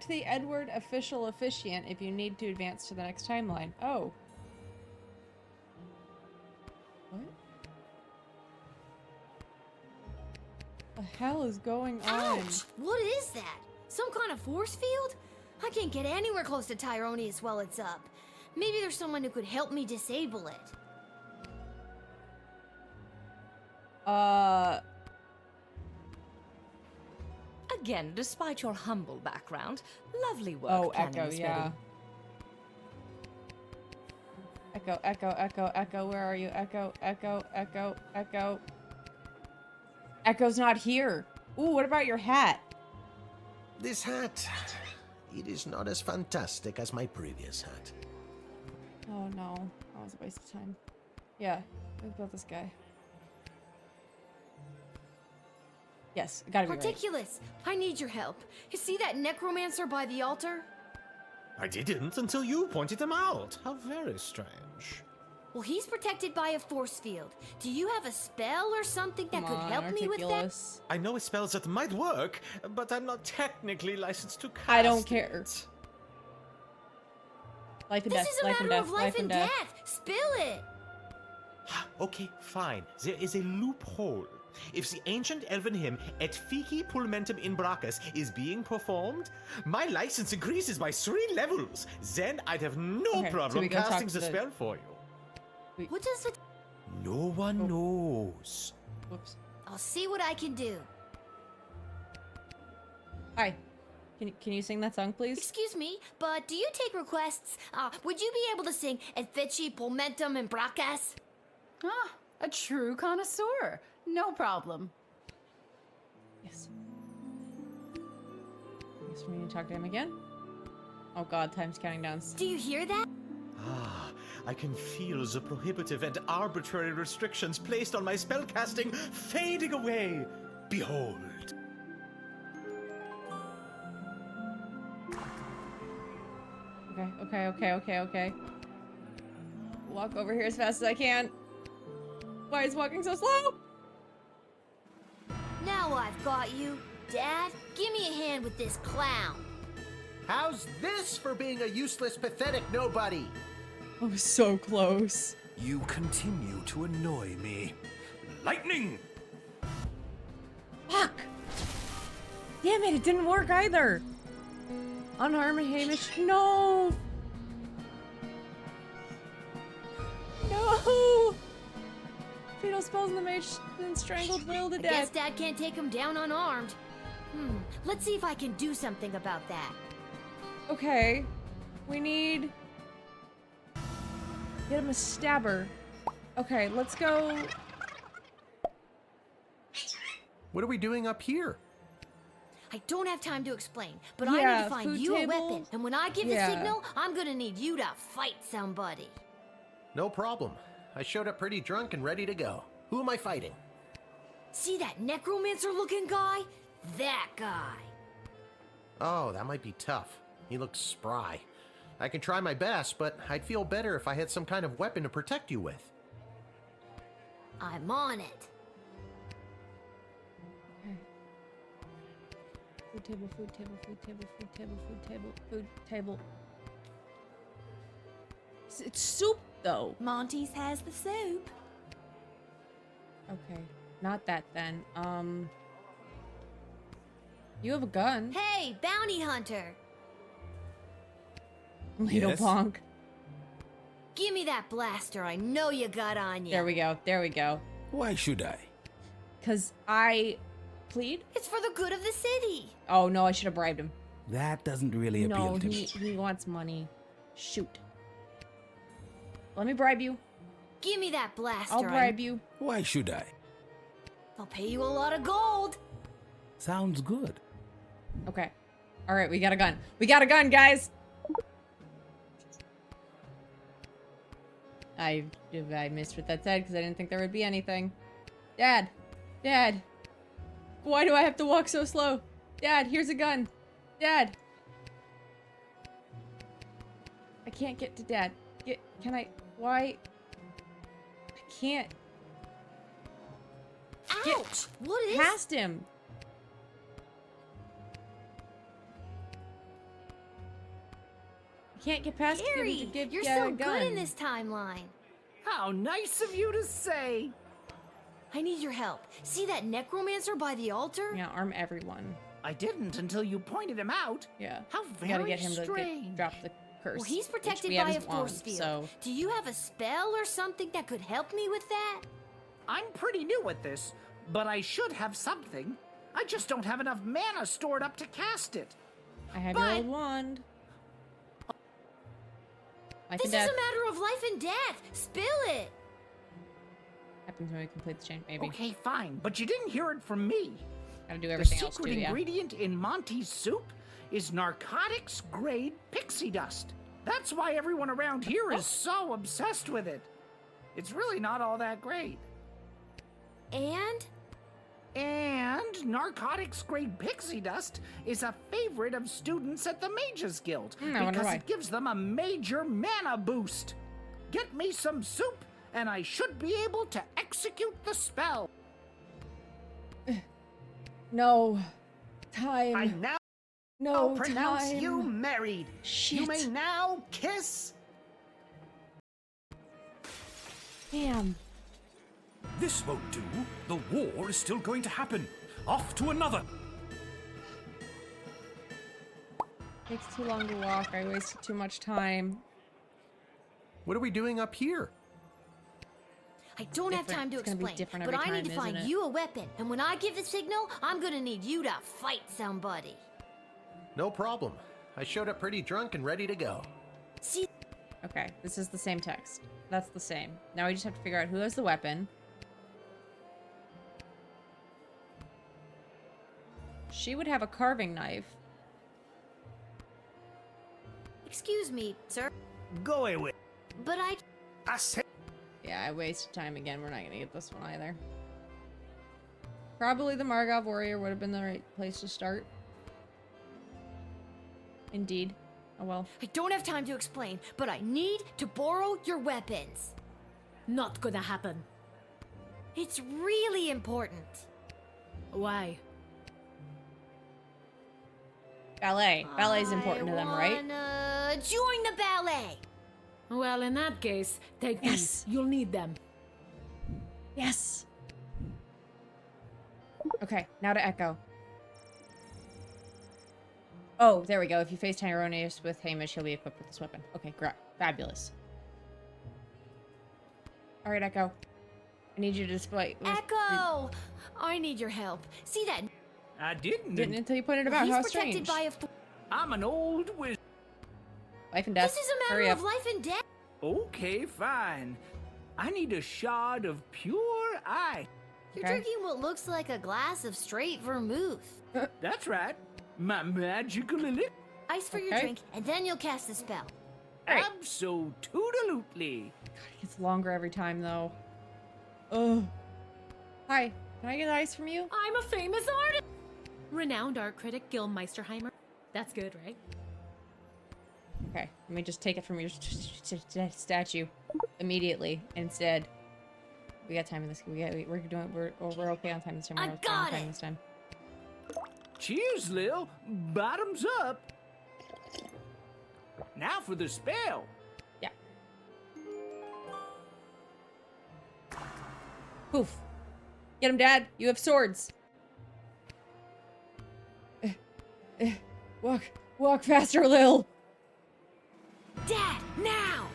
the Edward official officiant if you need to advance to the next timeline. Oh. What? The hell is going on? Ouch! What is that? Some kind of force field? I can't get anywhere close to Tyronius while it's up. Maybe there's someone who could help me disable it. Again, despite your humble background, lovely work. Oh, planning Echo, this yeah. wedding. Echo, where are you? Echo. Echo's not here. Ooh, what about your hat? This hat, it is not as fantastic as my previous hat. Oh no, that was a waste of time. Yeah, what about this guy? Yes, gotta be right. Particulus, I need your help. You see that necromancer by the altar? I didn't until you pointed him out. How very strange. Well, he's protected by a force field. Do you have a spell or something that could help me with that? I know spells that might work, but I'm not technically licensed to cast I don't care. it. Life and This death, is a life and matter death, of life and death. Spill it. Okay, fine. There is a loophole. If the ancient elven hymn Et Fici Pulmentum in Brachus is being performed, my license increases by 3 levels. Then I'd have no Okay, so problem we go talk casting to the the- spell for you. What does it? No one knows. Whoops. I'll see what I can do. Hi. Can you sing that song, please? Excuse me, but do you take requests? Would you be able to sing Et Fici Pulmentum in Brachus? Ah, a true connoisseur. No problem. Yes. Guess we need to talk to him again. Oh god, time's counting down. Do you hear that? Ah, I can feel the prohibitive and arbitrary restrictions placed on my spellcasting fading away. Behold. Okay. Walk over here as fast as I can. Why is walking so slow? Now I've got you. Dad, give me a hand with this clown. How's this for being a useless, pathetic nobody? I was so close. You continue to annoy me. Lightning! Fuck! Damn it, it didn't work either. Unharm Hamish. No! No! Fatal spells in the mage and strangled Will to I death. guess Dad can't take him down unarmed. Let's see if I can do something about that. Okay. We need... Get him a stabber. Okay, let's go... What are we doing up here? I don't have time to explain, but I Yeah, need to find food you a table. weapon. And when I give Yeah. the signal, I'm gonna need you to fight somebody. No problem. I showed up pretty drunk and ready to go. Who am I fighting? See that necromancer-looking guy? That guy. Oh, that might be tough. He looks spry. I can try my best, but I'd feel better if I had some kind of weapon to protect you with. I'm on it. Food table, food table, food table, food table, food table, food table. It's soup, though. Monty's has the soup. Okay, not that then. You have a gun. Hey, bounty hunter. Little Yes? punk. Give me that blaster I know you got on you. There we go. Why should I? Cause I plead? It's for the good of the city. Oh no, I should have bribed him. That doesn't really appeal No, to me. he wants money. Shoot. Let me bribe you. Give me that blaster. I'll bribe you. Why should I? I'll pay you a lot of gold. Sounds good. Okay. Alright, we got a gun. We got a gun, guys! I missed what that said because I didn't think there would be anything. Dad! Dad! Why do I have to walk so slow? Dad, here's a gun! Dad! I can't get to Dad. Can I? Why? can't Ouch! What is? past him. You can't get past him to Gary, give you're get so a gun. good in this timeline. How nice of you to say. I need your help. See that necromancer by the altar? Yeah, arm everyone. I didn't until you pointed him out. Yeah. How You very gotta get him strange. to drop the curse. Well, he's which protected we have by his a wand, force field. So Do you have a spell or something that could help me with that? I'm pretty new at this, but I should have something. I just don't have enough mana stored up to cast it. I have your old wand. Life This and is death a matter of life and death. Spill it. happens when we complete the chain, maybe. Okay, fine, but you didn't hear it from me. Gotta do everything The else secret too, yeah. ingredient in Monty's soup is narcotics-grade pixie dust. That's why everyone around here is so obsessed with it. It's really not all that great. And narcotics-grade pixie dust is a favorite of students at the Mages Guild I wonder because why. it gives them a major mana boost. Get me some soup, and I should be able to execute the spell. No. Time. I now No pronounce time. you married. Shit. You may now kiss. Damn. This won't do. The war is still going to happen. Off to another. Takes too long to walk. I wasted too much time. What are we doing up here? I don't have Different. time to It's gonna be explain, different but every I need to time, find isn't it? you a weapon. And when I give the signal, I'm gonna need you to fight somebody. No problem. I showed up pretty drunk and ready to go. See? Okay, this is the same text. That's the same. Now we just have to figure out who has the weapon. She would have a carving knife. Excuse me, sir, Go away. but I said. Yeah, I wasted time again. We're not gonna get this one either. Probably the Margov warrior would have been the right place to start. Indeed. Oh well. I don't have time to explain, but I need to borrow your weapons. Not gonna happen. It's really important. Why? Ballet. Ballet's important to them, right? Join the ballet. Well, in that case, take Yes. these. You'll need them. Yes. Okay, now to Echo. Oh, there we go. If you face Tyronius with Hamish, he'll be equipped with this weapon. Okay, fabulous. All right, Echo. I need you to display. Echo! I need your help. See that? I didn't. Didn't until you pointed about He's how protected strange. by a I'm an old wizard. Life and death. This is a Hurry matter up. of life and death. Okay, fine. I need a shot of pure ice. You're drinking what looks like a glass of straight vermouth. That's right. My magical elixir. Ice for your Okay. drink, and then you'll cast the spell. Absolutely. It gets longer every time, though. Ugh. Hi. Can I get ice from you? I'm a famous artist! Renowned art critic Gil Meisterheimer. That's good, right? Okay, let me just take it from your statue immediately. Instead, we got time in this. We're okay on time this time. We're okay on time this time. Cheers, Lil. Bottoms up. Now for the spell. Yeah. Poof. Get him, Dad. You have swords. Walk faster, Lil. Dad, now!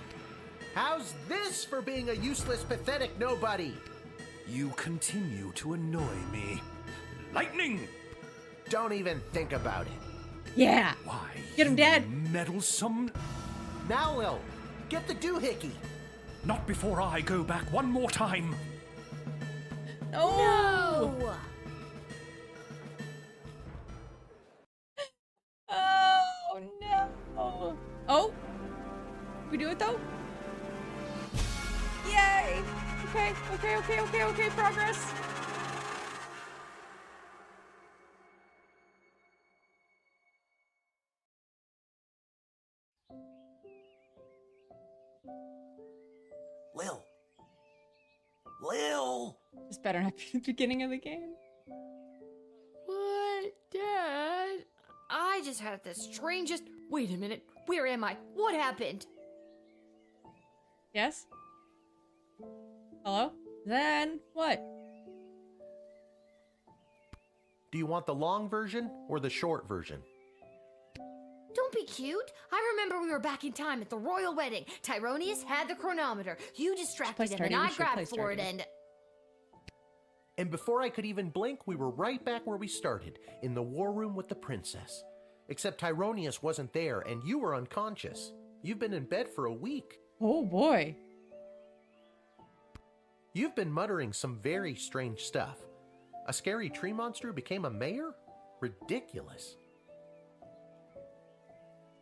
How's this for being a useless, pathetic nobody? You continue to annoy me. Lightning! Don't even think about it. Yeah. Why? Get him, Dad. Meddlesome. Now, Lil, get the doohickey. Not before I go back one more time. No! Oh, no. Oh? We do it, though? Yay! Okay, progress. Lil, Lil! This better not be the beginning of the game. What, Dad? I just had the strangest. Wait a minute. Where am I? What happened? Yes? Hello? Then what? Do you want the long version or the short version? Don't be cute. I remember we were back in time at the royal wedding. Tyronius had the chronometer. You distracted him, and I grabbed for it, and... And before I could even blink, we were right back where we started, in the war room with the princess. Except Tyronius wasn't there, and you were unconscious. You've been in bed for a week. Oh boy. You've been muttering some very strange stuff. A scary tree monster became a mayor? Ridiculous.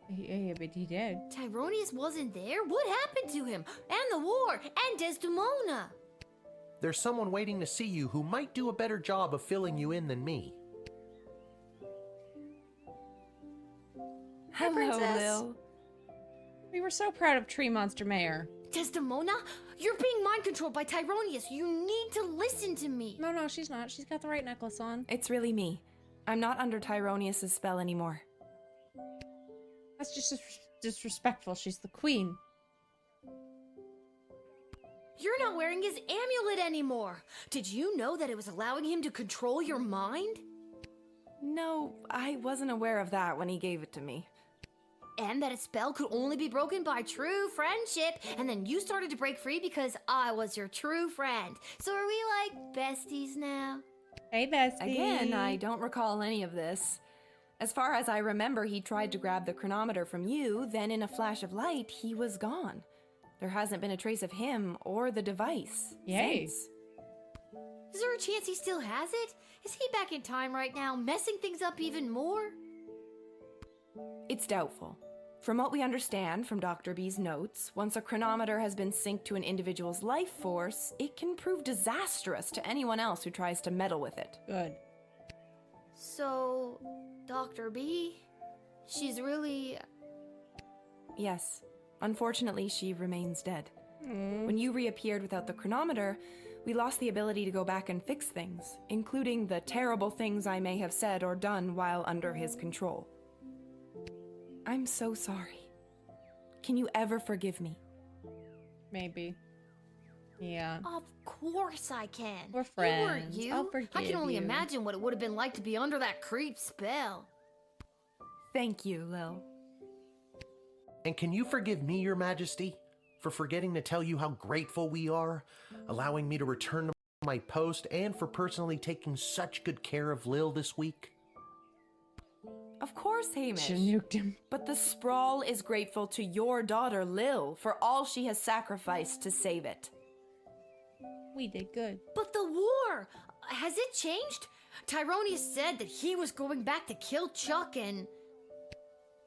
Yeah, but he did. Tyronius wasn't there? What happened to him? And the war? And Desdemona? There's someone waiting to see you who might do a better job of filling you in than me. Hello, Princess. Lil. We were so proud of Tree Monster Mayor. Desdemona? You're being mind controlled by Tyronius. You need to listen to me. No, she's not. She's got the right necklace on. It's really me. I'm not under Tyronius' spell anymore. That's just disrespectful. She's the queen. You're not wearing his amulet anymore. Did you know that it was allowing him to control your mind? No, I wasn't aware of that when he gave it to me. And that a spell could only be broken by true friendship, and then you started to break free because I was your true friend. So are we like besties now? Hey, bestie. Again, I don't recall any of this. As far as I remember, he tried to grab the chronometer from you, then in a flash of light, he was gone. There hasn't been a trace of him or the device. Yay. Since. Is there a chance he still has it? Is he back in time right now, messing things up even more? It's doubtful. From what we understand from Dr. B's notes, once a chronometer has been synced to an individual's life force, it can prove disastrous to anyone else who tries to meddle with it. Good. So, Dr. B, she's really... Yes. Unfortunately, she remains dead. When you reappeared without the chronometer, we lost the ability to go back and fix things, including the terrible things I may have said or done while under his control. I'm so sorry. Can you ever forgive me? Maybe. Yeah. Of course I can. We're friends. You weren't you. I'll forgive I can only you. imagine what it would have been like to be under that creep spell. Thank you, Lil. And can you forgive me, Your Majesty, for forgetting to tell you how grateful we are, allowing me to return to my post, and for personally taking such good care of Lil this week? Of course, Hamish. Should've nuked him. But the Sprawl is grateful to your daughter, Lil, for all she has sacrificed to save it. We did good. But the war! Has it changed? Tyronius said that he was going back to kill Chuck and...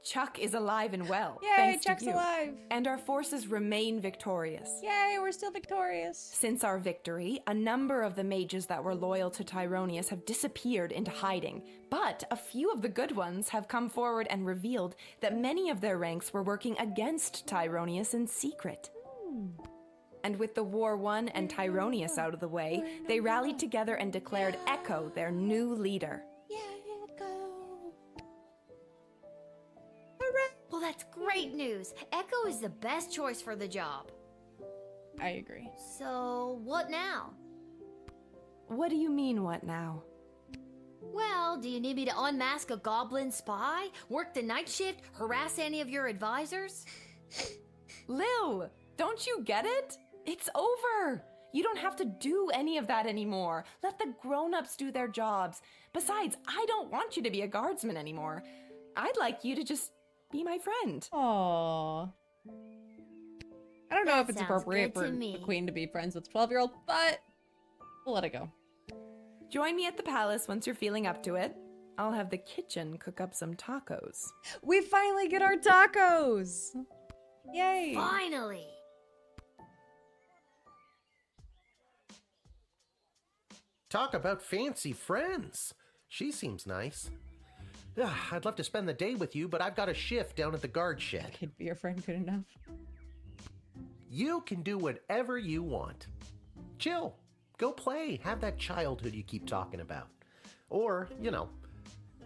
Chuck is alive and well. Yay, thanks Chuck's to you. alive. And our forces remain victorious. Yay, we're still victorious. Since our victory, a number of the mages that were loyal to Tyronius have disappeared into hiding, but a few of the good ones have come forward and revealed that many of their ranks were working against Tyronius in secret. And with the war won and Tyronius out of the way, they rallied together and declared Echo their new leader. Well, that's great news. Echo is the best choice for the job. I agree. So, what now? What do you mean, what now? Well, do you need me to unmask a goblin spy? Work the night shift? Harass any of your advisors? Lil, don't you get it? It's over. You don't have to do any of that anymore. Let the grown-ups do their jobs. Besides, I don't want you to be a guardsman anymore. I'd like you to just be my friend. Aww. I don't know if it's sounds appropriate good to for me. the queen to be friends with a 12-year-old, but we'll let it go. Join me at the palace once you're feeling up to it. I'll have the kitchen cook up some tacos. We finally get our tacos! Yay! Finally! Talk about fancy friends. She seems nice. I'd love to spend the day with you, but I've got a shift down at the guard shed. Could be your friend good enough. You can do whatever you want. Chill. Go play. Have that childhood you keep talking about. Or,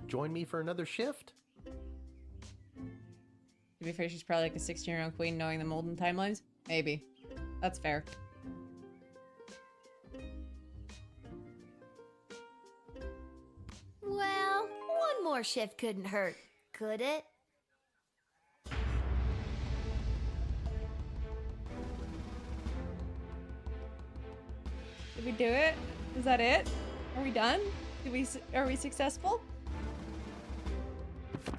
join me for another shift. To be fair, she's probably like a 16-year-old queen knowing the molten timelines. Maybe. That's fair. Well, one more shift couldn't hurt, could it? Did we do it? Is that it? Are we done? Are we successful?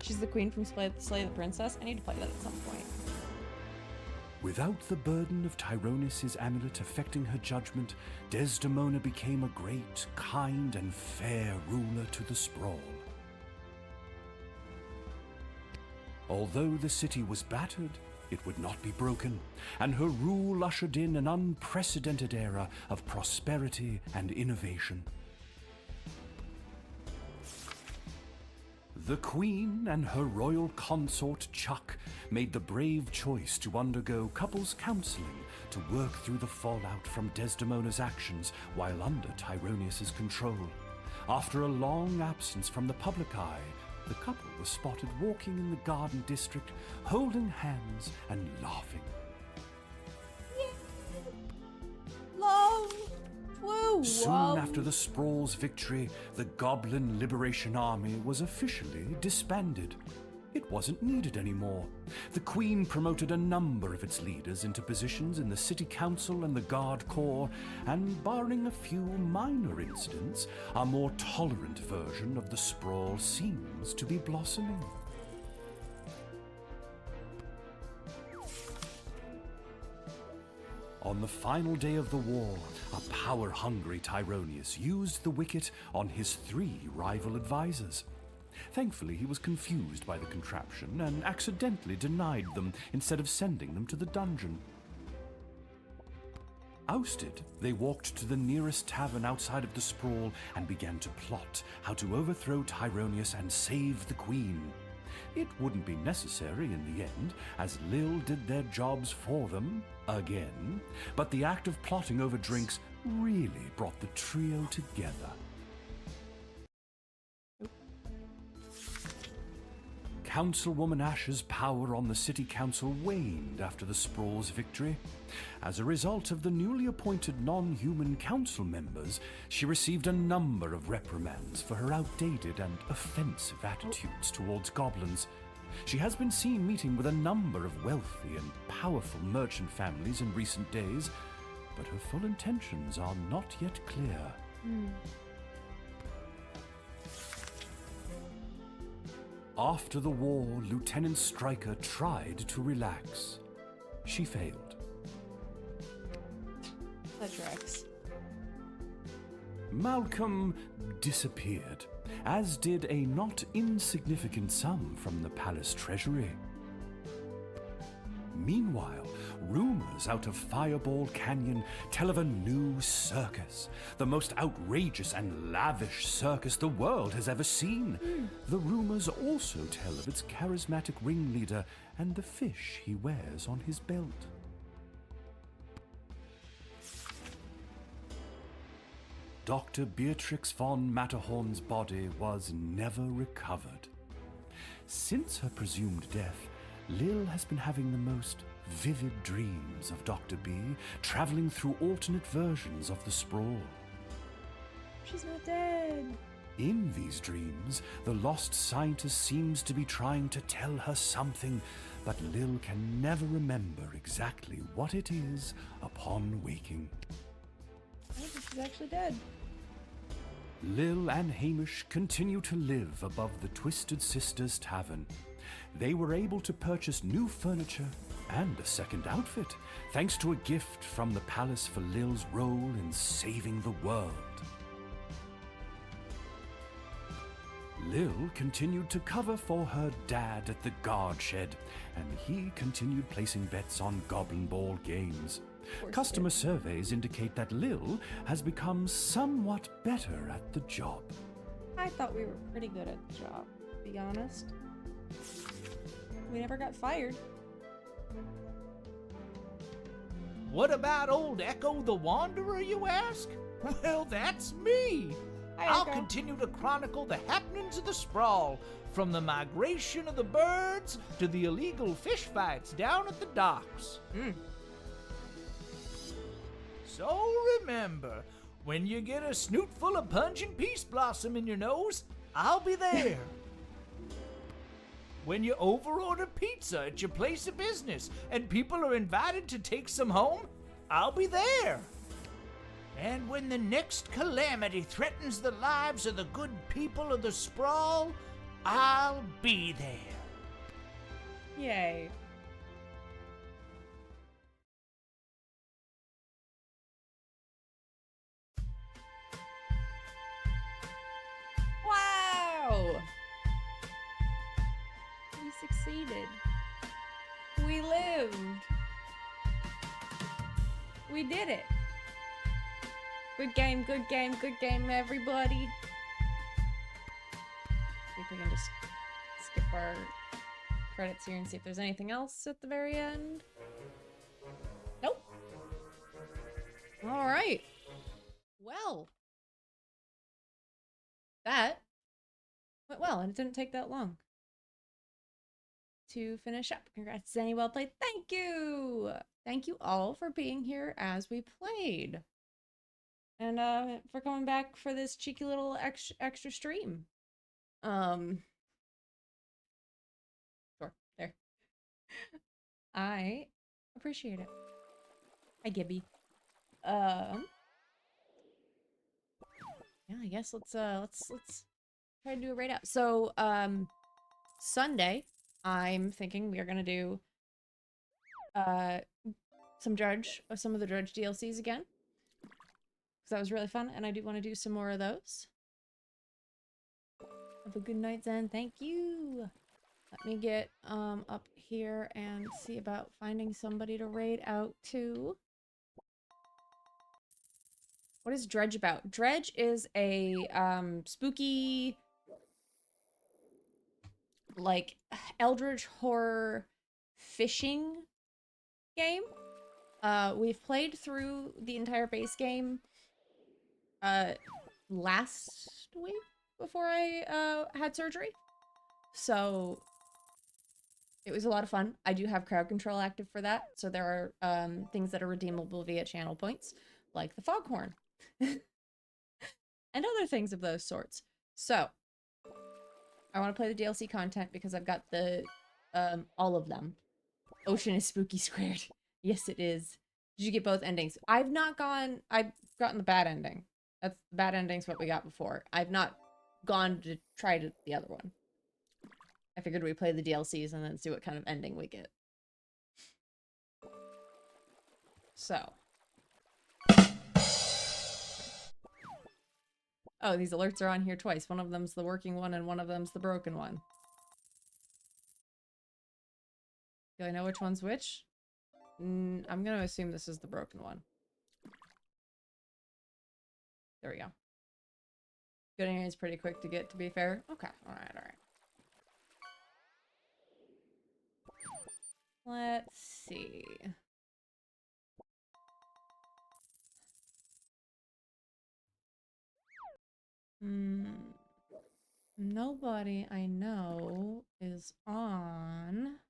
She's the queen from Slay the Princess. I need to play that at some point. Without the burden of Tyronius' amulet affecting her judgment, Desdemona became a great, kind, and fair ruler to the sprawl. Although the city was battered, it would not be broken, and her rule ushered in an unprecedented era of prosperity and innovation. The Queen and her royal consort Chuck made the brave choice to undergo couples counseling to work through the fallout from Desdemona's actions while under Tyronius' control. After a long absence from the public eye, the couple was spotted walking in the garden district, holding hands and laughing. Love! Woo! Soon Whoa. after the Sprawl's victory, the Goblin Liberation Army was officially disbanded. It wasn't needed anymore. The Queen promoted a number of its leaders into positions in the City Council and the Guard Corps, and barring a few minor incidents, a more tolerant version of the Sprawl seems to be blossoming. On the final day of the war, a power-hungry Tyronius used the wicket on his 3 rival advisors. Thankfully, he was confused by the contraption and accidentally denied them instead of sending them to the dungeon. Ousted, they walked to the nearest tavern outside of the Sprawl and began to plot how to overthrow Tyronius and save the Queen. It wouldn't be necessary in the end, as Lil did their jobs for them, again, but the act of plotting over drinks really brought the trio together. Councilwoman Ash's power on the City Council waned after the Sprawl's victory. As a result of the newly appointed non-human council members, she received a number of reprimands for her outdated and offensive attitudes towards goblins. She has been seen meeting with a number of wealthy and powerful merchant families in recent days, but her full intentions are not yet clear. After the war, Lieutenant Stryker tried to relax. She failed. That tracks. Malcolm disappeared, as did a not insignificant sum from the palace treasury. Meanwhile, rumors out of Fireball Canyon tell of a new circus, the most outrageous and lavish circus the world has ever seen. The rumors also tell of its charismatic ringleader and the fish he wears on his belt. Dr. Beatrix von Matterhorn's body was never recovered. Since her presumed death, Lil has been having the most vivid dreams of Dr. B, traveling through alternate versions of the Sprawl. She's not dead. In these dreams, the lost scientist seems to be trying to tell her something, but Lil can never remember exactly what it is upon waking. I think she's actually dead. Lil and Hamish continue to live above the Twisted Sisters Tavern. They were able to purchase new furniture and a second outfit, thanks to a gift from the palace for Lil's role in saving the world. Lil continued to cover for her dad at the guard shed, and he continued placing bets on Goblin Ball games. Customer surveys indicate that Lil has become somewhat better at the job. I thought we were pretty good at the job, to be honest. We never got fired. What about old Echo the Wanderer, you ask? Well, that's me. I'll continue to chronicle the happenings of the sprawl, from the migration of the birds to the illegal fish fights down at the docks. So remember, when you get a snoot full of pungent peace blossom in your nose, I'll be there. When you overorder pizza at your place of business and people are invited to take some home, I'll be there. And when the next calamity threatens the lives of the good people of the sprawl, I'll be there. Yay. Wow! We succeeded. We lived. We did it. Good game, good game, good game, everybody. See if we can just skip our credits here and see if there's anything else at the very end. Nope. All right. Well, that went well, and it didn't take that long to finish up. Congrats, Zenny. Well played. Thank you. Thank you all for being here as we played. And for coming back for this cheeky little extra stream. Sure, there. I appreciate it. Hi, Gibby. Yeah, I guess let's try to do a raid out. So, Sunday, I'm thinking we are gonna do some of the Drudge DLCs again. Because that was really fun, and I do want to do some more of those. Have a good night, Zen. Thank you. Let me get up here and see about finding somebody to raid out to. What is Dredge about? Dredge is a spooky, like, eldritch horror fishing game. We've played through the entire base game last week before I had surgery, so it was a lot of fun. I do have crowd control active for that, so there are things that are redeemable via channel points, like the foghorn and other things of those sorts. So I want to play the DLC content because I've got the all of them. Ocean is spooky squared. Yes, it is. Did you get both endings? I've gotten the bad ending. That's the bad ending's what we got before. I've not gone to try the other one. I figured we'd play the DLCs and then see what kind of ending we get. So. Oh, these alerts are on here twice. One of them's the working one and one of them's the broken one. Do I know which one's which? I'm gonna assume this is the broken one. There we go. Good is pretty quick to get, to be fair. Okay, alright, alright. Let's see. Nobody I know is on.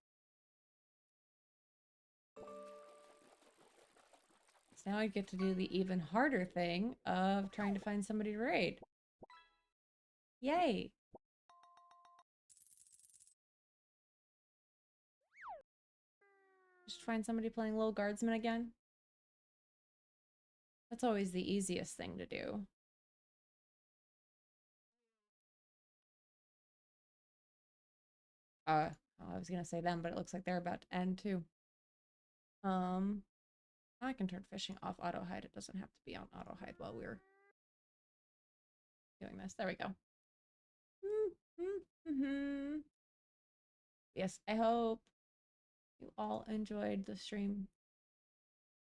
So now I get to do the even harder thing of trying to find somebody to raid. Yay! Just find somebody playing Lil Guardsman again. That's always the easiest thing to do. I was gonna say them, but it looks like they're about to end too. I can turn fishing off auto hide. It doesn't have to be on auto hide while we're doing this. There we go. Yes, I hope you all enjoyed the stream.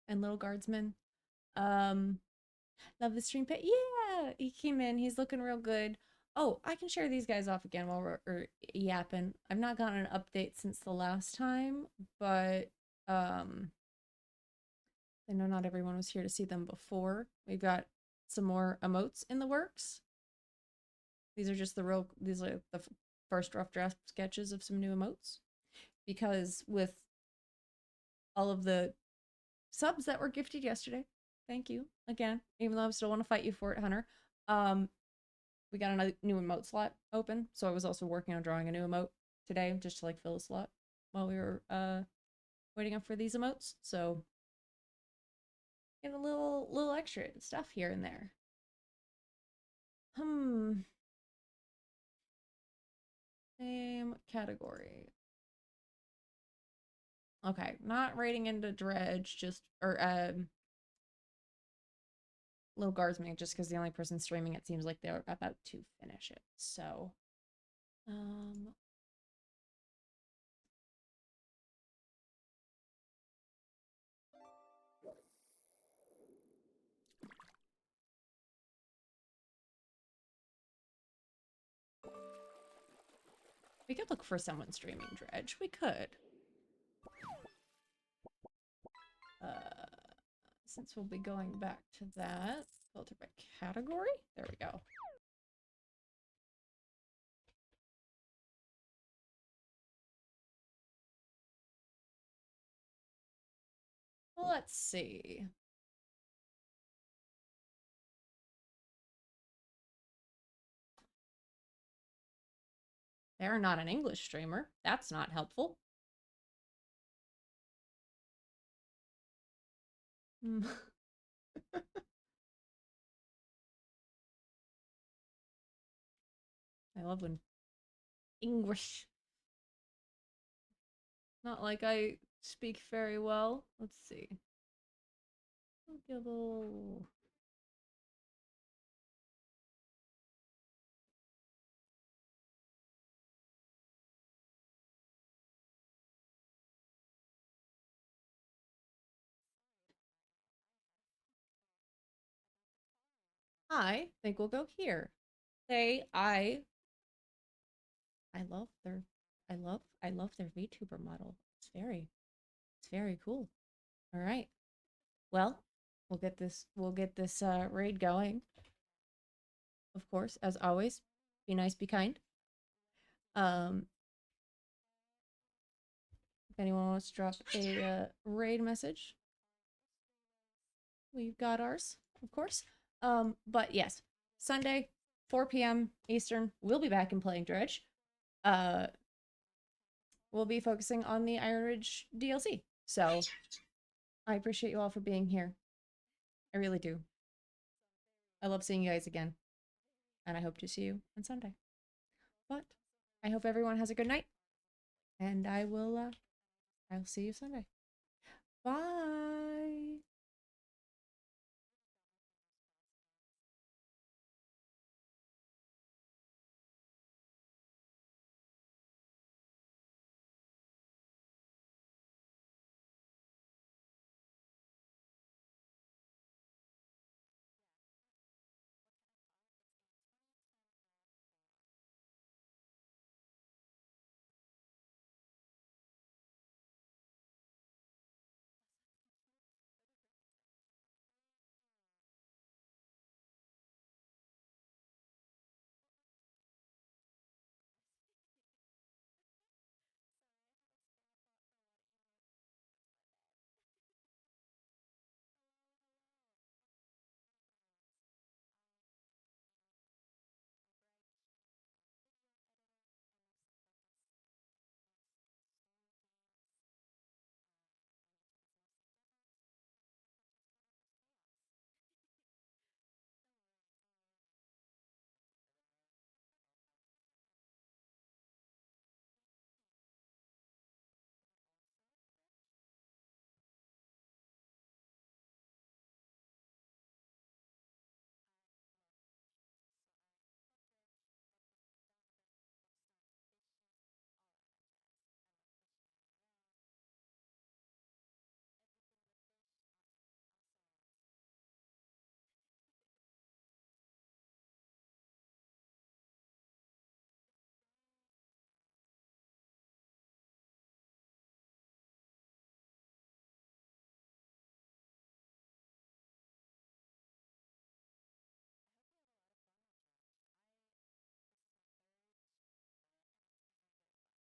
And Little Guardsman. Love the stream pit. Yeah, he came in. He's looking real good. Oh, I can share these guys off again while we're yapping. I've not gotten an update since the last time, but I know not everyone was here to see them before. We've got some more emotes in the works. These are just these are the first rough draft sketches of some new emotes. Because with all of the subs that were gifted yesterday, thank you again, even though I still want to fight you for it, Hunter. We got another new emote slot open, so I was also working on drawing a new emote today just to like fill a slot while we were waiting up for these emotes. So get a little extra stuff here and there. Same category. Okay, not raiding into Dredge, just Lil Guardsman, just because the only person streaming it seems like they're about to finish it. So, we could look for someone streaming Dredge. We could. Since we'll be going back to that, filter by category. There we go. Let's see. They're not an English streamer. That's not helpful. I love when English. Not like I speak very well. Let's see. I think we'll go here. I love their I love their VTuber model. It's very cool. All right. Well, we'll get this raid going. Of course, as always, be nice, be kind. If anyone wants to drop a raid message, we've got ours, of course. But yes, Sunday, 4 p.m. Eastern, we'll be back and playing Dredge. We'll be focusing on the Iron Ridge DLC. So I appreciate you all for being here. I really do. I love seeing you guys again. And I hope to see you on Sunday. But I hope everyone has a good night. And I'll see you Sunday. Bye.